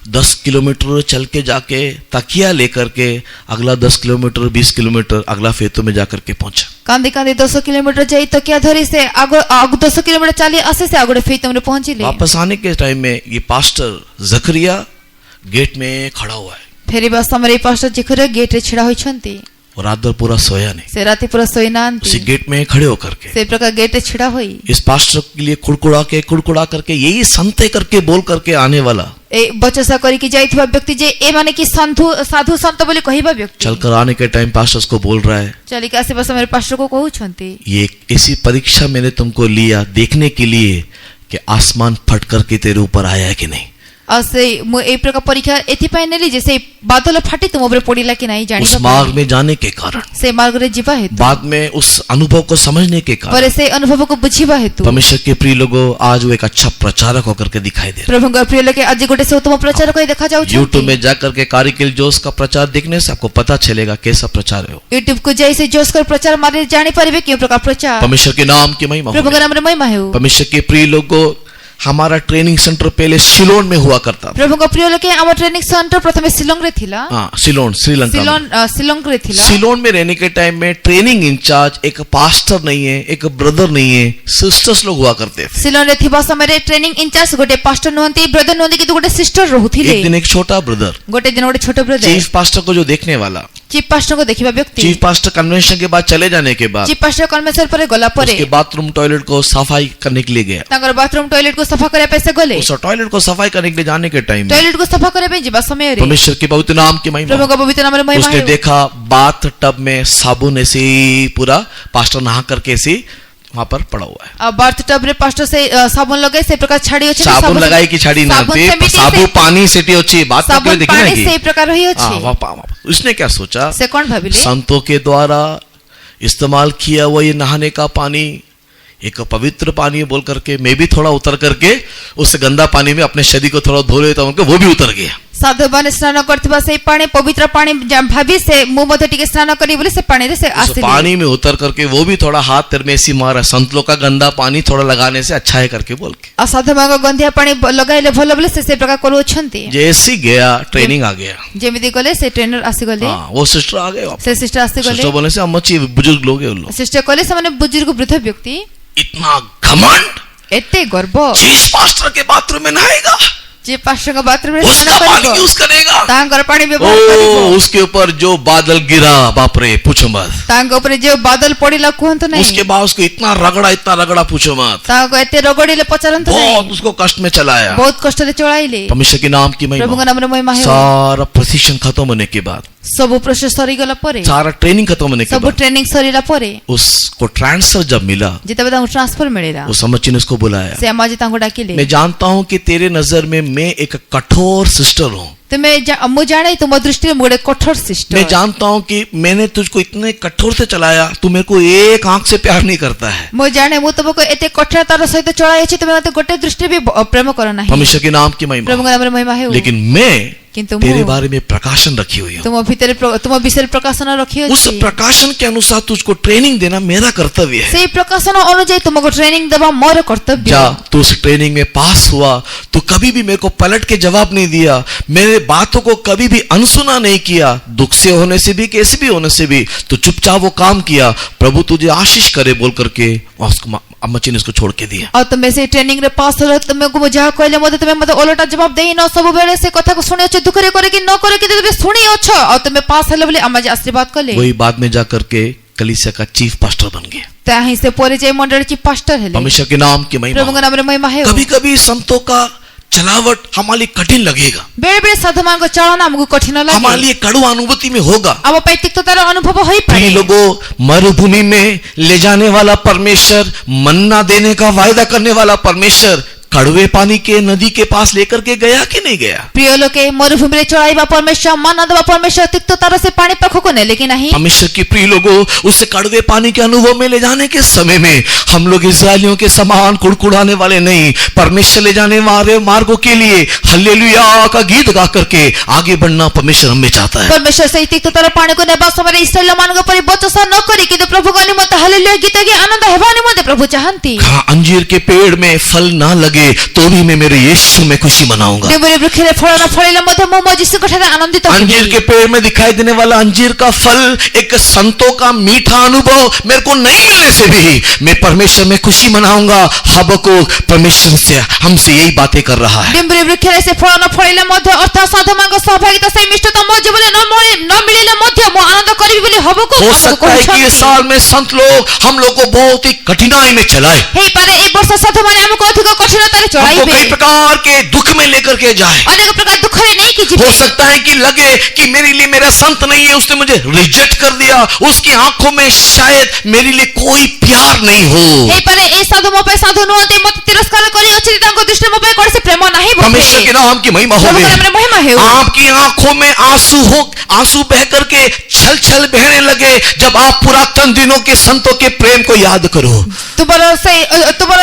10 किलोमीटर चल के जाके तकिया लेकर के अगला 10 किलोमीटर 20 किलोमीटर अगला फेतों में जाकर के पहुंचा। कांदी कांदी 200 किलोमीटर जाई तो क्या धरी से आगो 200 किलोमीटर चली आसे से आगोड़े फेतम रे पहुंचीले। वापस आने के टाइम में ये पास्टर जकरिया गेट में खड़ा हुआ है फेरी बस हमरे पास्टर जिखरे गेट रे छिड़ा होई छंती और रात भर पूरा सोया नहीं, से राती पूरा सोइना उसी अंती गेट में खड़े होकर के से प्रकार गेट रे छिड़ा होई इस पास्टर के लिए कुड़कुड़ा करके यही संत है करके बोल करके आने वाला ए बचसा करी की जाइथबा व्यक्ति जे ए माने की साधु संत बोली कहिबा व्यक्ति चलकर आने के टाइम पास्टर को बोल रहा है, चली के आसे पास मेरे पास्टर को कहू छंती ये ऐसी परीक्षा मैंने तुमको लिया देखने के लिए कि आसमान फट करके तेरे ऊपर आया है कि नहीं। आसे मु ए प्रकार परीक्षा एथि पाइ नेली जे से बादल फाटी तुम ऊपर पड़ीला कि नहीं जानी उस मार्ग में जाने के कारण, से मार्ग रे जीवा हेतु बाद में उस अनुभव को समझने के कारण, पर से अनुभव को बुझीबा हेतु परमेश्वर के प्रिय लोगों आज वो एक अच्छा प्रचारक होकर के दिखाई दे रहा प्रभु का प्रिय लोग आज गोटे से उत्तम प्रचार को देखा जाऊ है। यूट्यूब में जाकर के कारिकिल जोश का प्रचार देखने से आपको पता चलेगा कैसा प्रचार है वो। यूट्यूब को जैसे जोश कर प्रचार मारे जानी परिवे क्यों प्रकार प्रचार परमेश्वर के नाम की महिमा हो। प्रभु का नाम रे महिमा है परमेश्वर के प्रिय लोगों, हमारा ट्रेनिंग सेंटर पहले सिलोन में हुआ करता था। प्रभु का प्रिय लोग आम ट्रेनिंग सेंटर प्रथमे शिलोंग रे थिला हाँ, सिलोन श्रीलंका में। शिलोंग रे थिला सिलोन में रहने के टाइम में ट्रेनिंग इंचार्ज एक पास्टर नहीं है, एक ब्रदर नहीं है, सिस्टर्स लोग हुआ करते थे। शिलोंग रे थिबा समय रे ट्रेनिंग इंचार्ज गोटे पास्टर नहंती ब्रदर नहंती कि गोटे सिस्टर रहुथिले। एक दिन एक छोटा ब्रदर गोटे दिन गोटे छोटो ब्रदर चीफ पास्टर को जो देखने वाला, चीफ पास्टर को देखिबा व्यक्ति चीफ पास्टर कन्वेंशन के बाद चले जाने के बाद चीफ पास्टर कन्वेंशन पर गला परे उसके बाथरूम टॉयलेट को सफाई करने के लिए गया। तांगर बाथरूम टॉयलेट को सफा करे पैसे गले उस टॉयलेट को सफाई करने के लिए जाने के टाइम में टॉयलेट को सफा करे पे जीवा समय रे परमेश्वर के पवित्र नाम की प्रभु महिमा, का पवित्र नाम रे महिमा उसने है देखा बाथ टब में साबुन ऐसे ही पूरा पास्टर नहा करके ऐसे ही वहां पर पड़ा हुआ है। अब बाथ टब रे पास्टर से साबुन लगे से प्रकार छाड़ी अछि साबुन लगाई की छाड़ी ना थे, साबु पानी सेटी अच्छी बात करके साबुन देखना पानी से है प्रकार रही अछि उसने क्या सोचा, से कौन भाबिले संतों के द्वारा इस्तेमाल किया हुआ ये नहाने का पानी एक पवित्र पानी है बोल करके मैं भी थोड़ा उतर करके उस गंदा पानी में अपने शरीर को थोड़ा धो लेता हूं, वो भी उतर गया। साधु माने स्नान करथिबा से पानी पवित्र पानी भाबी से मु मते टिके स्नान करी बोले से पानी रे से उस आसिले पानी में उतर करके वो भी थोड़ा हाथ तेरे में ऐसी मारा, संत लोग का गंदा पानी थोड़ा लगाने से अच्छा है करके बोल के आ साधु मांग गंधिया पानी लगाइले भलो बोले से प्रकार करू छंती जैसी गया ट्रेनिंग आ गया। जेमिति गले से ट्रेनर आसी गले हाँ, वो सिस्टर आ गए वापस। से सिस्टर आसी गले सिस्टर बोले से अम्मची बुजुर्ग लोग है उन लोग, सिस्टर कहले से माने बुजुर्ग वृद्ध व्यक्ति इतना घमंड एते गर्व चीफ पास्टर के बाथरूम में नहाएगा, जे पास्टर का बाथरूम रे उसका स्नान पानी करबो यूज करेगा। तांगर पानी व्यवहार करबो उसके ऊपर जो बादल गिरा बाप रे पूछो मत, तांग ऊपर जो बादल पड़िला कुहंत नहीं उसके बाद उसको इतना रगड़ा पूछो मत, तांग एते रगड़िले पचरंत बहुत नहीं उसको कष्ट में चलाया। बहुत कष्ट ले चढ़ाइले परमेश्वर के नाम की प्रभु का महिमा। नाम रे महिमा है सारा प्रशिक्षण खत्म होने के बाद, सब प्रोसेस सरी गला परे सारा ट्रेनिंग खत्म होने के सब बाद ट्रेनिंग सरीला परे उसको ट्रांसफर जब मिला, जेते बदा ट्रांसफर मिलेला उस अम्मची ने उसको बुलाया। से अम्मा जी तांको डाकिले मैं जानता हूं कि तेरे नजर में मैं एक कठोर सिस्टर हूं, तुमे मु जाने तुम दृष्टि में मोड़े कठोर सिस्टर मैं जानता हूं कि मैंने तुझको इतने कठोर से चलाया, तू मेरे को एक आंख से प्यार नहीं करता है। मु जाने मु तुमको एते कठोरतार सहित चढ़ाई अछि तुमे मते गोटे दृष्टि भी प्रेम करो नाही परमेश्वर के नाम की प्रभु महिमा। का नाम रे महिमा है लेकिन मैं किंतु तेरे बारे में प्रकाशन रखी हुई हूँ, तुम भीतर तुम विषय प्रकाशन रखी उस अछि प्रकाशन के अनुसार तुझको ट्रेनिंग देना मेरा कर्तव्य है। से प्रकाशन अनुଯାयी तुमको ट्रेनिंग देबा मोर कर्तव्य जा तू उस ट्रेनिंग में पास हुआ, तू कभी भी मेरे को पलट के जवाब नहीं दिया, मेरे बातों को कभी भी अनसुना नहीं किया, दुख से होने से भी कैसे भी होने से भी तू चुपचाप वो काम किया, प्रभु तुझे आशीष करे बोल करके उसको अम्मची ने उसको छोड़ के दिया। और तुम से ट्रेनिंग रे पास हो तुमको जहा कहले मते तुम मते ओलटा जवाब देई न सब बेले से कथा को सुने छ दुखरे करे कि न करे कि तुम सुनी छ और तुम पास हले बोले अम्मा जी आशीर्वाद कले वही बाद में जाकर के कलीसिया का चीफ पास्टर बन गया। ताही से परिचय मंडल चीफ पास्टर हेले परमेश्वर के नाम की प्रभु का महिमा। नाम रे महिमा है कभी कभी संतों का चलावट हमारे लिए कठिन लगेगा, बेले बेले साधु मान को चलना हमको कठिन हमारे लागे लिए कड़वा अनुभूति में होगा। अब पैतिक तो तारा अनुभव होई प्रिय पारे लोगों, मरुभूमि में ले जाने वाला परमेश्वर, मन्ना देने का वायदा करने वाला परमेश्वर कड़वे पानी के नदी के पास लेकर के गया कि नहीं गया? प्रिय लोके मरुभूमि चढ़ाइबा परमेश्वर मन देवा परमेश्वर तिक्ततार से पानी पाखको नेले कि नहीं? परमेश्वर की प्रिय लोगों, उसे कड़वे पानी के अनुभव में ले जाने के समय में हम लोग इस्राएलियों के समान कुड़कुड़ाने वाले नहीं, परमेश्वर ले जाने वाले मार्गों के लिए हल्लेलुया का गीत गा करके आगे बढ़ना परमेश्वर हमें चाहता है। परमेश्वर से तिक्ततार पानी को नेबा समय इस्राएल मानक परि बचसा न करी किंतु प्रभु का निमंत हालेलुया गीत गे आनंद हेबा निमंत प्रभु चाहंती। हाँ, अंजीर के पेड़ में फल ना लगे तो भी मैं मेरे यीशु में खुशी मनाऊंगा। डेमुरी वृक्ष रे फल न फलिले मध्य मो मो यीशु कठारे आनंदित होबी। अंजीर के पेड़ में दिखाई देने वाला अंजीर का फल एक संतों का मीठा अनुभव मेरे को नहीं मिलने से भी मैं परमेश्वर में खुशी मनाऊंगा। हबक्कुक परमेश्वर से हमसे यही बातें कर रहा है। डेमुरी वृक्ष रे से फल न फलिले मध्य अर्थात साधुमांग सहभागिता से मिष्टता मो जीवन न मिलिले मध्य मो आनंद करबी बोली हबक्कुक हो सकता है कि इस साल में संत लोग हम लोग को बहुत ही कठिनाई में चलाए, हे पारे ए वर्ष साधु माने हमको अधिक कठिनता रे हमको चढ़ाइबे, कई प्रकार के दुख में लेकर के जाए। अनेक प्रकार दुख रे नहीं की हो जीवे। सकता है कि लगे कि मेरे लिए मेरा संत नहीं है, उसने मुझे रिजेक्ट कर दिया, उसकी आंखों में शायद मेरे लिए कोई प्यार नहीं हो। हे पारे ए साधु मो पे साधु नुहते मत तिरस्कार करी अछि तांको दृष्टि मो पे कोसे प्रेम नाही बोले। परमेश्वर के नाम की महिमा प्रभु होवे। का नाम महिमा है। आपकी आंखों में आंसू बह करके छल छल बहने लगे जब आप पुरातन दिनों के संतों के प्रेम को याद करो। तुम्हारा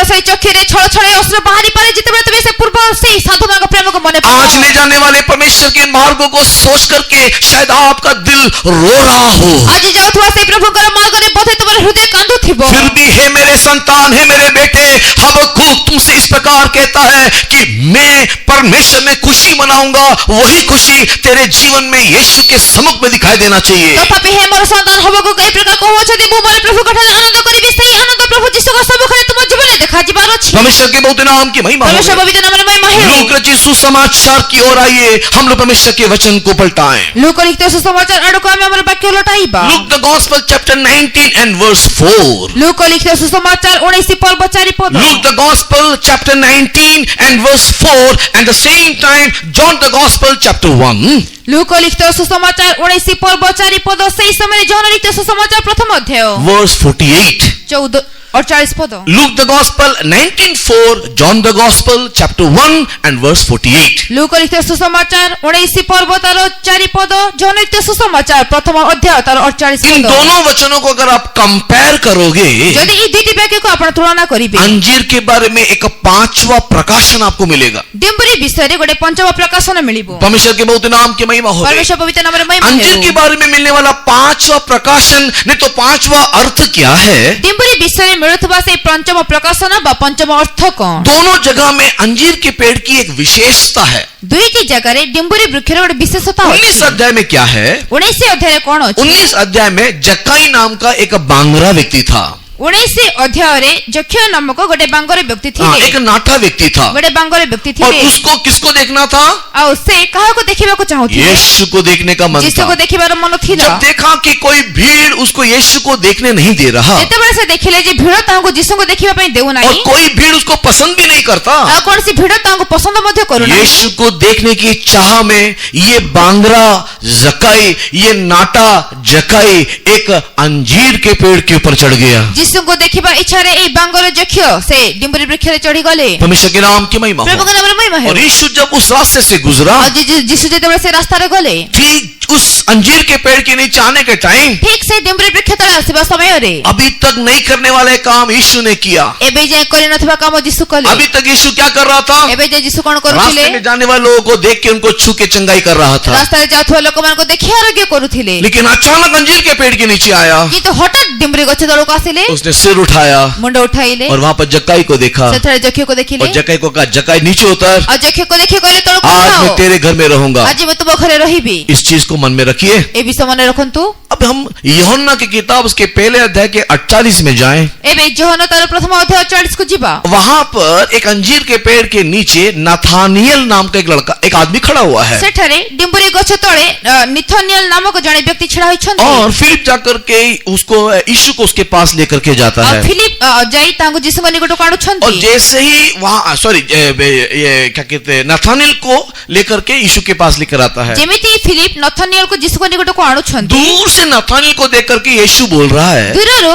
सही चोखे रे छळ छळे अस्त्र बाहरी पारे जितेबेले तुमे से पूर्व से साधु मांग प्रेम को मने आज ले जाने वाले परमेश्वर के मार्गों को सोच करके शायद आपका दिल रो रहा हो। आज जाउथवा से प्रभु कर मार्ग रे बोथे तुम्हारा हृदय कांदु थिबो। फिर भी हे मेरे संतान, हे मेरे बेटे, हबक्कुक तुमसे इस प्रकार कहता है कि मैं परमेश्वर में खुशी मनाऊंगा। वही खुशी तेरे जीवन में यीशु के सम्मुख में दिखाई देना चाहिए। तथापि हे मोर संतान हबक्कुक ए प्रकार कहू छथि मु मोर प्रभु कठे आनंद करिबि, सही आनंद प्रभु यीशु को सम्मुख रे तुम जीवन देखा जिबार अछि। परमेश्वर के बहुत नाम की महिमा हो। परमेश्वर पवित्र नाम रे महिमा है। लूक रचित सुसमाचार की ओर आइए, हम लोग परमेश्वर के वचन को पलटाएं। लूक लिखित सुसमाचार आडको आमे हमर वाक्य लटाइबा। Luke the Gospel chapter 19 and verse 4. Look लिखित सुसमाचार 19 पर्व 4 पद। Luke the Gospel chapter 19 and verse 4, and the same time John the Gospel chapter 1. Look लिखित सुसमाचार 19 पर्व 4 पद सेही समय जॉन लिखित सुसमाचार प्रथम अध्याय verse 48. 14 और 40 पद। Luke the Gospel 19:4, John the Gospel chapter 1 and verse 48. Look लिखित सुसमाचार 19 पर्व तार 4 पद, जॉन लिखित सुसमाचार प्रथम अध्याय तार 48 इन पद। दोनों वचनों को अगर आप कंपेयर करोगे, यदि ई दुईटी वाक्य को आपण तुलना करिबे, अंजीर के बारे में एक पांचवा प्रकाशन आपको मिलेगा। डेम्बुरी विषय रे गोटे पंचम प्रकाशन मिलिबो। परमेश्वर के बहुत नाम की महिमा हो। परमेश्वर पवित्र नाम रे महिमा है। अंजीर के बारे में मिलने वाला पांचवा प्रकाशन नहीं तो पांचवा अर्थ क्या है? डेम्बुरी विषय रे मिलुथबा से पंचम प्रकाशन बा पंचम अर्थ कोन? दोनों जगह में अंजीर के पेड़ की एक विशेषता है। दुईटी जगह रे डेम्बुरी वृक्ष रे गोटे विशेषता है। 19 अध्याय में क्या है? 19 अध्याय रे कोन अछि? 19 अध्याय में जक्काई नाम का एक बांगरा व्यक्ति था। 19 अध्याय रे जक्ष नामक गोटे बांगर व्यक्ति हाँ, थिले। एक नाटा व्यक्ति था गोटे बांगर व्यक्ति और थिले। उसको किसको देखना था? आ से काहा को देखिबा को चाहुथिले? यीशु को देखने का मन यीशु था। को देखिबार मन थिला। जब देखा कि कोई भीड़ उसको यीशु को देखने नहीं दे रहा एतेबेले से देखिले जे भीड़ तांको यीशु को देखिबा पई देउ और नाही, कोई भीड़ उसको पसंद भी नहीं करता, आ कोनसी भीड़ तांको पसंद मध्य करू नाही। यीशु को देखने की चाह में ये बांगरा जकाई, ये नाटा जकाई एक अंजीर के पेड़ के ऊपर चढ़ गया। यीशु को देखिबा इच्छा रे ए बांगर जक्ष से डिम्बरी वृक्ष रे चढ़ी गले। परमेश्वर के नाम की महिमा प्रभु हो। का नाम रे महिमा है। और यीशु जब उस रास्ते से गुजरा, और यीशु जेतेबेले से रास्ता रे गले, ठीक उस अंजीर के पेड़ के नीचे आने के टाइम ठीक से डिम्बरी वृक्ष तले आसीबा समय रे अभी तक नहीं करने वाले काम यीशु ने किया। एबे जे करि नथबा काम यीशु कले। अभी तक यीशु क्या कर रहा था? एबे जे यीशु कोन रास्ते करूथिले? में जाने वाले लोगों को देख के उनको छू के चंगाई कर रहा था। रास्ता रे जाथुवा लोक मान को देखि आरोग्य करूथिले। लेकिन अचानक अंजीर के पेड़ के नीचे आया, किंतु हठात डिम्बरी गछ तळको आसिले, उसने सिर उठाया मुंड उठाइले और वहां पर जक्काई को देखा सेथरे जक्ष को देखिले और जक्काई को कहा, जक्काई नीचे उतर, और जक्ष को देखि कहले तळको आज मैं आओ, तेरे घर में रहूंगा। आज मैं तुम घरे रहिबी। इस चीज को मन में रखिए। ए विषय मन रखंतु। अब हम यूहन्ना की किताब उसके पहले अध्याय के 48 में जाएं। एबे यूहन्ना तार प्रथम अध्याय 40 को जिबा। वहां पर एक अंजीर के पेड़ के नीचे नाथानियल नाम का एक लड़का, एक आदमी खड़ा हुआ है सेठरे डिम्बरी गछ तळे निथनियल नामक जणे व्यक्ति छड़ा होइछन्ति। और फिलिप जाकर के उसको यीशु को उसके पास लेकर के जाता है। फिलिप जाई तांको यीशु को निकट और काढुछन्ति। जैसे ही वहां ये क्या कहते हैं, नाथानियल को लेकर के यीशु के पास लेकर आता है। जेमिति फिलिप नथनियल ନିଥନିଏଲ କୁ ଯୀଶୁଙ୍କ ନିକଟକୁ ଆଣୁଛନ୍ତି दूर से नथानिएल को देख करके यीशु बोल रहा है, ଦୂରରୁ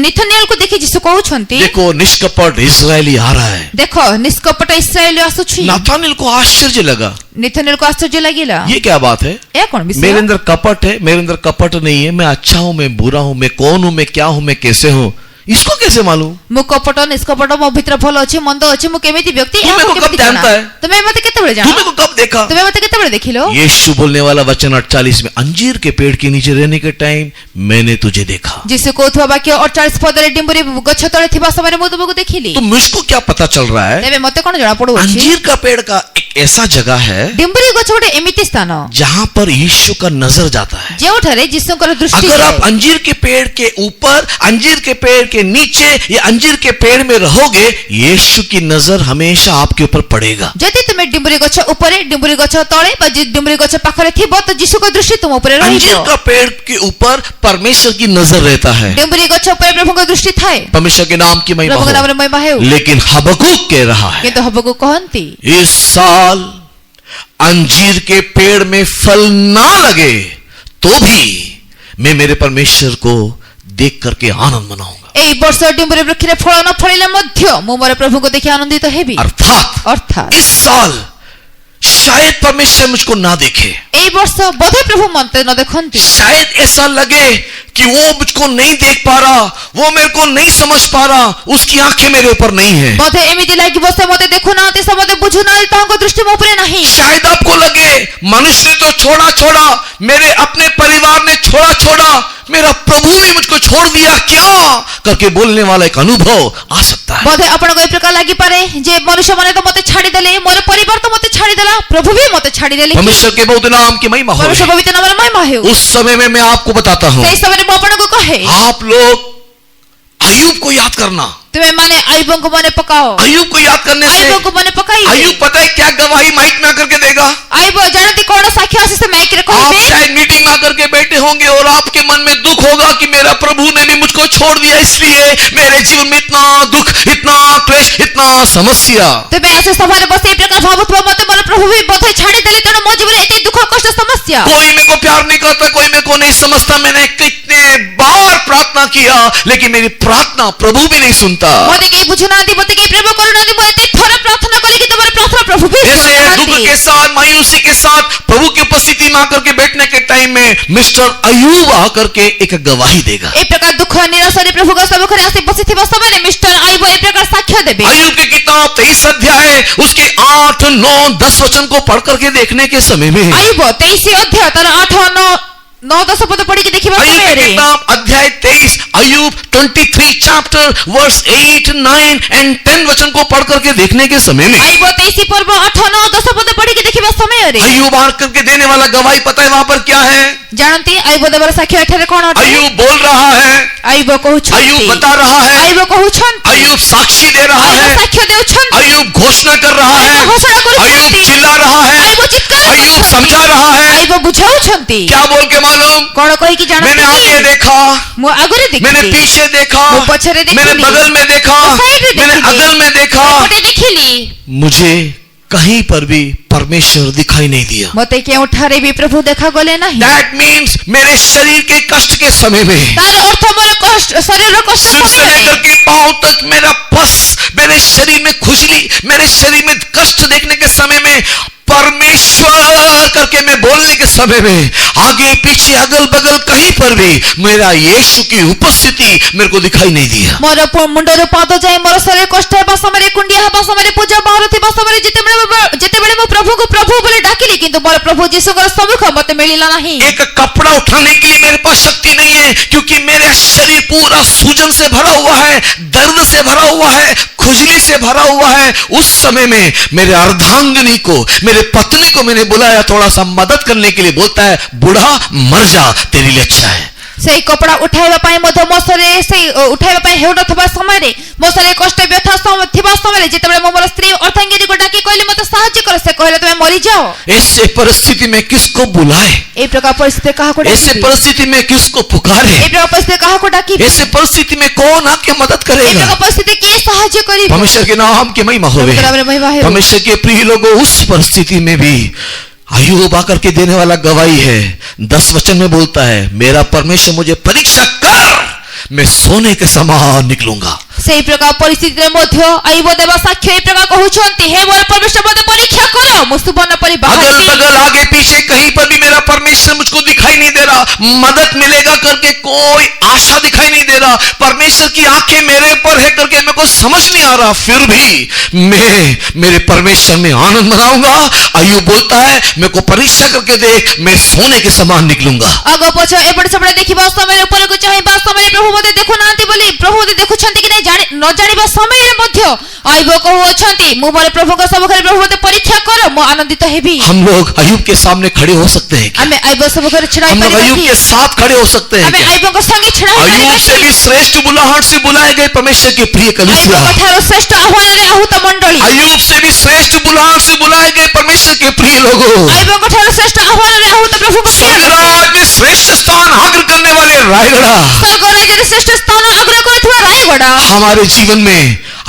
ନିଥନିଏଲ କୁ ଦେଖି ଯୀଶୁ କହୁଛନ୍ତି देखो निष्कपट इस्राएली आ रहा है। ଦେଖ ନିଷ୍କପଟ ଇସ୍ରାଏଲ ଆସୁଛି। नाथानिएल को आश्चर्य लगा, ନିଥନିଏଲ କୁ ଆଶ୍ଚର୍ଯ୍ୟ ଲାଗିଲା, ये क्या बात है, ଏହା କଣ ବିଷୟ? मेरे अंदर कपट है, मेरे अंदर कपट नहीं है, मैं अच्छा हूं, मैं बुरा हूं, मैं कौन हूं, मैं क्या हूं, मैं कैसे हूं, इसको कैसे मालूम? ମୁଁ କପଟ ନିଷ୍କପଟ ମୋ ଭିତରେ ଭଲ ଅଛି ମନ୍ଦ ଅଛି ମୁଁ କେମିତି ବ୍ୟକ୍ତି ଏହା ତୁମେ ମୋତେ କବ କେମିତି ଜଣା? ଜାଣତା ହେ? ତୁମେ ମୋତେ କେତେବେଳେ ଜାଣ? तूने को कब देखा? ତୁମେ ମୋତେ କେତେବେଳେ ଦେଖିଲ? यीशु बोलने वाला वचन 48 में, अंजीर के पेड़ के नीचे रहने के टाइम मैंने तुझे देखा। ଯୀଶୁ କହୁଥିବା ବାକ୍ୟ 48 ପଦରେ ଡିମ୍ବୁରି ଗଛ ତଳେ ଥିବା ସମୟରେ ମୁଁ ତୁମକୁ ଦେଖିଲି। तो मुझको क्या पता चल रहा है, ତେବେ ମୋତେ କଣ ଜଣା ପଡୁଅଛି? अंजीर का पेड़ का एक ऐसा जगह है ଡିମ୍ବୁରି ଗଛ ଗୋଟେ ଏମିତି ସ୍ଥାନ जहां पर यीशु का नजर जाता है। ଯେଉଁଠାରେ ଯୀଶୁଙ୍କର ଦୃଷ୍ଟି अगर ଯାଏ। आप अंजीर के पेड़ के ऊपर, अंजीर के पेड़ के नीचे या अंजीर के पेड़ में रहोगे, यीशु की नजर हमेशा आपके ऊपर पड़ेगा। ଯଦି ତୁମେ ଡିମ୍ବୁରି ଗଛ ଉପରେ ଡିମ୍ବୁରି ଗଛ ତଳେ ବା ଡିମ୍ବୁରି ଗଛ ପାଖରେ ଥିବ ତ ଯୀଶୁଙ୍କ ଦୃଷ୍ଟି ତୁମ ଉପରେ अंजीर ରହିବ। का पेड़ के ऊपर परमेश्वर की नजर रहता है, ଡିମ୍ବୁରି ଗଛ ଉପରେ ପ୍ରଭୁଙ୍କ ଦୃଷ୍ଟି ଥାଏ। परमेश्वर के नाम की महिमा ପ୍ରଭୁଙ୍କ हो। ନାମରେ ମହିମା ହେଉ। लेकिन हबक्कुक कह रहा है, କିନ୍ତୁ ହବକୁ କହନ୍ତି इस साल अंजीर के पेड़ में फल ना लगे तो भी मैं मेरे परमेश्वर को देख करके आनंद मनाऊंगा। ଏଇ ବର୍ଷ ଡିମ୍ବୁରି ବୃକ୍ଷରେ ଫଳ ନ ଫଳିଲେ ମଧ୍ୟ ମୁଁ ମୋର ପ୍ରଭୁଙ୍କୁ ଦେଖି ଆନନ୍ଦିତ ହେବି। अर्थात इस साल शायद परमेश्वर मुझको ना देखे, ଏଇ ବର୍ଷ ବୋଧେ ପ୍ରଭୁ ମତେ ନ ଦେଖନ୍ତି, शायद ऐसा लगे कि वो मुझको नहीं देख पा रहा, वो मेरे को नहीं समझ पा रहा, उसकी आंखें मेरे ऊपर नहीं है। ବୋଧେ ଏମିତି ଲାଗିବ ସେ ମତେ ଦେଖୁନାହାନ୍ତି, ସେ ମତେ ବୁଝୁନାହାନ୍ତି, ତାଙ୍କ ଦୃଷ୍ଟି ମୋ ଉପରେ ନାହିଁ। शायद आपको लगे मनुष्य ने तो छोड़ा, मेरे अपने परिवार ने छोड़ा, मेरा प्रभु ने मुझको छोड़ दिया क्या करके बोलने वाला एक अनुभव आ सकता है। ବୋଧେ ଆପଣଙ୍କୁ ଏ ପ୍ରକାର ଲାଗିପାରେ ଯେ ମନୁଷ୍ୟମାନେ ତ ମତେ ଛାଡ଼ିଦେଲେ, ମୋର ପରିବାର ତ ମତେ ଛାଡ଼ିଦେଲା, ପ୍ରଭୁ ବି ମତେ ଛାଡ଼ିଦେଲେ। परमेश्वर के बहुत नाम की महिमा हो। ପରମେଶ୍ୱର ପବିତ୍ର ନାମର ମହିମା ହେଉ। उस समय में मैं आपको बताता हूं, ସେଇ ସମୟରେ ମୁଁ ଆପଣଙ୍କୁ କହେ आप लोग अय्यूब को याद करना। ତୁମେ ମାନେ ଆୟୁବଙ୍କୁ ମନେ ପକାଅ। अय्यूब को याद करने से ଆୟୁବଙ୍କୁ ମନେ ପକାଇବେ। अय्यूब पता है क्या गवाही माइक में आकर के देगा? ଆୟୁବ ଜାଣନ୍ତି କଣ ସାକ୍ଷ୍ୟ ଆସି ସେ ମାଇକରେ आप କହିବେ। शायद मीटिंग में आकर के बैठे होंगे और आपके मन में दुख होगा कि मेरा प्रभु ने भी मुझको छोड़ दिया, इसलिए मेरे जीवन में इतना दुख, इतना क्लेश, इतना समस्या। ତୁମେ ଆସି ସଭାରେ ବସି ଏ ପ୍ରକାର ଭାବୁଥିବ ମତେ ମୋର ପ୍ରଭୁ ବି ବୋଧେ ଛାଡ଼ିଦେଲେ, ତେଣୁ ମୋ ଜୀବନରେ ଏତେ ଦୁଃଖ କଷ୍ଟ ସମସ୍ୟା। कोई मेरे को प्यार नहीं करता, कोई मेरे को नहीं समझता, मैंने कितने बार प्रार्थना किया लेकिन मेरी प्रार्थना प्रभु भी नहीं सुनता। ମୋତେ କେହି ବୁଝୁନାହାନ୍ତି, ମୋତେ କେହି ପ୍ରେମ କରୁନାହାନ୍ତି, ମୁଁ ଏତେ ଥର ପ୍ରାର୍ଥନା କଲି କିନ୍ତୁ ମୋର ପ୍ରାର୍ଥନା ପ୍ରଭୁ ବି ऐसे दुख ଶୁଣୁନାହାନ୍ତି। के साथ, मायूसी के साथ प्रभु की उपस्थिति में आकर के बैठने के टाइम में मिस्टर अय्यूब आकर के एक गवाही देगा। ଏ ପ୍ରକାର ଦୁଃଖ ନିରାଶରେ ପ୍ରଭୁଙ୍କ ସମ୍ମୁଖରେ ଆସି ବସିଥିବା ସମୟରେ ମିଷ୍ଟର ଆୟୁବ ଏ ପ୍ରକାର ସାକ୍ଷ୍ୟ ଦେବେ। अय्यूब की किताब 23 अध्याय उसके 8, 9, 10 वचन को पढ़ करके देखने के समय में ଆୟୁବ 23 ଅଧ୍ୟାୟ ତାର 8, 9, 10 ପଦ ପଢିକି ଦେଖିବା अय्यूब की ସମୟରେ किताब अध्याय 23, अय्यूब 23 चैप्टर वर्स 8, 9 एंड 10 वचन को पढ़ करके देखने के समय में ଆୟୁବ 23 ପର୍ବ 8, 9, 10 ପଦ ପଢିକି ଦେଖିବା ସମୟରେ अय्यूब आकर के देने वाला गवाही पता है वहां पर क्या है? ଜାଣନ୍ତି ଆୟୁବ ଦେବାର ସାକ୍ଷ୍ୟ ଏଠାରେ କଣ ଅଟେ? अय्यूब बोल रहा है, ଆୟୁବ କହୁଛନ୍ତି, अय्यूब बता रहा है, ଆୟୁବ କହୁଛନ୍ତି, अय्यूब साक्षी दे रहा ଆୟୁବ है, ସାକ୍ଷ୍ୟ ଦେଉଛନ୍ତି, अय्यूब घोषणा कर रहा है, ଘୋଷଣା अय्यूब କରୁଛନ୍ତି, चिल्ला रहा है, ଆୟୁବ ଚିତ୍କାର अय्यूब କରୁଛନ୍ତି, समझा रहा है। ଆୟୁବ ବୁଝାଉଛନ୍ତି। क्या बोल के मालूम? କଣ କହିକି मैंने आगे ଜାଣନ୍ତି? देखा, ମୁଁ ଆଗରେ मैंने ଦେଖିଲି, पीछे देखा, ମୁଁ ପଛରେ मैंने ଦେଖିଲି, बगल में देखा, ମୁଁ ସାଇଡରେ मैंने ଦେଖିଲି, अगल में देखा, ଏପଟେ ଦେଖିଲି, मुझे कहीं पर भी परमेश्वर दिखाई नहीं दिया। ମୋତେ କେଉଁଠାରେ ବି ପ୍ରଭୁ ଦେଖାଗଲେ ନାହିଁ। That means मेरे शरीर के कष्ट के समय में ତାର ଅର୍ଥ ମୋର କଷ୍ଟ, ଶରୀରର କଷ୍ଟ सिर से ସମୟରେ, लेकर के पांव तक मेरा पस, मेरे शरीर में खुजली, मेरे शरीर में कष्ट देखने के समय में परमेश्वर करके मैं बोलने के समय में आगे पीछे अगल बगल कहीं पर भी मेरा यीशु की उपस्थिति मेरे को दिखाई नहीं दिया। ମୋର ମୁଣ୍ଡରୁ ପାଦ ଯାଏ ମୋର ଶରୀର କଷ୍ଟ ହେବା ସମୟରେ, କୁଣ୍ଡିଆ ହେବା ସମୟରେ, ପୂଜା ବାହାରୁଥିବା ସମୟରେ ଯେତେବେଳେ ମୁଁ ପ୍ରଭୁଙ୍କୁ ପ୍ରଭୁ ବୋଲି ଡାକିଲି କିନ୍ତୁ ମୋର ପ୍ରଭୁ ଯୀଶୁଙ୍କର ସମ୍ମୁଖ ମୋତେ ମିଳିଲା ନାହିଁ। एक कपड़ा उठाने के लिए मेरे पास शक्ति नहीं है, क्योंकि मेरा शरीर पूरा सूजन से भरा हुआ है, दर्द से भरा हुआ है, खुजली से भरा हुआ है। उस समय में मेरे अर्धांगिनी को, मेरे पत्नी को मैंने बुलाया थोड़ा सा मदद करने के लिए। बोलता है, बूढ़ा मर जा, तेरे लिए अच्छा है। ସେଇ କପଡ଼ା ଉଠାଇବା ପାଇଁ ମଧ୍ୟ ମୋ ଶରୀରରେ ସେଇ ଉଠାଇବା ପାଇଁ ହେଉନଥିବା ସମୟରେ, ମୋ ଶରୀରରେ କଷ୍ଟ ବ୍ୟଥା ଥିବା ସମୟରେ ଯେତେବେଳେ ମୁଁ ମୋର ସ୍ତ୍ରୀ ଅର୍ଥାଙ୍ଗିନୀକୁ ଡାକି କହିଲି ମୋତେ ସାହାଯ୍ୟ କର, ସେ କହିଲେ ତୁମେ ମରିଯାଅ। ऐसे परिस्थिति में किसको बुलाए? এই ପ୍ରକାର ପରିସ୍ଥିତି କାହାକୁ ऐसे ଡାକିବି? परिस्थिति में किसको पुकारे? এই ପ୍ରକାର ପରିସ୍ଥିତି କାହାକୁ ଡାକିବି? ऐसे परिस्थिति में कौन आके मदद এই करेगा? ପ୍ରକାର ପରିସ୍ଥିତି କିଏ ସାହାଯ୍ୟ କରିବ? परमेश्वर के नाम की महिमा होवे। ପ୍ରଭୁଙ୍କ ନାମରେ ମହିମା ହେଉ। परमेश्वर के प्रिय लोगों, उस परिस्थिति में भी अय्यूब आकर के देने वाला गवाही है। 10 वचन में बोलता है, मेरा परमेश्वर मुझे परीक्षा कर, मैं सोने के समान निकलूंगा। ସେହି ପ୍ରକାର ପରିସ୍ଥିତିରେ ମଧ୍ୟ ଆୟୁବ ଦେବା ସାକ୍ଷ୍ୟ ଏହି ପ୍ରକାର କହୁଛନ୍ତି, ହେ ମୋର ପରମେଶ୍ୱର ମୋତେ ପରୀକ୍ଷା କର, ମୁଁ ସୁବର୍ଣ୍ଣ ପରି अगल ବାହାରିବି। बगल आगे पीछे कहीं पर भी मेरा परमेश्वर मुझको दिखाई नहीं दे रहा, मदद मिलेगा करके कोई आशा दिखाई नहीं दे रहा, परमेश्वर की आंखें मेरे पर है करके मेरे को समझ नहीं आ रहा, फिर भी मैं मेरे परमेश्वर में आनंद मनाऊंगा। अय्यूब बोलता है, मेरे को परीक्षा करके देख, मैं सोने के समान निकलूंगा। ଆଗ ପଛ ଏପଟେ ସେପଟେ ଦେଖିବା ସମୟରେ, ଉପରକୁ ଚାହିଁବା ସମୟରେ ପ୍ରଭୁ ମୋତେ ଦେଖୁନାହାନ୍ତି ବୋଲି, ପ୍ରଭୁ ମୋତେ ଦେଖୁଛନ୍ତି କି ନାହିଁ ନ ଜାଣିବା ସମୟରେ ମଧ୍ୟ ଆୟୁବ କହୁଅଛନ୍ତି, ମୁଁ ମୋର ପ୍ରଭୁଙ୍କ ସମ୍ମୁଖରେ ପ୍ରଭୁ ମୋତେ ପରୀକ୍ଷା କର, ମୁଁ ଆନନ୍ଦିତ ହେବି। हम लोग अय्यूब के सामने खड़े हो सकते हैं क्या? ଆମେ ଆୟୁବ ସମ୍ମୁଖରେ ଛିଡ଼ା हम लोग ହୋଇପାରିବା अय्यूब କି? के साथ खड़े हो सकते हैं ଆମେ क्या? ଆୟୁବଙ୍କ ସଙ୍ଗେ ଛିଡ଼ା ହୋଇପାରିବା अय्यूब से କି? भी श्रेष्ठ बुलाहट से बुलाए गए परमेश्वर के प्रिय कलीसिया, ଆୟୁବଙ୍କ ଠାରୁ ଶ୍ରେଷ୍ଠ ଆହ୍ୱାନରେ ଆହୁତ ମଣ୍ଡଳୀ, अय्यूब से भी श्रेष्ठ बुलाहट से बुलाए गए परमेश्वर के प्रिय लोगों, ଆୟୁବଙ୍କ ଠାରୁ ଶ୍ରେଷ୍ଠ ଆହ୍ୱାନରେ ଆହୁତ ପ୍ରଭୁଙ୍କ ପ୍ରିୟ ଲୋକ, स्वर्गराज में श्रेष्ठ स्थान हासिल करने वाले रायगढ़ा ସ୍ୱର୍ଗ ରାଜ୍ୟରେ ଶ୍ରେଷ୍ଠ ସ୍ଥାନ ଆଗ୍ରହ କରୁଥିବା ରାୟଗଡ଼ା हमारे जीवन में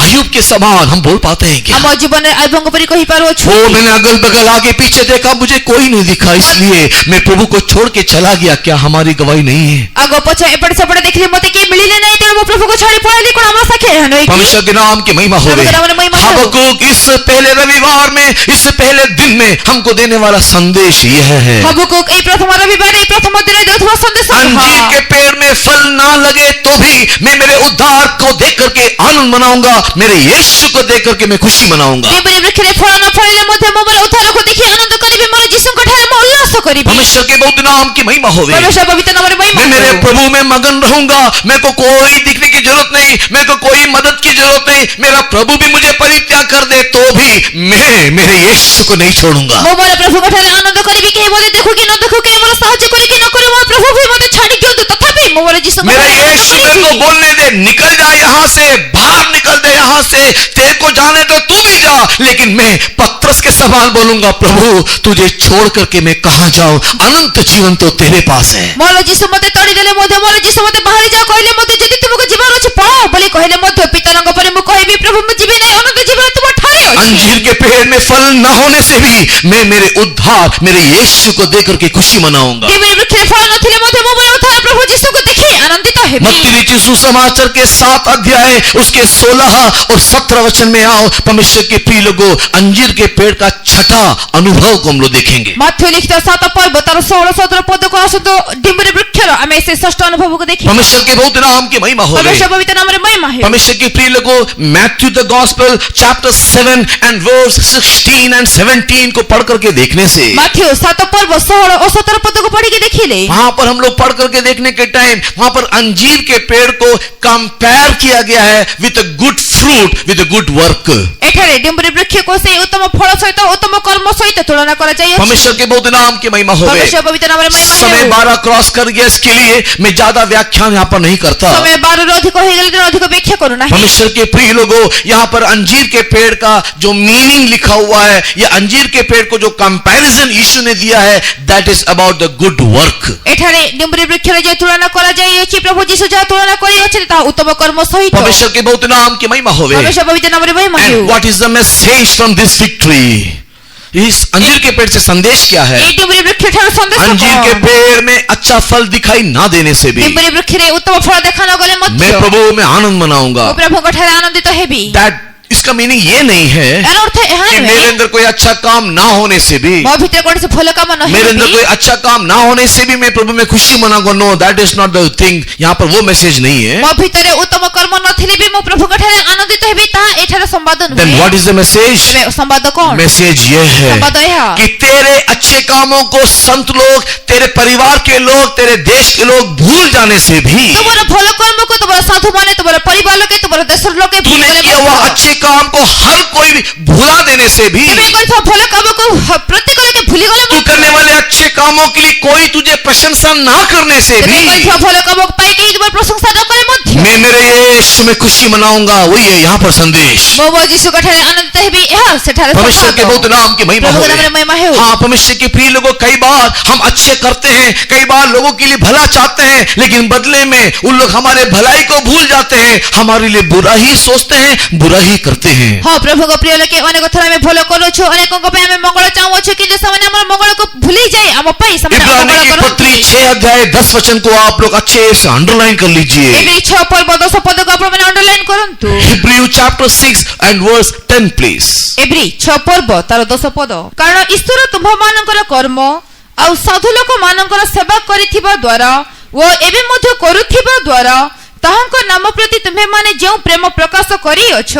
अय्यूब के समान हम बोल पाते हैं क्या? ଆମ ଜୀବନରେ ଆୟୁବଙ୍କ ପରି କହିପାରୁଅଛୁ। वो मैंने अगल बगल आगे पीछे देखा, मुझे कोई नहीं दिखा, इसलिए मैं प्रभु को छोड़ के चला गया। क्या हमारी गवाही नहीं है? ଆଗ ପଛ ଏପଟେ ସେପଟେ ଦେଖିଲି, ମୋତେ କେହି ମିଳିଲେ ନାହିଁ, ତେଣୁ ମୁଁ ପ୍ରଭୁଙ୍କୁ ଛାଡ଼ି ପଳେଇଲି। କ'ଣ ଆମ ସାକ୍ଷୀ ଏହା ନୁହେଁ କି? परमेश्वर के नाम की महिमा हो प्रभु के नाम की महिमा हो। हबक्कुक इस पहले रविवार में, इस पहले दिन में हमको देने वाला संदेश यह है, ହବୁକୁକ ଏଇ ପ୍ରଥମ ରବିବାର, ଏଇ ପ୍ରଥମ ଦିନରେ ଦେଉଥିବା ସନ୍ଦେଶ अंजीर के पेड़ में फल ना लगे तो भी मैं मेरे उद्धार को देख करके आनंद मनाऊंगा, मेरे यीशु को देख करके मैं खुशी मनाऊंगा। ଡିମ୍ବରି ବୃକ୍ଷରେ ଫଳ ନ ଫଳିଲେ ମଧ୍ୟ ମୁଁ ମୋର ଉଦ୍ଧାରକୁ ଦେଖି ଆନନ୍ଦ କରିବି, ମୋର ଯୀଶୁଙ୍କ ଠାରେ ମୁଁ ଉଲ୍ଲାସ କରିବି। परमेश्वर के बहुत नाम की महिमा हो ପରମେଶ୍ୱର ପବିତ୍ର ନାମରେ ମହିମା मैं मेरे ହେଉ। प्रभु में मगन रहूंगा, मेरे को कोई दिखने की जरूरत नहीं, मेरे को कोई मदद की जरूरत नहीं, मेरा प्रभु भी मुझे परित्याग कर दे तो भी मैं मेरे यीशु को नहीं छोड़ूंगा। ମୁଁ ମୋର ପ୍ରଭୁଙ୍କ ଠାରେ ଆନନ୍ଦ କରିବି, କେହି ମୋତେ ଦେଖୁ କି ନ ଦେଖୁ, କେହି ମୋର ସାହାଯ୍ୟ କରୁ କି ନ କରୁ, ମୋ ପ୍ରଭୁ ବି ମୋତେ ଛାଡ଼ି ଦିଅନ୍ତୁ, ତଥାପି ମୁଁ ମୋର ଯୀଶୁଙ୍କ मेरा ଠାରେ ଆନନ୍ଦ यीशु मेरे को କରିବି। बोलने दे, निकल जा यहाँ से, बाहर निकल दे यहाँ से, तेरे को जाने तो तू भी जा, लेकिन मैं पत्रस के समान बोलूंगा, प्रभु तुझे छोड़ करके मैं कहां जाऊं, अनंत जीवन तो तेरे पास है। ମୋର ଯୀଶୁ ମୋତେ ତଡ଼ିଦେଲେ ମଧ୍ୟ, ମୋର ଯୀଶୁ ମୋତେ ବାହାରି ଯାଅ କହିଲେ ମଧ୍ୟ, ଯଦି ତୁମକୁ ଯିବାର ଅଛି ପଳାଅ ବୋଲି କହିଲେ ମଧ୍ୟ, ପିତାଙ୍କ ପରେ ମୁଁ କହିବି, ପ୍ରଭୁ ମୁଁ ଯିବି ନାହିଁ, ଅନନ୍ତ ଜୀବନ ତୁମ ଠାରେ ଅଛି। अंजीर के पेड़ में फल न होने से भी मैं मेरे उद्धार, मेरे यीशु को देख करके खुशी मनाऊंगा। ଡିମ୍ବରି ବୃକ୍ଷରେ ଫଳ ନଥିଲେ ମଧ୍ୟ ମୁଁ ମୋର ଉଦ୍ଧାର ପ୍ରଭୁ ଯୀଶୁଙ୍କୁ ଦେଖି ଆନନ୍ଦିତ ହେବି। मत्ती लिखी सुसमाचार के 7 अध्याय उसके 16 और 17 वचन में आओ, परमेश्वर के प्रिय लोगों, अंजीर के पेड़ का छठा अनुभव को हम लोग देखेंगे। ମାଥ୍ୟୁ ଲିଖିତ 7 ପର୍ବ ତାର 16-17 ପଦକୁ ଆସନ୍ତୁ, ଡିମ୍ବରି ବୃକ୍ଷର ଆମେ ସେ ଷଷ୍ଠ ଅନୁଭବକୁ ଦେଖିବା। परमेश्वर के बहुत नाम की महिमा हो ପରମେଶ୍ୱର ପବିତ୍ର ନାମରେ ମହିମା ହେଉ। परमेश्वर के प्रिय लोगों, Matthew the gospel chapter 7 and verse 16 and 17 को पढ़ करके देखने से, ମାଥ୍ୟୁ 7 ପର୍ବ 16 ଓ 17 ପଦକୁ ପଢିକି ଦେଖିଲେ वहां पर हम लोग पढ़ करके देखने के टाइम वहां पर अंजीर के पेड़ को कंपेयर किया गया है with good fruit, with good work. ଏଠାରେ ଡିମ୍ବରି ବୃକ୍ଷକୁ ସେଇ ଉତ୍ତମ ଫଳ ସହିତ ଉତ୍ତମ କର୍ମ ସହିତ ତୁଳନା କରାଯାଇଅଛି। परमेश्वर के बहुत नाम की महिमा हो ପରମେଶ୍ୱର ପବିତ୍ର ନାମରେ ମହିମା समय ହେଉ। 12 क्रॉस कर गया, इसके लिए मैं ज्यादा व्याख्यान यहाँ पर नहीं करता। ସମୟ 12ରୁ ଅଧିକ ହେଇଗଲେ ତେଣୁ ଅଧିକ ବ୍ୟାଖ୍ୟା କରୁନାହିଁ। परमेश्वर के प्रिय लोगों, यहाँ पर अंजीर के पेड़ का जो मीनिंग लिखा हुआ है, ये अंजीर के पेड़ को जो कंपैरिजन यीशु ने दिया है, that is about the good work. ଏଠାରେ ଡିମ୍ବରି ବୃକ୍ଷରେ ଯେ ତୁଳନା କରାଯାଇଅଛି, ପ୍ରଭୁ ଯୀଶୁ ଯାହା ତୁଳନା କରିଅଛନ୍ତି ତାହା ଉତ୍ତମ କର୍ମ ସହିତ। परमेश्वर के बहुत नाम की महिमा होवे। ପରମେଶ୍ୱର ପବିତ୍ର ନାମରେ ମହିମା ହେଉ। And what is the message from this victory? इस अंजीर के पेड़ से संदेश क्या है? ଏଇ ଡିମ୍ବରି ବୃକ୍ଷ ଠାରୁ ସନ୍ଦେଶ अंजीर के କଣ? पेड़ में अच्छा फल दिखाई ना देने से भी ଡିମ୍ବରି ବୃକ୍ଷରେ ଉତ୍ତମ ଫଳ ଦେଖା ନ ଗଲେ ମଧ୍ୟ मैं प्रभु में आनंद मनाऊंगा। ମୁଁ ପ୍ରଭୁଙ୍କ ଠାରେ ଆନନ୍ଦିତ ହେବି। That इसका मीनिंग ये नहीं है ଏହାର ଅର୍ଥ ଏହା कि ନୁହେଁ मेरे अंदर कोई अच्छा काम ना होने से भी, ମୋ ଭିତରେ କୌଣସି ଭଲ କାମ ନ मेरे अंदर ହେବି, कोई अच्छा काम ना होने से भी मैं प्रभु में खुशी मनाऊंगा। No, that is not the thing. यहाँ पर वो मैसेज नहीं है। ମୋ ଭିତରେ ଉତ୍ତମ କର୍ମ ନଥିଲେ ବି ମୁଁ ପ୍ରଭୁଙ୍କ ଠାରେ ଆନନ୍ଦିତ ହେବି, ताहा ଏଠାରେ ସମ୍ବାଦ देन ନୁହେଁ। What is the message? ତେବେ ସମ୍ବାଦ କଣ? मैसेज ये है ସମ୍ବାଦ ଏହା कि तेरे अच्छे कामों को संत लोग, तेरे परिवार के लोग, तेरे देश के लोग भूल जाने से भी, ତୁମର ଭଲ କର୍ମକୁ ତୁମର ସାଧୁମାନେ, ତୁମର ପରିବାର ଲୋକେ, ତୁମର ଦେଶର ଲୋକେ ଭୁଲ तूने କଲେ किया हुआ ମଧ୍ୟ, अच्छे काम को हर कोई भी भुला देने से भी, ତୁମେ କରିଥିବା ଭଲ କାମକୁ ପ୍ରତ୍ୟେକ ଲୋକେ ଭୁଲିଗଲେ तू ମଧ୍ୟ, करने वाले अच्छे कामों के लिए कोई तुझे प्रशंसा ना करने से ତୁମେ भी, କରିଥିବା ଭଲ କାମକୁ ପାଇ କେହି ତୁମର ପ୍ରଶଂସା ନ କଲେ ମଧ୍ୟ, मैं मेरे यीशु में खुशी मनाऊंगा। वही है यहाँ पर संदेश। ମୁଁ ମୋ ଯୀଶୁଙ୍କ ଠାରେ ଆନନ୍ଦିତ ହେବି, ଏହା ସେଠାରେ परमेश्वर के ସମ୍ବାଦ। बहुत नाम की महिमा ପ୍ରଭୁଙ୍କ हो। ନାମରେ ମହିମା ହେଉ। हाँ, परमेश्वर के प्रिय लोगों, कई बार हम अच्छे करते हैं, कई बार लोगों के लिए भला चाहते हैं, लेकिन बदले में उन लोग हमारे भलाई को भूल जाते हैं, हमारे लिए बुरा ही सोचते हैं, बुरा ही करते हैं। ହଁ ପ୍ରଭୁଙ୍କ ପ୍ରିୟ ଲୋକେ ଅନେକ ଥର ଆମେ ଭଲ କରୁଛୁ, ଅନେକଙ୍କ ପାଇଁ ଆମେ ମଙ୍ଗଳ ଚାହୁଁଅଛୁ, କିନ୍ତୁ ସେମାନେ ଆମର ମଙ୍ଗଳକୁ ଭୁଲି ଯାଇ ଆମ ପାଇଁ ସେମାନେ इब्रानी की पत्री 6 अध्याय 10 वचन को आप लोग अच्छे से अंडरलाइन कर लीजिए। ଏବେ 6 ପର୍ବ 10 ପଦକୁ ଆପଣମାନେ ଅଣ୍ଡରଲାଇନ୍ କରନ୍ତୁ। Hebrew chapter 6 and verse 10 please। ଏବ୍ରି 6 ପର୍ବ ତାର 10 ପଦ। କାରଣ ଈଶ୍ୱର ତୁମ୍ଭମାନଙ୍କର କର୍ମ ଆଉ ସାଧୁ ଲୋକମାନଙ୍କର ସେବା କରିଥିବା ଦ୍ୱାରା ଓ ଏବେ ମଧ୍ୟ କରୁଥିବା ଦ୍ୱାରା ତାହାଙ୍କ ନାମ ପ୍ରତି ତୁମ୍ଭେମାନେ ଯେଉଁ ପ୍ରେମ ପ୍ରକାଶ କରିଅଛ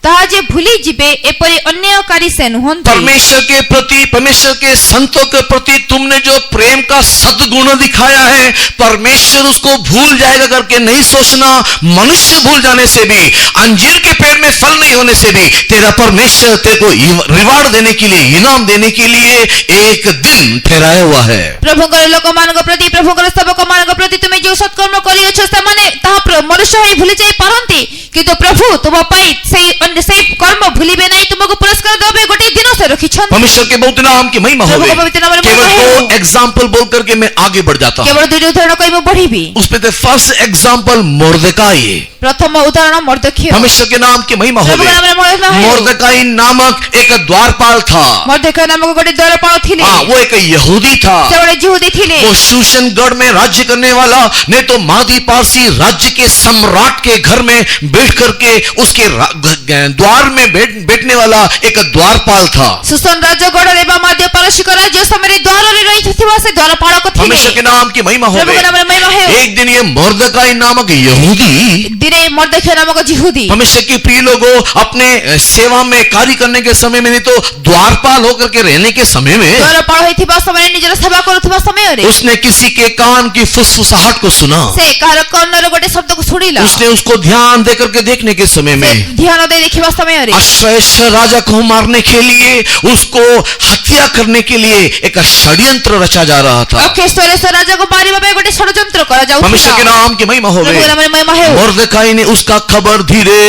ତାହା ଯେ ଭୁଲି ଯିବେ ଏପରି ଅନ୍ୟାୟକାରୀ ସେ ନୁହନ୍ତି। परमेश्वर के प्रति, परमेश्वर के संतों के प्रति तुमने जो प्रेम का सद्गुण दिखाया है, परमेश्वर उसको भूल जाएगा करके नहीं सोचना। मनुष्य भूल जाने से भी, अंजीर के पेड़ में फल नहीं होने से भी तेरा परमेश्वर तेरे को रिवार्ड देने के लिए, इनाम देने के लिए एक दिन ठहराया हुआ है। ପ୍ରଭୁଙ୍କର ଲୋକମାନଙ୍କ ପ୍ରତି, ପ୍ରଭୁଙ୍କର ସେବକମାନଙ୍କ ପ୍ରତି ତୁମେ ଯେଉଁ ସତ୍କର୍ମ କରିଅଛ ସେମାନେ ତାହା ମନୁଷ୍ୟ ହୋଇ ଭୁଲି ଯାଇ ପାରନ୍ତି, କିନ୍ତୁ ପ୍ରଭୁ ତୁମ ପାଇଁ ସେଇ କର୍ମ ଭୁଲିବେ ନାହିଁ, ତୁମକୁ ପୁରସ୍କାର ଦେବେ ଗୋଟେ ଦିନ ସେ ରଖିଛନ୍ତି। परमेश्वर के बहुत नाम की महिमा हो प्रभु के पवित्र नाम में केवल महिमा हो। 2 एग्जाम्पल बोल करके मैं आगे बढ़ जाता हूँ। କେବଳ ଦୁଇଟି ଉଦାହରଣ କହି ମୁଁ ବଢିବି। उसमें से फर्स्ट एग्जाम्पल मोर्देकाई। ପ୍ରଥମ ଉଦାହରଣ ମର୍ଦ୍ଦୋଖେୟ। परमेश्वर के नाम की महिमा हो प्रभु के नाम में महिमा हो। मोर्देकाई नामक एक द्वारपाल था। ମର୍ଦ୍ଦୋଖେୟ ନାମକ ଗୋଟେ ଦ୍ୱାରପାଳ ଥିଲେ। हाँ, वो एक यहूदी था। ସେ ଗୋଟେ ଯିହୁଦୀ ଥିଲେ। वो शूशनगढ़ में राज्य करने वाला, नहीं तो मादी पारसी राज्य के सम्राट के घर में बैठ करके उसके द्वार में बैठने वाला एक द्वारपाल था। ସୁସନ ରାଜଗଡ଼ରେ ବା ମାଦ୍ୟ ପାରସିକ ରାଜ୍ୟ ସମୟରେ ଦ୍ୱାରରେ ରହିଥିବା ସେ ଦ୍ୱାରପାଳକ ଥିଲେ। परमेश्वर के नाम की महिमा हो प्रभु के नाम में महिमा हो। एक दिन ये मोर्देकाई नामक यहूदी, ଦିନେ ମର୍ଦ୍ଦୋଖେୟ ନାମକ ଯିହୁଦୀ परमेश्वर के प्रिय लोगों, अपने सेवा में कार्य करने के समय में, नहीं तो द्वारपाल होकर के रहने के समय में, ଦ୍ୱାରପାଳ ହୋଇଥିବା ସମୟରେ ନିଜର ସେବା କରୁଥିବା ସମୟରେ उसने किसी के कान की फुसफुसाहट को सुना। ସେ କାହାର କର୍ଣ୍ଣର ଗୋଟେ ଶବ୍ଦକୁ ଶୁଣିଲା। उसने उसको ध्यान दे करके देखने के समय ସେ में ଧ୍ୟାନ ଦେଇ ଦେଖିବା ସମୟରେ अश्वेश्वर राजा को मारने के लिए, उसको हत्या करने के लिए एक षड्यंत्र रचा जा रहा था। ଅକ୍ଷେଶ୍ୱରେଶ୍ୱର ରାଜାକୁ ମାରିବା ପାଇଁ ଗୋଟେ ଷଡ଼ଯନ୍ତ୍ର परमेश्वर के କରାଯାଉଥିଲା। नाम की महिमा हो ପ୍ରଭୁଙ୍କ ନାମରେ ମହିମା ହେଉ। मोर्देकाई ने उसका खबर धीरे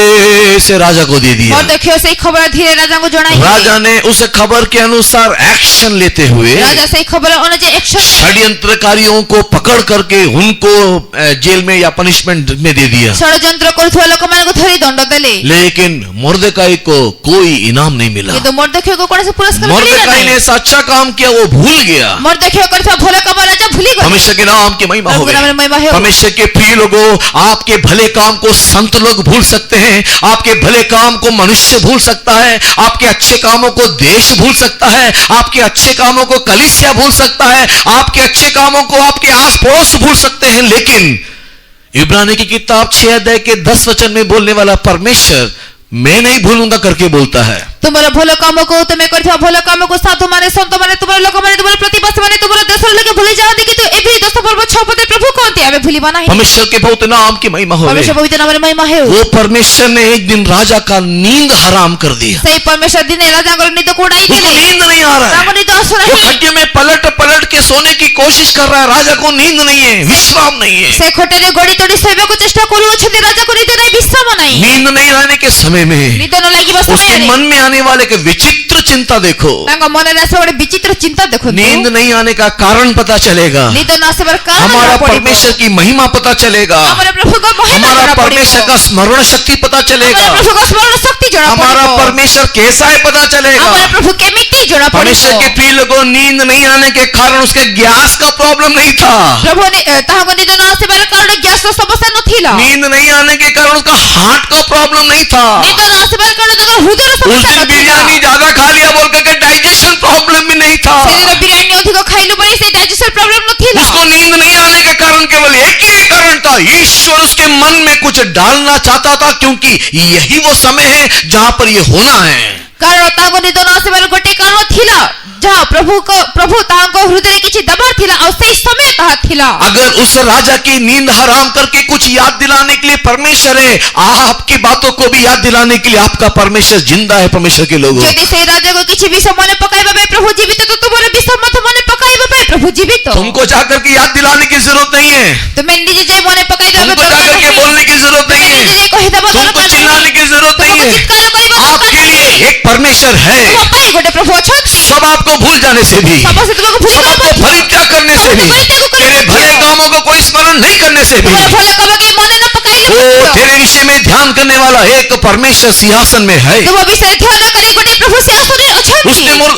से राजा को दे दिया। ମର୍ଦ୍ଦୋଖେୟ ସେଇ ଖବର ଧୀରେ ରାଜାଙ୍କୁ ଜଣାଇଲେ। राजा ने उस खबर के अनुसार एक्शन लेते हुए ରାଜା ସେଇ ଖବର ଅନୁଯାୟୀ ଆକ୍ସନ ନେଲେ। षड्यंत्रकारियों को पकड़ करके उनको जेल में या पनिशमेंट में दे दिया। ଷଡ଼ଯନ୍ତ୍ର କରୁଥିବା ଲୋକମାନଙ୍କୁ ଧରି ଦଣ୍ଡ ଦେଲେ। लेकिन मोर्देकाई को कोई इनाम नहीं मिला। କିନ୍ତୁ ମର୍ଦ୍ଦୋଖେୟକୁ କୌଣସି ପୁରସ୍କାର ମିଳିଲା मोर्देकाई ने ନାହିଁ। ऐसा अच्छा काम किया, वो भूल गया। ମର୍ଦ୍ଦୋଖେୟ କରିଥିବା ଭଲ କାମ ରାଜା ଭୁଲିଗଲେ। परमेश्वर के नाम की महिमा हो प्रभु के नाम में महिमा हो। परमेश्वर के प्रिय लोगों, आपके भले काम को संत लोग भूल सकते हैं, आपके भले काम को मनुष्य भूल सकता है, आपके अच्छे कामों को देश भूल सकता है, आपके अच्छे कामों को कलीसिया भूल सकता है, आपके अच्छे कामों को आपके आस पड़ोस भूल सकते हैं, लेकिन इब्रानी की किताब 6 अध्याय के 10 वचन में बोलने वाला परमेश्वर मैं नहीं भूलूंगा करके बोलता है। ତୁମର ଭଲ କାମକୁ, ତୁମେ କରିଥିବା ଭଲ କାମକୁ ସାଧୁମାନେ, ସନ୍ତମାନେ, ତୁମର ଲୋକମାନେ, ତୁମର ପ୍ରତିବାସୀମାନେ, ତୁମର ଦେଶର ଲୋକେ ଭୁଲି ଯାଆନ୍ତି, କିନ୍ତୁ ଏବେ 10 ପର୍ବ 6 ପଦରେ ପ୍ରଭୁ କହନ୍ତି ଆମେ ଭୁଲିବା ନାହିଁ। परमेश्वर के बहुत नाम की महिमा हो परमेश्वर पवित्र नामରେ महिमा ହେଉ। वो परमेश्वर ने एक दिन राजा का नींद हराम कर दिया। ସେଇ ପରମେଶ୍ୱର ଦିନେ ରାଜାଙ୍କର ନିଦକୁ ଉଡାଇ उसको ଦେଲେ। नींद नहीं आ रहा ତାଙ୍କ है, ନିଦ वो ଆସୁନାହିଁ। खटिया में पलट पलट के सोने की कोशिश कर रहा है। राजा को नींद नहीं है, विश्राम नहीं है। ସେ ଖଟରେ ଗଡ଼ି ତଡ଼ି ଶୋଇବାକୁ ଚେଷ୍ଟା କରୁଅଛନ୍ତି, ରାଜାକୁ ନିଦ ନାହିଁ, ବିଶ୍ରାମ ନାହିଁ। नींद नहीं आने के समय में ନିଦ ନ ଲାଗିବା उसके ସମୟରେ मन में आने वाले के विचित्र चिंता देखो। ତାଙ୍କ ମନରେ ଆସିବା ଗୋଟେ ବିଚିତ୍ର ଚିନ୍ତା ଦେଖନ୍ତୁ। नींद नहीं आने का कारण पता चलेगा, ନିଦ ନ ଆସିବାର କାରଣ हमारा ଜଣା ପଡ଼ିବ। परमेश्वर की महिमा पता चलेगा, ଆମର ପ୍ରଭୁଙ୍କ ମହିମା हमारा ଜଣା परमेश्वर ପଡ଼ିବ। का स्मरण शक्ति पता ଆମର चलेगा, ପ୍ରଭୁଙ୍କ ସ୍ମରଣ ଶକ୍ତି ଜଣା हमारा ପଡ଼ିବ। परमेश्वर कैसा है पता चलेगा। ଆମର ପ୍ରଭୁ କେମିତି ଜଣା परमेश्वर के ପଡ଼ିବ। प्रिय लोगों, नींद नहीं आने के कारण उसके गैस का प्रॉब्लम नहीं था। ପ୍ରଭୁ ତାହାଙ୍କ ନିଦ ନ ଆସିବାର କାରଣ ଗ୍ୟାସର ସମସ୍ୟା ନଥିଲା। नींद नहीं आने के कारण उसका हार्ट का प्रॉब्लम नहीं था। ନିଦ ନ ଆସିବାର କାରଣ ତାଙ୍କ ହୃଦୟର उस ସମସ୍ୟା दिन ନଥିଲା। बिरयानी ज्यादा खा लिया बोल करके डाइजेशन प्रॉब्लम भी नहीं था। ସେଦିନ ବିରିୟାନୀ ଅଧିକ ଖାଇଲୁ ବୋଲି ସେଇ ଡାଇଜେସନ ପ୍ରୋବ୍ଲେମ ନଥିଲା। उसको नींद नहीं आने के कारण केवल एक ही कारण था, ईश्वर उसके मन में कुछ डालना चाहता था, क्योंकि यही वो समय है जहां पर ये होना है। କାରଣ ତାଙ୍କ ନିଦ ନ ଆସିବାର ଗୋଟେ କାରଣ ଥିଲା, ଯାହା ପ୍ରଭୁ ତାଙ୍କ ହୃଦୟରେ କିଛି ଦବାର ଥିଲା, ଆଉ ସେଇ ସମୟ ତାହା ଥିଲା। अगर उस राजा की नींद हराम करके कुछ याद दिलाने के लिए परमेश्वर है, आपकी बातों को भी याद दिलाने के लिए आपका परमेश्वर जिंदा है। परमेश्वर के लोगों, ଯଦି ସେଇ ରାଜାକୁ କିଛି ବିଷୟ ମନେ ପକାଇବା ପାଇଁ ପ୍ରଭୁ ଜୀବିତ, ତ ତୁମର ବିଷୟ ମଧ୍ୟ ମନେ ପକାଇବା ପାଇଁ ପ୍ରଭୁ ଜୀବିତ। तुमको जाकर के याद दिलाने की जरूरत नहीं है, ତୁମେ ନିଜେ ଯାଇ ମନେ ପକାଇଦେବା तुमको ଦରକାର जाकर के ନାହିଁ। बोलने की जरूरत नहीं ନିଜେ है, ଯାଇ କହିଦେବା तुमको ଦରକାର चिल्लाने ନାହିଁ। की जरूरत नहीं ତୁମକୁ है। ଚିତ୍କାର କରିବା ଦରକାର आपके लिए ନାହିଁ। एक परमेश्वर है। ତୁମ ପାଇଁ ଗୋଟେ ପ୍ରଭୁ ଅଛନ୍ତି। सब आपको भूल जाने से भी, ସମସ୍ତେ ତୁମକୁ ଭୁଲି सब ଯାଉ आपको परित्याग करने से भी, परित्याग करने तेरे से भले भी, कामों को कोई स्मरण नहीं करने से भी, ତୁମର ଭଲ କାମ କେହି ମନେ ନ ପକାଇବା କହିଲେ वो ମଧ୍ୟ तेरे विषय में ध्यान करने वाला एक परमेश्वर सिंहासन में है। ତୁମ ବିଷୟରେ ଧ୍ୟାନ କରି ଗୋଟେ ପ୍ରଭୁ ସିଂହାସନରେ ଅଛନ୍ତି।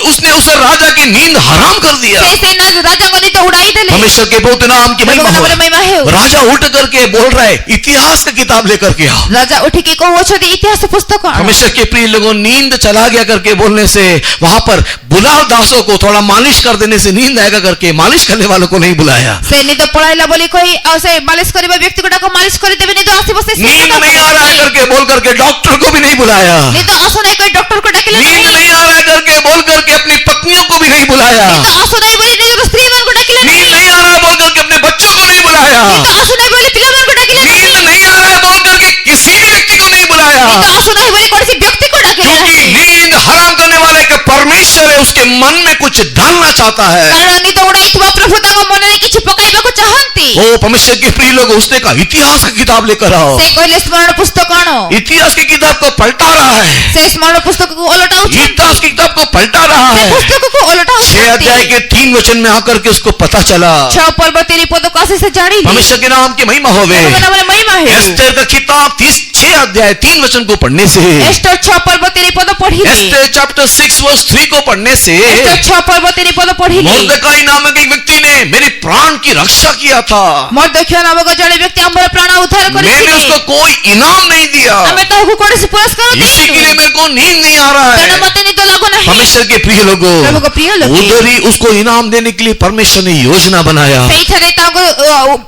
उसने उस राजा की नींद हराम कर दिया। ସେ ରାଜାଙ୍କ ନିଦ ଉଡାଇ ଦେଲେ। परमेश्वर के बहुत नाम की महिमा ପ୍ରଭୁଙ୍କ ନାମରେ हो। ମହିମା ହେଉ। राजा उठ करके बोल रहा है इतिहास का किताब लेकर के आओ। ରାଜା ଉଠିକି କହୁଅଛନ୍ତି ଇତିହାସ ପୁସ୍ତକ ଆଣ। परमेश्वर के प्रिय लोगों, नींद चला गया करके बोलने से वहां पर बुलाओ दासों को, थोड़ा मालिश कर देने से नींद आएगा करके मालिश करने वालों को नहीं बुलाया। ସେ ନିଦ ପଳାଇଲା ବୋଲି କହି ଆଉ ସେ ମାଲିଶ କରିବା ବ୍ୟକ୍ତି ଗୁଡାକ ମାଲିଶ କରିଦେବେ ନିଦ ଆସିବ ସେ नींद नहीं आ रहा है करके बोल करके डॉक्टर को भी नहीं बुलाया। ନିଦ ଆସୁନାହିଁ କହି ଡକ୍ଟରକୁ ଡାକିଲେ नींद ନାହିଁ। नहीं आ रहा है करके बोल करके अपनी पत्नियों को भी नहीं बुलाया। ନିଦ ଆସୁନାହିଁ ବୋଲି ନିଜର ସ୍ତ୍ରୀ ମାନଙ୍କୁ ଡାକିଲେ नींद ନାହିଁ। नहीं आ रहा है बोल करके अपने बच्चों को नहीं बुलाया। ନିଦ ଆସୁନାହିଁ ବୋଲି ପିଲାମାନଙ୍କୁ ଡାକିଲେ ନାହିଁ। नींद नहीं आ रहा है बोल करके किसी भी व्यक्ति को नहीं बुलाया। ନିଦ ଆସୁନାହିଁ ବୋଲି କୌଣସି ବ୍ୟକ୍ତିକୁ ଡାକିଲେ क्योंकि ନାହିଁ। नींद हराम करने वाले के परमेश्वर है, उसके मन में कुछ डालना चाहता है। କାରଣ ନିଦ ଉଡାଇଥିବା ପ୍ରଭୁ ତାଙ୍କ ମନରେ କିଛି ପକାଇବାକୁ ଚାହାନ୍ତି। ओ परमेश्वर के प्रिय लोग, उसने कहा इतिहास की किताब लेकर आओ। ସେ କହିଲେ ସ୍ମରଣ ପୁସ୍ତକ ଆଣ। इतिहास की किताब को पलटा रहा है। ସେ ସ୍ମରଣ ପୁସ୍ତକକୁ ଓଲଟାଉଛନ୍ତି। इतिहास की किताब को पलटा रहा ସେ है। ପୁସ୍ତକକୁ 6 ଓଲଟାଉଛନ୍ତି। अध्याय के 3 वचन में आकर के उसको पता चला। 6 पर्व 3 पदକୁ ଆସି ସେ ଜାଣିଲେ। परमेश्वर के नाम की महिमा होवे। ପ୍ରଭୁଙ୍କ ନାମରେ ମହିମା ହେଉ। एस्तेर का किताब 6 अध्याय 3 वचन को पढ़ने से, ଏଷ୍ଟର 6 पर्व 3 पद ପଢିଲେ। एस्तेर चैप्टर 6 वर्स 3 को पढ़ने से ଏଷ୍ଟର 6 पर्व 3 पद ପଢିଲେ। मोर्देकाई नामक एक व्यक्ति ने मेरे प्राण की रक्षा किया था। ମର୍ଦ୍ଦକ୍ଷ ନାମକ ଜଣେ ବ୍ୟକ୍ତି ଆମର ପ୍ରାଣ ଉଦ୍ଧାର मैंने କରିଥିଲେ। उसको कोई इनाम नहीं दिया, ଆମେ ତାହାକୁ କୌଣସି ପୁରସ୍କାର इसी के लिए ଦେଇନୁ। मेरे को नींद नहीं आ रहा ତେଣୁ है। ମୋତେ ନିଦ ଲାଗୁନାହିଁ। परमेश्वर के प्रिय लोगों, ପ୍ରଭୁଙ୍କ ପ୍ରିୟ ଲୋକେ। उधर ही उसको इनाम देने के लिए परमेश्वर ने योजना बनाया। ସେଇଠାରେ ତାଙ୍କୁ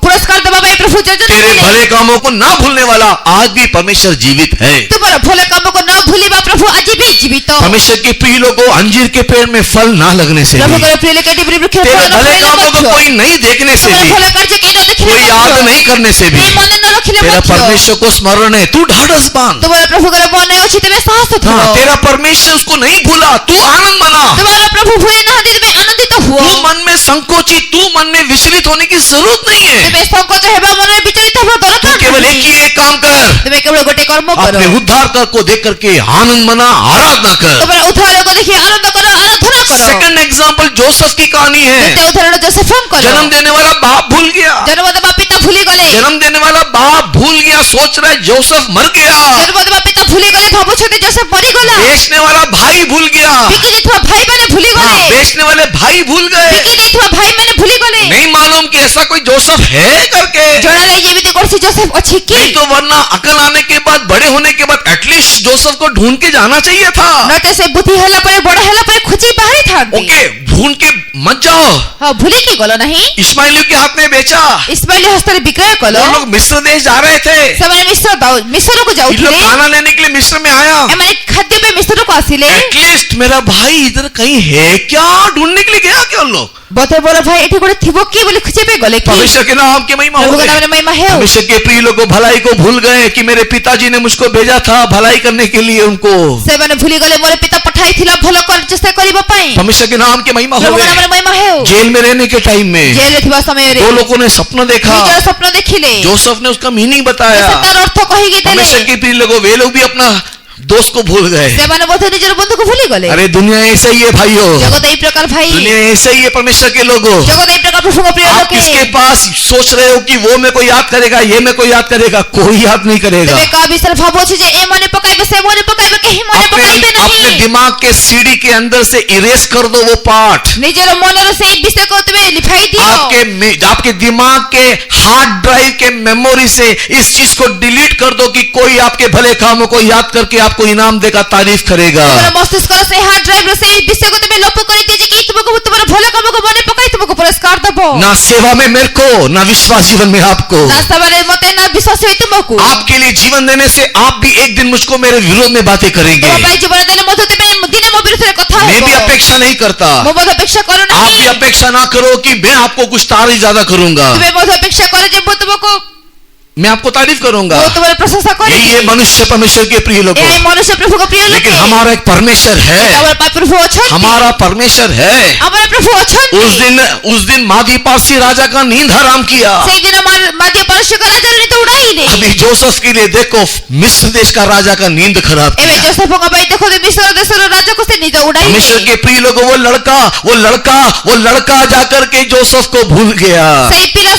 ପୁରସ୍କାର ଦେବା ପାଇଁ ପ୍ରଭୁ ଯୋଜନା तेरे କଲେ। भले कामों को ना भूलने वाला आज भी परमेश्वर जीवित है। ତୁମର ଭଲ କାମକୁ ନ ଭୁଲିବା ପ୍ରଭୁ ଆଜି ବି ଜୀବିତ। परमेश्वर के प्रिय लोगों, अंजीर के पेड़ में फल ना लगने से भी, ପ୍ରଭୁଙ୍କର ପ୍ରିୟ ଲୋକେ ଡିବ୍ରି ବୃକ୍ଷରେ तेरे ଫଳ ନ भले ଫଳିଲେ कामों को ମଧ୍ୟ, कोई नहीं देखने से ତୁମର भी, ଭଲ କାର୍ଯ୍ୟ କେହି ନ ଦେଖିଲେ कोई याद ମଧ୍ୟ, नहीं करने से भी, କେହି ମନେ ନ ରଖିଲେ तेरा ମଧ୍ୟ, परमेश्वर को स्मरण है, तू ढाढ़स बांध। ତୁମର ପ୍ରଭୁଙ୍କର ମନେ ଅଛି ତେବେ ସାହସ ଥିବ। हाँ, तेरा परमेश्वर उसको नहीं भूला, तू आनंद मना। ତୁମର ପ୍ରଭୁ ଭୁଲି ନାହାନ୍ତି ତେବେ ଆନନ୍ଦିତ ହୁଅ। तू मन में संकोचित, तू मन में विचलित होने की जरूरत नहीं है। ତେବେ संकोच ହେବା ମନରେ ବିଚଳିତ ହେବା तू ଦରକାର केवल ନାହିଁ। एक ही एक काम कर, ତେବେ କେବଳ ଗୋଟେ କର୍ମ କର। अपने उद्धारकर को देख करके आनंद मना, आराधना कर। ତୁମର ଉଦ୍ଧାରକୁ ଦେଖି ଆନନ୍ଦ କର, ଆରାଧନା କର। सेकंड एग्जाम्पल जोसेफ की कहानी है। ଦ୍ୱିତୀୟ ଉଦାହରଣ ଯୋସେଫଙ୍କର। जन्म देने वाला बाप भूल गया, ଜନ୍ମ ଦେବା ପିତା ଭୁଲି ଗଲେ। जन्म देने वाला बाप भूल गया, सोच रहा है जोसेफ मर गया। ଜନ୍ମ ଦେବା ପିତା ଭୁଲି ଗଲେ, ଭାବୁଛନ୍ତି ଯୋସେଫ ମରିଗଲା। बेचने वाला भाई भूल गया, ବିକି ଦେଇଥିବା ଭାଇମାନେ ଭୁଲି हाँ, ଗଲେ। बेचने वाले भाई भूल गए। ବିକି ଦେଇଥିବା ଭାଇମାନେ ଭୁଲି ଗଲେ। नहीं मालूम कि ऐसा कोई जोसेफ है करके। ଜଣା ନାହିଁ ଯେମିତି କୌଣସି ଯୋସେଫ ଅଛି କି। नहीं तो वरना अकल आने के बाद, बड़े होने के बाद एटलीस्ट जोसेफ को ढूंढ के जाना चाहिए था। ନଚେତ ସେ ବୁଦ୍ଧି ହେଲା ପରେ ବଡ ହେଲା ପରେ ଖୋଜି ବାହାରିଥାନ୍ତି। ओके, ढूंढ के मत जाओ। ହଁ ଭୁଲିକି ଗଲ ନାହିଁ। इस्माइल के हाथ में बेचा। ଇସ୍ମାଇଲ ହସ୍ତରେ ବିକ୍ରୟ କଲ। वो लोग मिस्र देश जा रहे थे। ସେମାନେ ମିଶ୍ରକୁ इन लोग ଯାଉଥିଲେ। खाना लेने के लिए मिस्र में आया। ଏମାନେ ଖାଦ୍ୟ ପାଇଁ ମିଶ୍ରକୁ ଆସିଲେ। एटलीस्ट मेरा भाई इधर कहीं है क्या, ढूंढने के लिए गया क्या उन लोग? ବୋଧେ ବଡ ଭାଇ ଏଠି ଗୋଟେ ଥିବ କି ବୋଲି ଖୋଜିବା ପାଇଁ ଗଲେ କି। परमेश्वर के नाम की महिमा हो ପ୍ରଭୁଙ୍କ ନାମରେ गई। ମହିମା ହେଉ। परमेश्वर के प्रिय लोगों भलाई को भूल गए कि मेरे पिताजी ने मुझको भेजा था भलाई करने के लिए उनको। ସେମାନେ ଭୁଲି ଗଲେ ମୋର ପିତା ପଠାଇଥିଲା ଭଲ ଚେଷ୍ଟା କରିବା ପାଇଁ। परमेश्वर के नाम की महिमा हो ପ୍ରଭୁଙ୍କ ନାମରେ गई। ମହିମା ହେଉ। जेल में रहने के टाइम में ଜେଲରେ ଥିବା ସମୟରେ दो लोगों ने स्वप्न देखा। ନିଜର ସ୍ୱପ୍ନ ଦେଖିଲେ। जोसेफ ने उसका मीनिंग ସେ बताया। ତାର ଅର୍ଥ କହିକି ଦେଲେ। परमेश्वर के प्रिय लोगों, वे लोग भी अपना दोस्त को भूल गए। ସେମାନେ ବୋଧେ ନିଜର ବନ୍ଧୁକୁ ଭୁଲି ଗଲେ। अरे दुनिया ऐसे ही है भाइयों, ଜଗତ ଏଇ ପ୍ରକାର ଭାଇ। दुनिया ऐसे ही है परमेश्वर के लोगों। ଜଗତ ଏଇ ପ୍ରକାର ପ୍ରଭୁଙ୍କ ପ୍ରିୟ आप ଲୋକେ। किसके पास सोच रहे हो कि वो मेरे को याद करेगा, ये मेरे को याद करेगा, कोई याद नहीं करेगा। ତେବେ କାହା ବିଷୟରେ ଭାବୁଅଛି ଯେ ଏ ମନେ ପକାଇବେ, ସେ ମନେ ପକାଇବେ, କେହି ମନେ अपने ପକାଇବେ अपने ନାହିଁ। दिमाग के सीढ़ी के अंदर से इरेज कर दो वो पार्ट। ନିଜର ମନର ସେଇ ବିଷୟକୁ ତୁମେ ଲିଭାଇ ଦିଅ। आपके दिमाग के हार्ड ड्राइव के मेमोरी से इस चीज को डिलीट कर दो कि कोई आपके भले कामों को याद करके आपको इनाम देगा, तारीफ करेगा। ତୁମର ମସ୍ତିଷ୍କର ସେଇ ହାର୍ଡ ଡ୍ରାଇଭର ସେଇ ବିଷୟକୁ ତୁମେ ଲୋପ କରିଦିଅ ଯେ କି ତୁମକୁ ତୁମର ଭଲ କାମକୁ ମନେ ପକାଇ ତୁମକୁ ପୁରସ୍କାର ଦେବ। ना सेवा में मेरे को, ना विश्वास जीवन में आपको। ନା ସେବାରେ ମତେ ନା ବିଶ୍ୱାସ ହୁଏ ତୁମକୁ। आपके लिए जीवन देने से आप भी एक दिन मुझको मेरे विरोध में बातें करेंगे। ତୁମ ପାଇଁ ଜୀବନ ଦେଲେ ମଧ୍ୟ ତୁମେ ଦିନେ ମୋ ବିରୁଦ୍ଧରେ କଥା मैं ହେବ। भी अपेक्षा नहीं करता, ମୁଁ ମଧ୍ୟ ଅପେକ୍ଷା କରୁ आप भी ନାହିଁ। अपेक्षा ना करो कि मैं आपको कुछ तारीफ ज्यादा करूंगा। ତୁମେ ମଧ୍ୟ ଅପେକ୍ଷା କର ଯେ ମୁଁ ତୁମକୁ मैं आपको तारीफ करूंगा। ମୁଁ ତୁମର ପ୍ରଶଂସା यही କରିବି। है मनुष्य परमेश्वर के प्रिय लोगों। ଏହା ହିଁ ମନୁଷ୍ୟ ପ୍ରଭୁଙ୍କ ପ୍ରିୟ ଲୋକେ। लेकिन हमारा एक परमेश्वर है, ଆମର ପ୍ରଭୁ ଅଛନ୍ତି। हमारा परमेश्वर है। ଆମର ପ୍ରଭୁ ଅଛନ୍ତି। उस दिन मादी पारसी राजा का नींद हराम किया। ସେଇଦିନ ମାଦ୍ୟ ପାରସ୍ୟକ ରାଜାର ନିଦ ଉଡାଇଲେ। अभी जोसेफ के लिए देखो, मिस्र देश का राजा का नींद खराब ଏବେ किया। ଯୋସେଫଙ୍କ ପାଇଁ ଦେଖନ୍ତୁ ମିଶ୍ର ଦେଶର ରାଜାକୁ ସେ ନିଦ परमेश्वर ଉଡାଇଲେ। के प्रिय लोगों, वो लड़का जाकर के जोसेफ को भूल गया। ସେଇ ପିଲା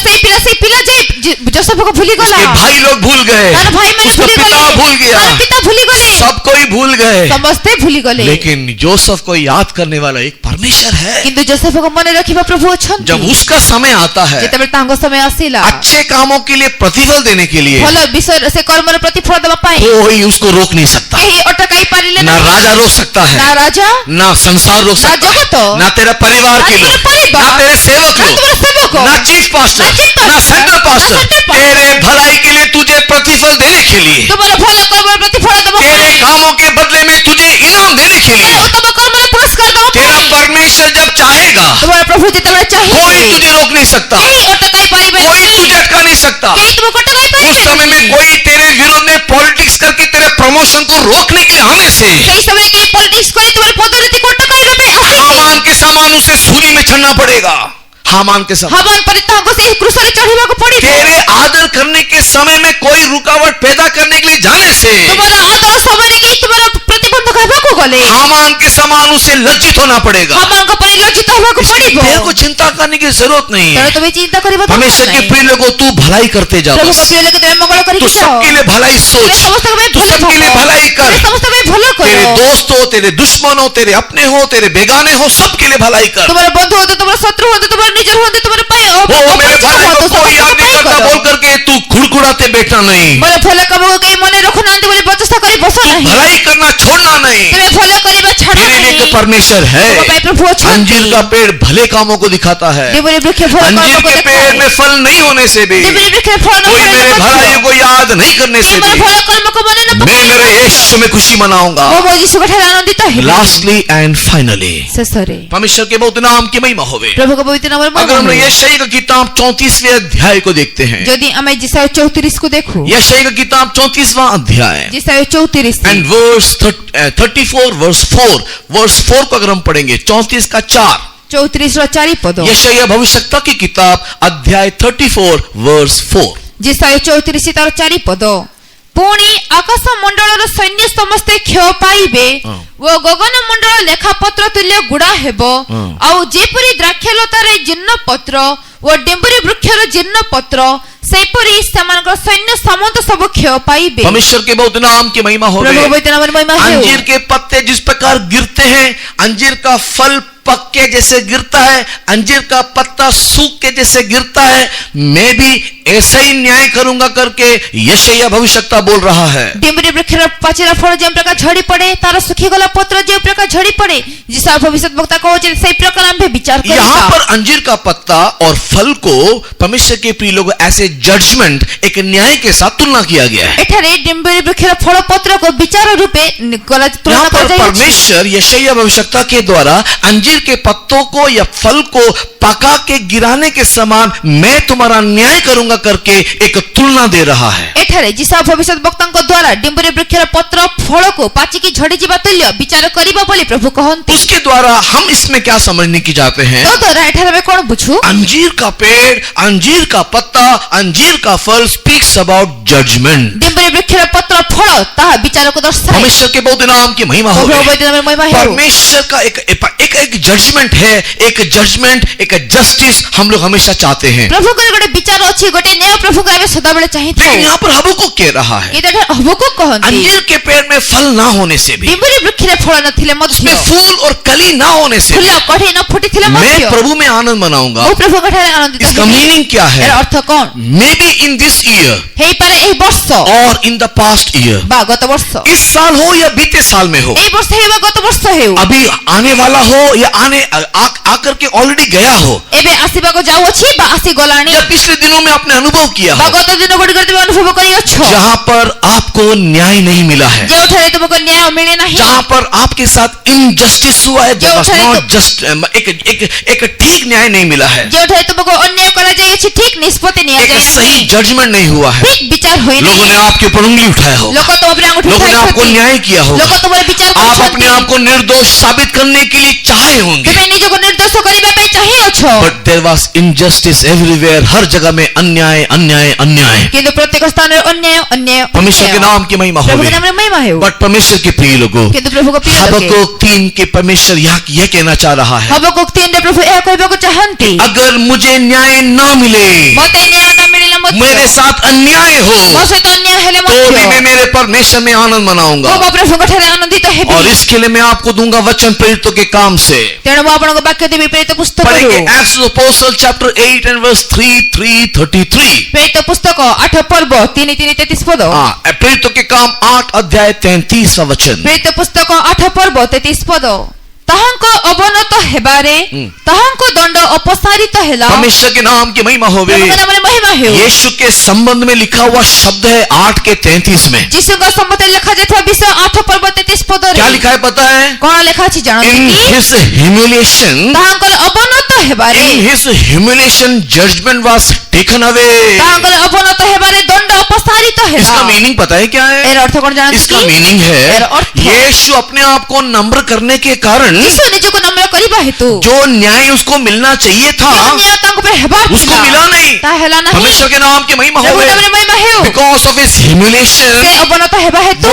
ଯାଇ जोसेफ को भूली उसके गला भाई लोग भूल गए, तार भाई मैंने उसका भूली पिता गले भूल गया, तार पिता भूली गले सब कोई भूल गए, समस्ते भूली गले लेकिन जोसेफ को याद करने वाला एक परमेश्वर है। किंतु जोसेफ को मन रखिबा प्रभु अछंती जब उसका समय आता है जेतेबेले तांको समय आसीला अच्छे कामों के लिए प्रतिफल देने के लिए भलो विषय से कर्मर प्रतिफल देबा पाई कोई उसको रोक नहीं सकता, केही अटकाई पारिले ना नहीं राजा रोक सकता है, ना राजा ना संसार रोक ना सकता है, जगत ना तेरा परिवार ना के तेरा लोग, परिवार, ना तेरे सेवक ना लोग, तुम्हारा सेवक ना चीफ पास्टर, ना चीफ ना पास्टर, सेंटर ना पास्टर, सेंटर पास्टर, तेरे भलाई के लिए तुझे प्रतिफल देने के लिए, तुम्हारा भलो कर्मर प्रतिफल देबा तेरे पाई कामों के बदले में तुझे इनाम देने के लिए उत्तम कर्मर पुरस्कार देबा तेरा पाई परमेश्वर जब चाहेगा तुम्हारा प्रभु जेतेबेले कोई चाहिए तुझे रोक नहीं सकता, केही अटकाई पारिबे कोई नहीं तुझे अटका नहीं सकता। केही तुमको अटकाई उस पारिबे समय में कोई तेरे विरोध में पॉलिटिक्स करके तेरे प्रमोशन को रोकने के लिए हमें से केही समय के पॉलिटिक्स करी तुम्हारे पदोन्नति को अटकाई रबे आसी हामान के समान उसे सूली में चढ़ना पड़ेगा, हामान के समान। हवन परितांको से क्रूसरे चढ़ीबा को पड़ी तेरे आदर करने के समय में कोई रुकावट पैदा करने के लिए जाने से तुम्हारा आदर समय के तुम्हारा प्रतिबंधक हेबा को गले हामान के समान उसे लज्जित होना पड़ेगा। हवन को परिलज्जित हेबा को इसलिए पड़ीबो तेरे को चिंता करने की जरूरत नहीं तेरे है। तुम्हें चिंता करिबा परमेश्वर के प्रिय लोगों, तू भलाई करते जा, प्रभु बस। को प्रिय लगे तुम्हें मंगल करी तू जाओ सबके लिए भलाई सोच, समस्त में तू भलो सबके लिए भलाई कर, समस्त में भलो तेरे करो दोस्त हो, तेरे दुश्मन हो, तेरे अपने हो, तेरे बेगाने हो, सबके लिए भलाई कर। तुम्हारा बंधु हो तो तुम्हारा शत्रु हो तो तुम्हारा निजर हो तो तुम्हारे पाए ओ मेरे भाई को कोई याद नहीं करता बोल करके तू खुड़खुड़ाते बैठना नहीं, मोर भलो कबो कई मने रखु नांदी बोली प्रचेष्टा करी बसो नहीं भलाई करना छोड़ना नहीं। तुम्हें भलो करिबा छाड़ो तेरे लिए नहीं एक परमेश्वर है। तुम्हारे पाए प्रभु अछंती अंजीर का पेड़ भले कामों को दिखाता है, देवरी वृक्ष भलो अंजीर कर्म को के पेड़ में फल नहीं होने से भी, देवरी वृक्ष फल न कोई फले मेरे न भलाई को याद नहीं करने से तुम्हारा भी, भलो कर्म को मने न मैं मेरे यीशु में खुशी मनाऊंगा। वो यीशु के ठारे आनंदित है लास्टली एंड फाइनली ससरे परमेश्वर के बहुत नाम की महिमा होवे। प्रभु का पवित्र नाम अगर हम यशायाह की किताब 34वें अध्याय को देखते हैं, यदि हमें जिसाय 34 को देखो यशायाह की किताब 34वां अध्याय जिसाय 34 एंड वर्स 34 वर्स 4 को अगर हम पढ़ेंगे 34 का 4, 34 रो 4 पद यशायाह भविष्यवक्ता की किताब अध्याय 34 वर्स 4। जिसाय 34 तार 4 पद पुणी आकाश मंडल सैन्य समस्ते क्षय पाइबे वो गगन मंडल लेखापत्र तुल्य गुड़ा हेबो आउ जेपरी द्राक्षलतार जीर्ण पत्र वो डेम्बरी वृक्षर जीर्ण पत्र सेपरी समान सैन्य सामंत सब क्षय पाइबे। परमेश्वर के बहुत नाम की महिमा हो प्रभु पवित्र नाम महिमा है। अंजीर के पत्ते जिस प्रकार गिरते हैं, अंजीर का फल पक के जैसे गिरता है, अंजीर का पत्ता सूख के जैसे गिरता है, मैं भी ऐसा ही न्याय करूंगा करके यशायाह भविष्यवक्ता बोल रहा है। डेम्बरी वृक्षर पाचिरा फल जे प्रकार झड़ी पड़े तार सुखी गला पत्र जे प्रकार झड़ी पड़े जिसा भविष्यवक्ता कहो से प्रकार हम विचार करिबा। यहाँ पर अंजीर का पत्ता और फल को परमेश्वर के प्रिय लोग ऐसे जजमेंट एक न्याय के साथ तुलना किया गया है। एठारे डेम्बरी वृक्षर फल पत्र को विचार रूपे गला तुलना यहाँ पर कर जाय परमेश्वर यशायाह भविष्यवक्ता के द्वारा अंजीर के पत्तों को या फल को पका के गिराने के समान मैं तुम्हारा न्याय करूंगा करके एक तुलना दे रहा है। एठारे जिसा भविष्यवक्ताଙ୍କ द्वारा डेम्बरी वृक्षर पत्र फल को पाची की झड़ी जीवा तुल्य विचार करिबा बोली प्रभु कहंती। उसके द्वारा हम इसमें क्या समझने की चाहते हैं? तो द्वारा एठारे में कोन बुझू अंजीर का पेड़, अंजीर का पत्ता, अंजीर का फल स्पीक्स अबाउट जजमेंट। डेम्बरी वृक्षर पत्र फल ताहा विचार को दर्शाए। परमेश्वर के बहुत नाम की महिमा हो। प्रभु पवित्र नाम महिमा है। परमेश्वर का एक जजमेंट है, एक जजमेंट, एक जस्टिस हम लोग हमेशा चाहते हैं। प्रभु को गोटे विचार अछि गोटे न्याय प्रभु का सदा बेले चाहिए। लेकिन यहाँ पर हबक्कुक कह रहा है इधर हबक्कुक कहंती अंजीर के पेड़ में फल ना होने से भी, डेम्बरी वृक्षरे फल नथिले उसमें मध्य फूल और कली ना होने से फूल कढ़ी न फुटिथिले मैं मध्य प्रभु में आनंद मनाऊंगा। ओ प्रभु कठारे आनंदित इसका मीनिंग क्या है? एर अर्थ कोन may be in this year हेई पारे एई वर्ष और इन द पास्ट ईयर, बा गत वर्ष इस साल हो या बीते साल में हो, एई वर्ष हेबा गत वर्ष हेउ अभी आने वाला हो या आकर के ऑलरेडी गया हो, एबे आसीबा को जाउ अछि बा आसी गलानी या पिछले दिनों में आपने अनुभव किया बा हो गत दिन गुडी करते अनुभव करी अछो जहाँ पर आपको न्याय नहीं मिला है, जे उठारे तुमको न्याय मिले नहीं, जहाँ पर आपके साथ इनजस्टिस हुआ है, जो उठारे नॉट जस्ट एक ठीक न्याय नहीं मिला है, जे उठारे तुमको अन्याय करा जाय अछि ठीक निष्पत्ति निया एक जाय सही जजमेंट नहीं हुआ है, ठीक विचार होई लोगों ने आपके ऊपर उंगली उठाया हो, लोग तो अपने अंगूठे लोगों ने उठाई आपको छथि, न्याय किया होगा, लोग तुम्हारे विचार आप को अपने आप को निर्दोष साबित करने के लिए चाहे होंगे, तुम्हें निज को निर्दोष करिबा पे चाहिए अछो but there was injustice everywhere, हर जगह में अन्याय अन्याय अन्याय। किंतु प्रत्येक स्थान रे अन्याय अन्याय परमेश्वर के नाम की महिमा प्रभु होगी। के नाम रे महिमा है। बट परमेश्वर के प्रिय लोगों, किंतु प्रभु को प्रिय लोग हबक्कुक 3 के परमेश्वर यह कहना चाह रहा है, हबक्कुक 3 रे प्रभु ए कहबा को चाहंती अगर मुझे न्याय ना मिले, मते न्याय न मिले କରିଲେ ମଧ୍ୟ मेरे साथ अन्याय ମୋ हो ସହିତ ଅନ୍ୟାୟ ହେଲେ तो भी ମଧ୍ୟ मैं मेरे परमेश्वर में आनंद मनाऊंगा। ମୁଁ ମୋ ପ୍ରଭୁଙ୍କ ଠାରେ ଆନନ୍ଦିତ ହେବି। और इसके लिए मैं आपको दूंगा वचन प्रेरितों के काम से। ତେଣୁ ମୁଁ ଆପଣଙ୍କ ବାକ୍ୟ ଦେବି ପ୍ରେରିତ ପୁସ୍ତକରୁ। पढ़ेंगे Acts of the Apostles chapter 8 and verse 3:33। ପ୍ରେରିତ ପୁସ୍ତକ 8 ପର୍ବ 3:33 ପଦ। हाँ, प्रेरितों के काम 8 अध्याय 33वां वचन। ପ୍ରେରିତ ପୁସ୍ତକ 8 ପର୍ବ 33 ପଦ। ତାହାଙ୍କ ଅବନତ ହେବାରେ ତାହାଙ୍କ ଦଣ୍ଡ ଅପସାରିତ ହେଲା। परमेश्वर के नाम की महिमा होवे। ପ୍ରଭୁଙ୍କ ନାମରେ ମହିମା ହେଉ। यीशु के संबंध में लिखा हुआ शब्द है 8:33 में। ଯୀଶୁଙ୍କ ସମ୍ବନ୍ଧରେ ଲେଖାଯାଇଥିବା ବିଷୟ 8 ପର୍ବ 33 ପଦରେ क्या लिखा है पता है? କଣ ଲେଖା ଅଛି ଜାଣନ୍ତି In କି? his humiliation, ତାହାଙ୍କର ଅବନତ ହେବାରେ in his humiliation, judgment was taken away. ତାହାଙ୍କର ଅବନତ ହେବାରେ ଦଣ୍ଡ ଅପସାରିତ ହେଲା। इसका मीनिंग पता है क्या है? ଏର ଅର୍ଥ କଣ ଜାଣନ୍ତି इसका କି? मीनिंग है एरा अर्थ। यीशु अपने आप को नम्र करने के कारण ଯୀଶୁ ନିଜକୁ ନମ୍ର କରିବା ହେତୁ जो न्याय उसको मिलना चाहिए था ଯେଉଁ ନ୍ୟାୟ ତାଙ୍କ ଉପରେ ହେବାର उसको ଥିଲା मिला नहीं। ତାହା ହେଲା ନାହିଁ। परमेश्वर के नाम की महिमा ପ୍ରଭୁଙ୍କ होवे। ନାମରେ ମହିମା ହେଉ। बिकॉज ऑफ हिज ह्यूमिलेशन, ସେ ଅବନତ ହେବା ହେତୁ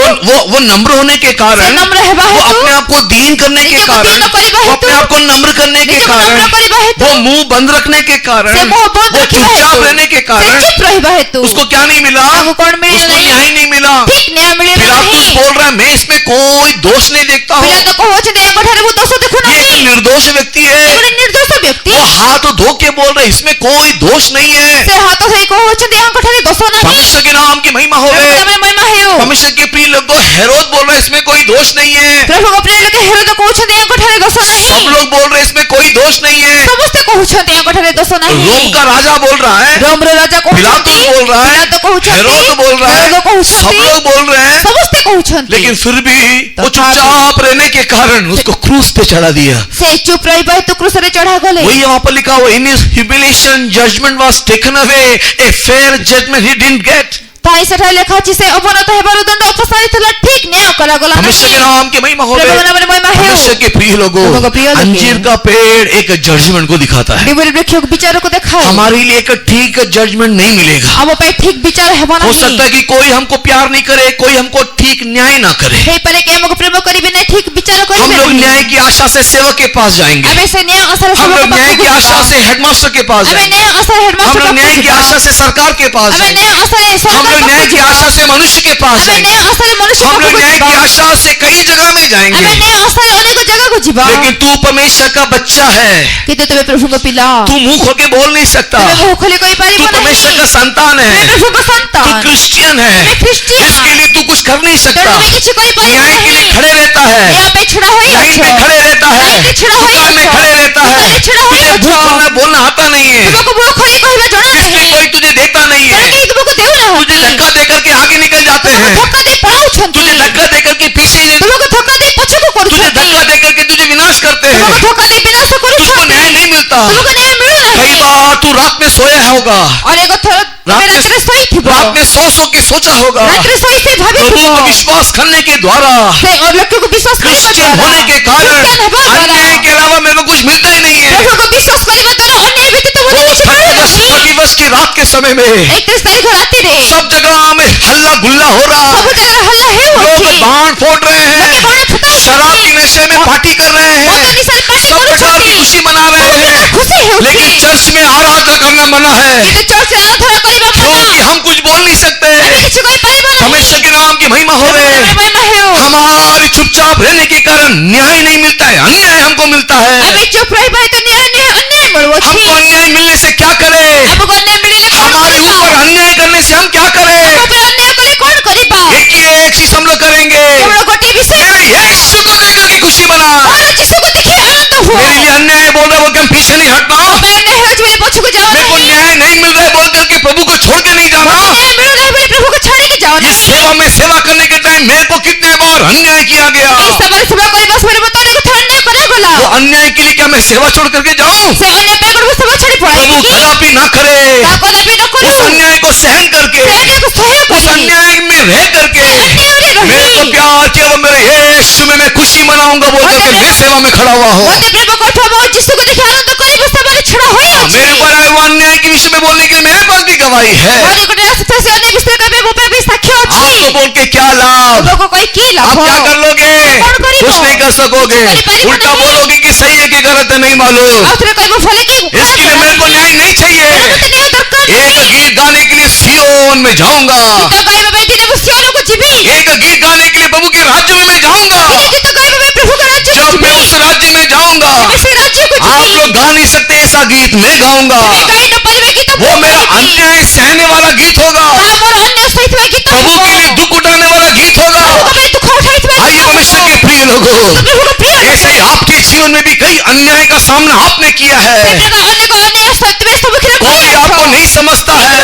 वो नम्र होने के ସେ कारण, ନମ୍ର ହେବା वो ହେତୁ अपने आप को दीन करने के ନିଜକୁ कारण, ଦୀନ କରିବା वो ହେତୁ अपने आप को नम्र करने के ନିଜକୁ कारण, ନମ୍ର କରିବା ହେତୁ वो मुंह बंद रखने के कारण, ସେ ମୁହଁ ବନ୍ଦ वो ରଖିବା चुपचाप ହେତୁ रहने के ସେ कारण ଚୁପ ରହିବା ହେତୁ उसको क्या नहीं मिला? ତାଙ୍କୁ କଣ उसको ମିଳିଲା ନାହିଁ? न्याय नहीं मिला। ଠିକ ନ୍ୟାୟ ମିଳିଲା पिलातुस ନାହିଁ। बोल रहा है मैं इसमें कोई दोष नहीं देखता हूँ। ପିଲାତ କହୁଛନ୍ତି ୟାଙ୍କ ଠାରେ ମୁଁ ଦୋଷ ये ଦେଖୁନାହିଁ। एक निर्दोष व्यक्ति ସେ है। ଗୋଟେ ନିର୍ଦ୍ଦୋଷ ବ୍ୟକ୍ତି। वो हाथ धो के बोल रहे इसमें कोई दोष नहीं है। ସେ ହାତ ଧରି କହୁଛନ୍ତି ୟାଙ୍କ ଠାରେ ଦୋଷ ନାହିଁ। परमेश्वर के नाम की महिमा ପ୍ରଭୁଙ୍କ होवे। ନାମରେ ମହିମା ହେଉ। परमेश्वर के प्रिय लोग हेरोद बोल रहे इसमें कोई दोष नहीं है। ପ୍ରଭୁଙ୍କ ପ୍ରିୟ ଲୋକ ହେରୋଦ କହୁଛନ୍ତି ୟାଙ୍କ ଠାରେ ଦୋଷ ନାହିଁ। सब लोग बोल रहे इसमें कोई दोष नहीं है। ସମସ୍ତେ କହୁଛନ୍ତି ୟାଙ୍କ ଠାରେ ଦୋଷ ନାହିଁ। रोम का राजा बोल रहा है, ରୋମର ରାଜା କହୁଛନ୍ତି, पिलातुस बोल रहा है, ପିଲାତ କହୁଛନ୍ତି, हेरोद बोल रहा ହେରୋଦ है, କହୁଛନ୍ତି, सब लोग बोल रहे हैं, ସମସ୍ତେ କହୁଛନ୍ତି। लेकिन फिर भी वो तथापि- चुपचाप रहने के कारण उसको क्रूस पे चढ़ा दिया। ସେ ଚୁପ ରହିବା ହେତୁ କ୍ରୁଶରେ ଚଢା ଗଲେ। वही वहां पर लिखा हुआ in his humiliation judgment was taken away, a fair judgment he didn't get। ତାই ସେଠାରେ ଲେଖା ଅଛି ସେ ଅବନତ ହେବାରୁ ଦଣ୍ଡ ଅପସାରିତ ହେଲା, ଠିକ ନ୍ୟାୟ କରାଗଲା परमेश्वर के ନାହିଁ। नाम की महिमा होवे। ପ୍ରଭୁଙ୍କ ନାମରେ ମହିମା ହେଉ। परमेश्वर के प्रिय लोगों, प्रभु का प्रिय लोग। अंजीर का पेड़ एक जजमेंट को दिखाता है। ବିବୁଲି ବୃକ୍ଷକୁ ବିଚାରକୁ ଦେଖାଏ। हमारे लिए एक ठीक जजमेंट नहीं मिलेगा। ଆମ ପାଇଁ ଠିକ ବିଚାର ହେବ हो ନାହିଁ। सकता है कि कोई हमको प्यार नहीं करे, कोई हमको ठीक न्याय ना करे। ହେଇପାରେ କି ଆମକୁ ପ୍ରେମ କରିବେ ନାହିଁ, ଠିକ ବିଚାର हम କରିବେ लोग ନାହିଁ। न्याय की आशा से सेवक के पास जाएंगे। ଆମେ ସେ ନ୍ୟାୟ ଆଶାରେ हम लोग ସେବକ न्याय ପାଖକୁ की आशा ଯିବା। से हेडमास्टर के पास ଆମେ जाएंगे। ନ୍ୟାୟ ଆଶାରେ हम ହେଡମାଷ୍ଟର लोग न्याय ପାଖକୁ की ଯିବା। आशा से सरकार के पास ଆମେ जाएंगे। ନ୍ୟାୟ ଆଶାରେ हम ସରକାର लोग न्याय ପାଖକୁ की ଯିବା। आशा से मनुष्य के पास ଆମେ जाएंगे। ନ୍ୟାୟ ଆଶାରେ ମନୁଷ୍ୟ हम लोग ପାଖକୁ न्याय की ଯିବା। आशा से कई जगह में ଆମେ जाएंगे। ନ୍ୟାୟ ଆଶାରେ ଅନେକ ଜାଗାକୁ ଯିବା। लेकिन तू परमेश्वर का बच्चा है, କିନ୍ତୁ ତେବେ ପ୍ରଭୁଙ୍କ ପିଲା, तू मुंह खोल के बोल नहीं सकता। ତେବେ ମୁହଁ ଖୋଲି କହିପାରିବ तू परमेश्वर का ନାହିଁ। संतान ତେବେ है, ପ୍ରଭୁଙ୍କ तू ସନ୍ତାନ, क्रिश्चियन है, ତେବେ ଖ୍ରୀଷ୍ଟିଆନ। इसके लिए तू कुछ कर नहीं ତେଣୁ सकता। ତୁମେ କିଛି କରିପାରିବ न्याय के लिए ନାହିଁ। खड़े रहता है, ନ୍ୟାୟ ପାଇଁ ଛିଡ଼ା लाइन ହୋଇଅଛ। में खड़े रहता है, लाइन में छिड़ा हुआ दुकान में है। खड़े रहता है। दुकान में छिड़ा हुआ तुझे है। मुंह खोलना बोलना आता नहीं है, ତୁମକୁ ମୁହଁ ଖୋଲି କହିବା ଜଣା इसलिए ନାହିଁ। कोई तुझे देखता नहीं ତେଣୁ है। କେହି ତୁମକୁ तुझे ଦେଉନାହାନ୍ତି। धक्का देकर के आगे निकल जाते ତୁମକୁ हैं, ଧକ୍କା ଦେଇ ପଳାଉଛନ୍ତି। तुझे धक्का देकर के पीछे, ତୁମକୁ ଧକ୍କା ଦେଇ ପଛକୁ तुझे କରୁଛନ୍ତି। धक्का देकर के तुझे विनाश करते ତୁମକୁ हैं। ଧକ୍କା ଦେଇ ବିନାଶ तुझको କରୁଛନ୍ତି। न्याय नहीं मिलता। ତୁମକୁ ନ୍ୟାୟ कई ମିଳୁନାହିଁ। बार तू रात में सोया होगा, ଅନେକ ଥର ତୁମେ ରାତିରେ ଶୋଇଥିବ। रात में सो के सोचा होगा, ରାତିରେ ଶୋଇ ଶୋଇ प्रभु ଭାବିଥିବ। को विश्वास करने के द्वारा, ସେ ଲକ୍ଷ୍ୟକୁ ବିଶ୍ୱାସ କରିବା क्रिश्चियन ଦ୍ୱାରା, होने के कारण ଖ୍ରୀଷ୍ଟିଆନ ହେବା अन्याय ଦ୍ୱାରା, के अलावा मेरे को कुछ मिलता ही नहीं है। ପ୍ରଭୁଙ୍କୁ ବିଶ୍ୱାସ କରିବା ଦ୍ୱାରା ଅନ୍ୟାୟ ବ୍ୟତୀତ ମୋତେ କିଛି ମିଳୁନାହିଁ। 31 की रात के समय में 31 ତାରିଖ ରାତିରେ सब जगह में हल्ला गुल्ला हो रहा, ସବୁ ଜାଗାରେ ହଲ୍ଲା लोग ହେଉଅଛି। बाण फोड़ रहे हैं, ବାଣ ଫୁଟାଉଛନ୍ତି। शराब के नशे में पार्टी कर रहे ମଦ हैं, ନିଶାରେ ପାର୍ଟି सब प्रकार की କରୁଛନ୍ତି। खुशी मना रहे ସବୁ हैं, ଜାଗାରେ ଖୁସି ହେଉଛି। लेकिन चर्च में आराधना करना मना है, କିନ୍ତୁ ଚର୍ଚ୍ଚରେ ଆରାଧନା କରିବା क्योंकि ମନା। हम कुछ बोल नहीं सकते। ଆମେ କିଛି କହିପାରିବା ନାହିଁ। परमेश्वर के नाम की महिमा हो रहे ପ୍ରଭୁଙ୍କର ମହିମା ହେଉ। हमारे चुपचाप रहने के कारण न्याय नहीं मिलता है, अन्याय हमको मिलता है। ଆମେ ଚୁପ୍ ରହିବା ହେତୁ ଅନ୍ୟାୟ ମିଳୁଅଛି। हमको अन्याय मिलने से क्या करे? ଆମକୁ ଅନ୍ୟାୟ ମିଳିଲେ କଣ हमारे କରିବା? ऊपर अन्याय करने से हम क्या करें? ଆମ ଉପରେ ଅନ୍ୟାୟ କଲେ କଣ କରିବା? एक ही एक चीज हम लोग करेंगे, କେବଳ ଗୋଟିଏ ବିଷୟ मेरे କରିବା। यीशु को लेकर के खुशी मना। ମୋର ଯୀଶୁକୁ ଦେଖି ଆନନ୍ଦ ହୁଅ। मेरे लिए अन्याय बोल रहे बोल के हम पीछे नहीं हटना। ମୋ ପାଇଁ ଅନ୍ୟାୟ ହେଉଛି ବୋଲି ପଛକୁ ଯାଅ मेरे को ନାହିଁ। न्याय नहीं मिल रहा है बोल करके प्रभु को छोड़ के नहीं जाना। ନ୍ୟାୟ ମିଳୁନାହିଁ ବୋଲି ପ୍ରଭୁକୁ ଛାଡ଼ିକି ଯାଅ ये ନାହିଁ। सेवा में सेवा करने के टाइम मेरे को कितने बार अन्याय किया गया। ଏହି ସେବାରେ ସେବା କରିବା ସମୟରେ ମୋତେ ଅନେକ ଥର ଅନ୍ୟାୟ କରାଗଲା। वो अन्याय के लिए क्या मैं सेवा छोड़ करके जाऊं? ସେ ଅନ୍ୟାୟ ପାଇଁ କଣ ମୁଁ ସେବା ଛାଡ଼ି प्रभु ପଳାଇବି କି? कदापि ना करे। ତା କଦାପି ନ କରୁ। उस अन्याय को सहन करके, ସେ ଅନ୍ୟାୟକୁ ସହ୍ୟ उस କରି, अन्याय में रह करके ଅନ୍ୟାୟରେ मेरे को ରହି, प्यार किया वो मेरे यीशु में मैं खुशी मनाऊंगा बोल करके मैं सेवा में खड़ा हुआ हूँ। ମୋତେ ପ୍ରେମ କରୁଥିବା ମୋ ଯୀଶୁକୁ ଦେଖି ଆନନ୍ଦ କରି ମୁଁ ସେବାରେ ଛିଡ଼ା ହୋଇଅଛି। मेरे ऊपर आए वो अन्याय के विषय में बोलने के लिए मेरे पास भी गवाही है। ମୋ ନିକଟରେ ଆସିଥିବା ସେ ଅନ୍ୟାୟ ବିଷୟରେ କହିବେ ମୋ ପାଇଁ ବି ସାକ୍ଷ୍ୟ ଅଛି। आपको बोल के क्या लाभ? ଲୋକକୁ କହି କି ଲାଭ? आप क्या कर लोगे? कौन करेगा? कुछ नहीं कर सकोगे। कुछ नहीं करेगा उल्टा नहीं। बोलोगे कि सही है कि गलत है नहीं मालूम। ଆଉ ଥରେ କହିବ ଭଲ କି इसके लिए मेरे को न्याय नहीं चाहिए। ମୋତେ ନ୍ୟାୟ ଦରକାର एक ନାହିଁ। गीत गाने के लिए सियोन में जाऊंगा। ଗୀତ ଗାଇବା ପାଇଁ ଦିନେ ମୁଁ ସିଓନକୁ ଯିବି। एक गीत गाने के लिए प्रभु के राज्य में मैं जाऊंगा। ଦିନେ ଗୀତ ଗାଇବା ପାଇଁ ପ୍ରଭୁଙ୍କ ରାଜ୍ୟକୁ जब ଯିବି। मैं उस राज्य में जाऊंगा, ମୁଁ ସେ ରାଜ୍ୟକୁ आप ଯିବି। लोग गा नहीं सकते ऐसा गीत मैं गाऊंगा। ତୁମେ ଗାଇ ନ ପାରିବେ ଗୀତ वो ମୁଁ मेरा ଗାଇବି। अन्याय सहने वाला गीत होगा, ତାହା ମୋର ଅନ୍ୟ ସହିଥିବା ଗୀତ प्रभु ହେବ। के लिए दुख उठाने वाला गीत होगा। ପ୍ରଭୁଙ୍କ ପାଇଁ ଦୁଃଖ ଉଠାଇଥିବା आइए ଗୀତ परमेश्वर के ହେବ। प्रिय लोगों, ତ ପ୍ରଭୁଙ୍କ ପ୍ରିୟ ଲୋକ। ऐसे ही आपके जीवन में भी कई अन्याय का सामना आपने किया है। ସେଠାର ଅନେକ ଅନ୍ୟାୟ ସତ୍ତ୍ୱେ ସମ୍ମୁଖୀନ कोई କରିଅଛ। आपको नहीं समझता है,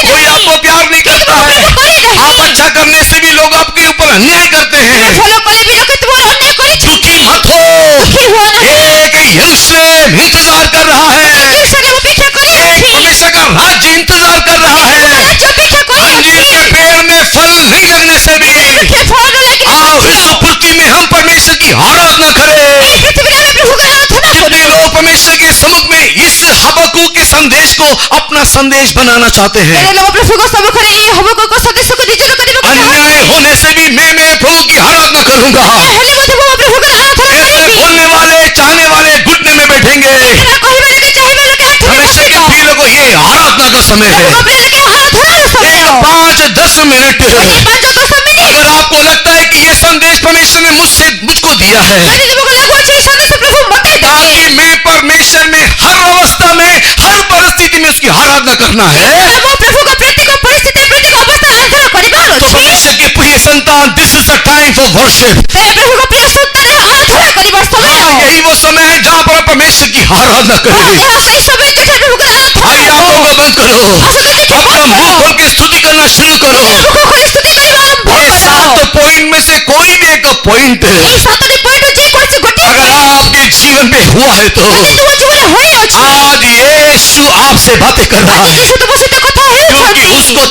कोई आपको प्यार नहीं करता है। आप अच्छा करने से भी लोग आपके ऊपर अन्याय करते हैं। ଭଲ କଲେ ବି ଲୋକେ ତୁମର ଅନ୍ୟାୟ କରିଛନ୍ତି। दुखी मत हो, ଦୁଃଖୀ ହୁଅ ନାହିଁ। एक यरूशलेम इंतजार कर रहा है, ଯେରୁସାଲେମ ଅପେକ୍ଷା କରିଅଛି। एक परमेश्वर का राज्य इंतजार कर रहा है। ରାଜ୍ୟ ଅପେକ୍ଷା अंजीर କରିଅଛି। के पेड़ में फल नहीं लगने से भी ବୃକ୍ଷରେ ଫଳ ନ ଲାଗିଲେ आओ ମଧ୍ୟ इस पृथ्वी में हम परमेश्वर की आराधना करें। ଏହି ପୃଥିବୀରେ ଆମେ ପ୍ରଭୁଙ୍କ ଆରାଧନା कितने କରୁ। लोग परमेश्वर के समुख में इस हबक्कूक के संदेश को अपना संदेश बनाना चाहते हैं। ତେଣୁ ଲୋକ ପ୍ରଭୁଙ୍କ ସମ୍ମୁଖରେ ଏହି ହବକୁକ ସଦସ୍ୟକୁ ନିଜର କରିବାକୁ अन्याय होने से भी मैं मेरे प्रभु की आराधना करूंगा। ହେଲେ ମଧ୍ୟ ମୁଁ ପ୍ରଭୁଙ୍କର ଆରାଧନା ऐसे କରିବି। बोलने वाले चाहने वाले घुटने में बैठेंगे। ଏହା କହିବା ଲୋକେ ଚାହିଁବା ଲୋକେ ଆଣ୍ଠୁରେ परमेश्वर के ବସିବ। प्रिय लोगों, ये आराधना का समय है। ପ୍ରଭୁଙ୍କ ପ୍ରିୟ ଲୋକେ ଆରାଧନାର ସମୟ। एक 5-10 मिनट 5-10 ମିନିଟ୍। अगर आपको लगता है कि ये संदेश परमेश्वर ने मुझको दिया है, ଯଦି ତୁମକୁ ଲାଗୁଅଛି ଏହି ସନ୍ଦେଶ ପ୍ରଭୁ ମୋତେ ଦେଲେ। ताकि मैं परमेश्वर में हर अवस्था में हर परिस्थिति में उसकी आराधना करना है, ମୁଁ ପ୍ରଭୁଙ୍କ ପ୍ରତ୍ୟେକ ପରିସ୍ଥିତି ପ୍ରତ୍ୟେକ ଅବସ୍ଥାରେ ଆରାଧନା କରିବାର तो ଅଛି। परमेश्वर के प्रिय संतान, this is the time for worship. ତେବେ ପ୍ରଭୁଙ୍କ ପ୍ରିୟ ସନ୍ତାନ ଆରାଧନା କରିବାର ସମୟ। यही वो समय है जहाँ पर आप परमेश्वर की आराधना करें। ଏହା ସେହି ସମୟ ଯେଠାରେ ପ୍ରଭୁଙ୍କର ଆରାଧନା आइए ହେବ। आंखों को बंद करो, अपना मुंह खोल के स्तुति करना शुरू करो। ମୁଖ ଖୋଲି ସ୍ତୁତି କରିବା ଆରମ୍ଭ ये କର। 7 पॉइंट में से कोई भी एक पॉइंट ଏହି 7ଟି ପଏଣ୍ଟରୁ ଯେକୌଣସି ଗୋଟିଏ अगर आपके जीवन में हुआ है तो ଯଦି ତୁମ ଜୀବନରେ ହୋଇଅଛି, आज यीशु आपसे बातें कर रहा है, ଯୀଶୁ ତୁମ ସହିତ କଥା क्योंकि ହେଉଛନ୍ତି। उसको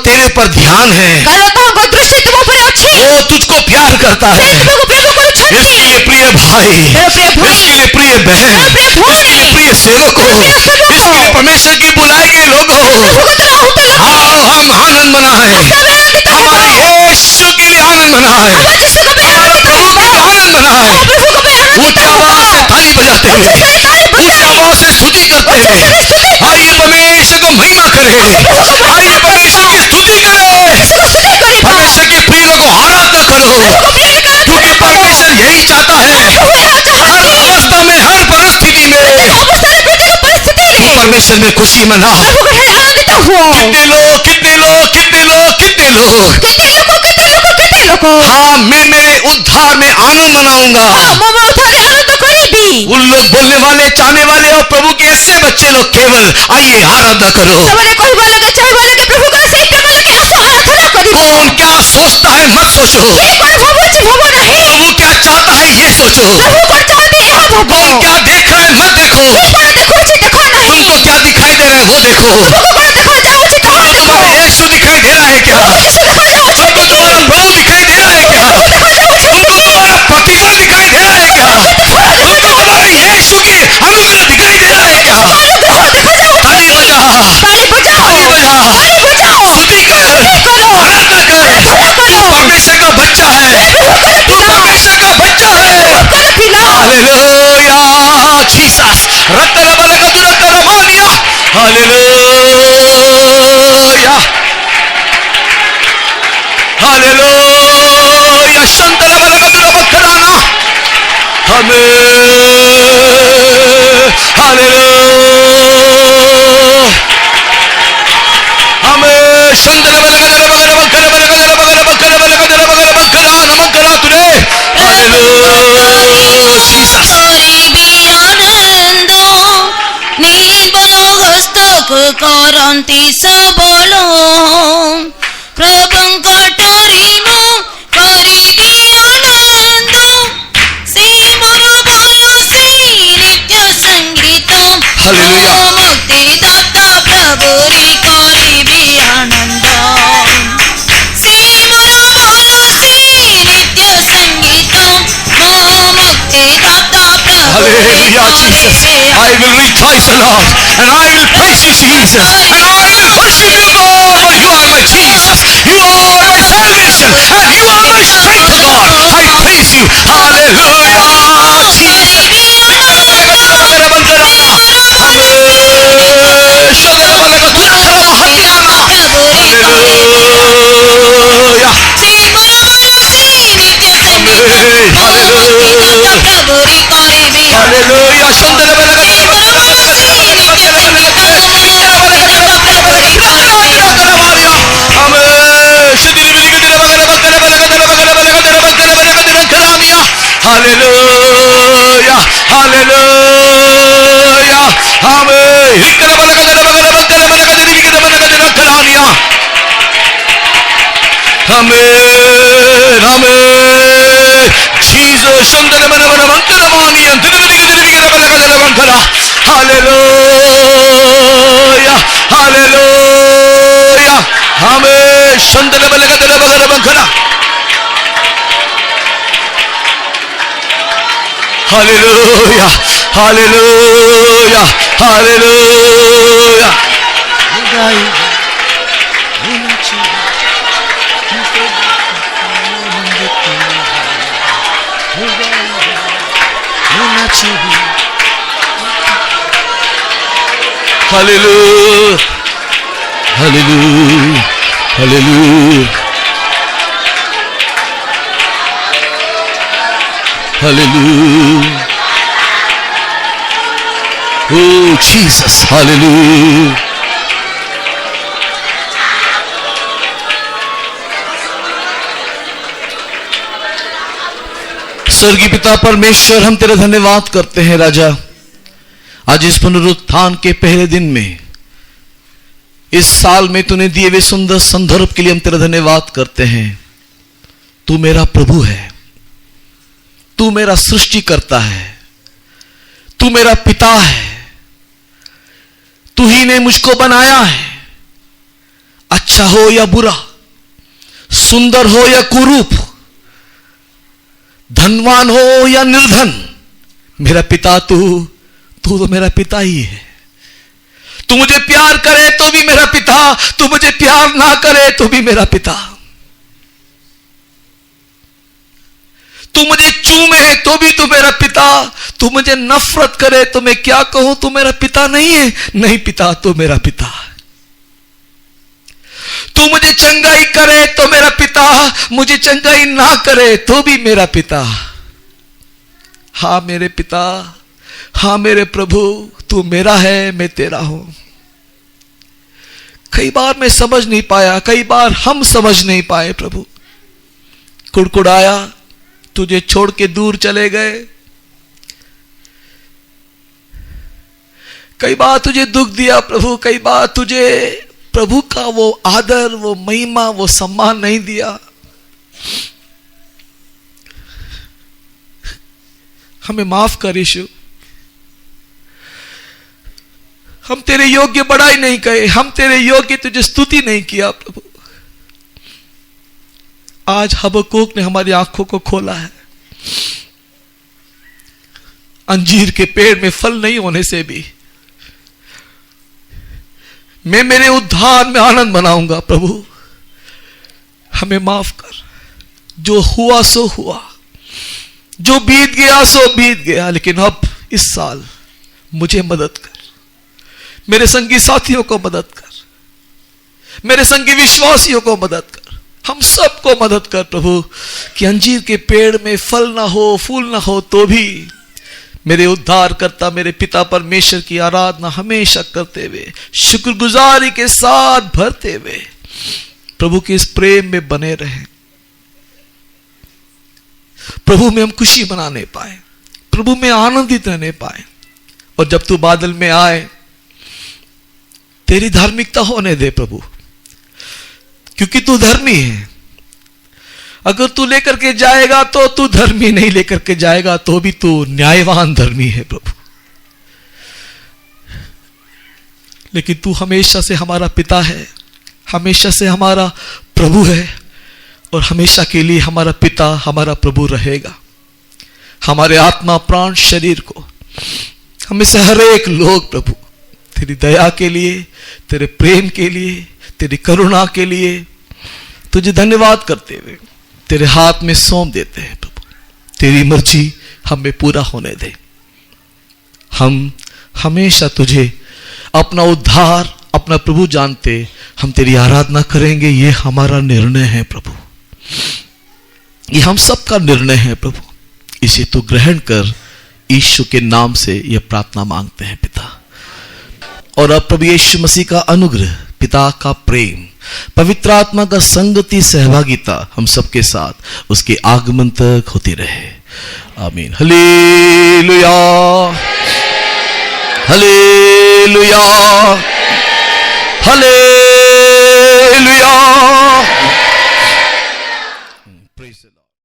तेरे पर ध्यान है, କାରଣ ତାହାଙ୍କ ଦୃଷ୍ଟି ତୁମ ଉପରେ ଅଛି। वो तुझको प्यार करता ସେ है। ତୁମକୁ ପ୍ରେମ କରୁଛନ୍ତି। इसके लिए प्रिय भाई, मेरे प्रिय भाई, इसके लिए प्रिय बहन, मेरे प्रिय भाई, इसके लिए प्रिय सेवकों, प्रिय सेवकों, इसके लिए परमेश्वर की बुलाए गए लोगों, ପ୍ରଭୁଙ୍କ ଦ୍ୱାରା ଆହୁତ ଲୋକ आओ हम आनंद मनाएं। ଆମେ ଆନନ୍ଦିତ हमारे ହେବୁ। यीशु के लिए आनंद मनाएं, ଆମ ଯୀଶୁଙ୍କ ପାଇଁ हमारे ଆନନ୍ଦିତ प्रभु के ହେବୁ। लिए आनंद मनाएं। ଆମ ପ୍ରଭୁଙ୍କ ପାଇଁ ଆନନ୍ଦିତ ऊंची ହେବୁ। आवाज से ताली बजाते हुए, ତାଳି ऊंची ବଜାଇ आवाज से स्तुति करते हैं। स्तुति आइए परमेश्वर को महिमा करें, आइए परमेश्वर की स्तुति करें, ଯୀଶୁକୁ ସ୍ତୁତି କରିବା। परमेश्वर के प्रिय लोगों आराधना करो, ପ୍ରଭୁଙ୍କ ପ୍ରିୟ ଲୋକ क्योंकि ଆରାଧନା କର। परमेश्वर यही चाहता है। ପ୍ରଭୁ ଏହା हर ଚାହାନ୍ତି। अवस्था में, हर परिस्थिति में ଅବସ୍ଥାରେ ପ୍ରତ୍ୟେକ ପରିସ୍ଥିତିରେ परमेश्वर में खुशी मना। ପ୍ରଭୁଙ୍କ ଠାରେ ଆନନ୍ଦିତ ହୁଅ। कितने लोग, कितने लोग, कितने लोग, कितने लोग, କେତେ ଲୋକ କେତେ ଲୋକ କେତେ ଲୋକ हाँ मैं मेरे उद्धार में आनंद मनाऊंगा। ମୋ ଉଦ୍ଧାରରେ ଆନନ୍ଦ କରିବି। उन लोग बोलने वाले, चाहने वाले और प्रभु के ऐसे बच्चे लोग केवल आइए आराधना करो। ସେମାନେ କହିବା ଲୋକେ ଚାହିଁବା ଲୋକେ ପ୍ରଭୁଙ୍କର ସେହି ପ୍ରେମ ଲୋକେ ଆସ ଆରାଧନା କରିବ। कौन क्या सोचता है मत सोचो, କିଏ କ'ଣ ଭାବୁଛି ଭାବ ନାହିଁ। प्रभु क्या चाहता है ये सोचो। ପ୍ରଭୁ କ'ଣ ଚାହାନ୍ତି ଏହା ଭାବ। कौन क्या देख रहा है मत देखो, କିଏ କ'ଣ ଦେଖୁଛି ଦେଖ ନାହିଁ। तुमको क्या दिखाई दे रहा है वो देखो। ତୁମକୁ କ'ଣ ଦେଖାଯାଉଛି ତାହା तुमको ଦେଖ। तुम्हारा यीशु दिखाई दे रहा है क्या? ଯୀଶୁ ଦେଖାଯାଉଛି तुमको କି? तुम्हारा प्रभु दिखाई दे रहा है क्या? ଦେଖାଯାଉଛି तुमको କି? तुम्हारा प्रतिफल दिखाई दे रहा है क्या? तुमको तुम्हारे यीशु की अनुग्रह दिखाई दे रहा है क्या? ଅନୁଗ୍ରହ ଦେଖାଯାଉଛି। ताली बजा, ତାଳି ବଜାଅ। ताली बजा, ତାଳି ବଜାଅ। स्तुति कर, କର। आराधना कर। ଆରାଧନା तू କର। परमेश्वर का बच्चा है, ପ୍ରଭୁଙ୍କର तू ପିଲା। परमेश्वर का बच्चा है। ପ୍ରଭୁଙ୍କର ପିଲା। हालेलुया जीसस रत्तरबलगदुरतरमानिया हालेलुया हालेलुया शंतरबलगदुरबकराना हमें हालेलुया हमें शंतरबलगदुरबकरबलगदुरबकरबलगदुरबकरबलगदुरबकराना तुरे हालेलुया जीसस କରିବି ଆନନ୍ଦ ନିର୍ମଳ ହସ୍ତକୁ କରନ୍ତି ସବଳ ପ୍ରଭୁଙ୍କ ଠାରେ ମୁଁ କରିବି ଆନନ୍ଦ ସେ ମୋର ଭଲ ସେଇ ନିତ୍ୟ ସଙ୍ଗୀତ ହାଲେଲୁୟା। ମୁକ୍ତିଦାତା ପ୍ରଭୁରେ କରିବି ଆନନ୍ଦ ସେ ମୋର ଭଲ ସେଇ ନିତ୍ୟ ସଙ୍ଗୀତ ମୋ ମୁକ୍ତିଦାତା ପ୍ରଭୁରେ Hallelujah, Jesus. I will rejoice, O Lord, and I will praise you, Jesus, and I will worship you, God, for you are my Jesus. You are my salvation, and you are my strength, O God. I praise you. Hallelujah, Jesus. हालेलुया हमें Jesus हालेलुया हालेलुया हमें संदन बलगदलबगदबगदा हालेलुया हालेलुया हालेलुया हालेलुया हालेलुया हालेलुया हालेलुया Oh Jesus हालेलुया स्वर्गीय पिता परमेश्वर हम तेरा धन्यवाद करते हैं राजा। आज इस पुनरुत्थान के पहले दिन में इस साल में तूने दिए हुए सुंदर संदर्भ के लिए हम तेरा धन्यवाद करते हैं। तू मेरा प्रभु है, तू मेरा सृष्टिकर्ता है, तू मेरा पिता है, तू ही ने मुझको बनाया है। अच्छा हो या बुरा, सुंदर हो या कुरूप, धनवान हो या निर्धन, मेरा पिता तू तो मेरा पिता ही है। तू मुझे प्यार करे तो भी मेरा पिता, तू मुझे प्यार ना करे तो भी मेरा पिता। तू मुझे चूमे तो भी तू मेरा पिता, तू मुझे नफरत करे तो मैं क्या कहूं, तू मेरा पिता नहीं है। नहीं पिता, तू मेरा पिता। तू मुझे चंगाई करे तो मेरा पिता, मुझे चंगाई ना करे तो भी मेरा पिता। हाँ मेरे पिता, हाँ मेरे प्रभु, तू मेरा है, मैं तेरा हूं। कई बार मैं समझ नहीं पाया, कई बार हम समझ नहीं पाए प्रभु। कुड़कुड़ाया, तुझे छोड़ के दूर चले गए। कई बार तुझे दुख दिया प्रभु, कई बार तुझे प्रभु का वो आदर, वो महिमा, वो सम्मान नहीं दिया। हमें माफ कर यीशु। हम तेरे योग्य बड़ाई नहीं कहे, हम तेरे योग्य तुझे स्तुति नहीं किया प्रभु। आज हबक्कूक ने हमारी आंखों को खोला है। अंजीर के पेड़ में फल नहीं होने से भी मैं मेरे उद्धार में आनंद मनाऊंगा प्रभु। हमें माफ कर। जो हुआ सो हुआ, जो बीत गया सो बीत गया, लेकिन अब इस साल मुझे मदद कर, मेरे संगी साथियों को मदद कर, मेरे संगी विश्वासियों को मदद कर, हम सबको मदद कर प्रभु, कि अंजीर के पेड़ में फल ना हो, फूल ना हो, तो भी मेरे उद्धार करता मेरे पिता परमेश्वर की आराधना हमेशा करते हुए, शुक्रगुजारी के साथ भरते हुए प्रभु के इस प्रेम में बने रहें। प्रभु में हम खुशी मनाने पाए, प्रभु में आनंदित रहने पाए। और जब तू बादल में आए, तेरी धार्मिकता होने दे प्रभु, क्योंकि तू धर्मी है। अगर तू लेकर के जाएगा तो तू धर्मी, नहीं लेकर के जाएगा तो भी तू न्यायवान धर्मी है प्रभु। लेकिन तू हमेशा से हमारा पिता है, हमेशा से हमारा प्रभु है, और हमेशा के लिए हमारा पिता, हमारा प्रभु रहेगा। हमारे आत्मा, प्राण, शरीर को, हमें से हर एक लोग प्रभु तेरी दया के लिए, तेरे प्रेम के लिए, तेरी करुणा के लिए तुझे धन्यवाद करते हुए तेरे हाथ में सौंप देते हैं प्रभु। तेरी मर्जी हमें पूरा होने दे। हम हमेशा तुझे अपना उद्धार, अपना प्रभु जानते हम तेरी आराधना करेंगे। ये हमारा निर्णय है प्रभु, ये हम सबका निर्णय है प्रभु। इसे तू ग्रहण कर। यीशु के नाम से यह प्रार्थना मांगते हैं पिता। और अब प्रभु यीशु मसीह का अनुग्रह, पिता का प्रेम, पवित्र आत्मा का संगति, सहभागिता हम सबके साथ उसके आगमन तक होती रहे। आमीन। हालेलुया। हालेलुया हालेलुया हालेलुया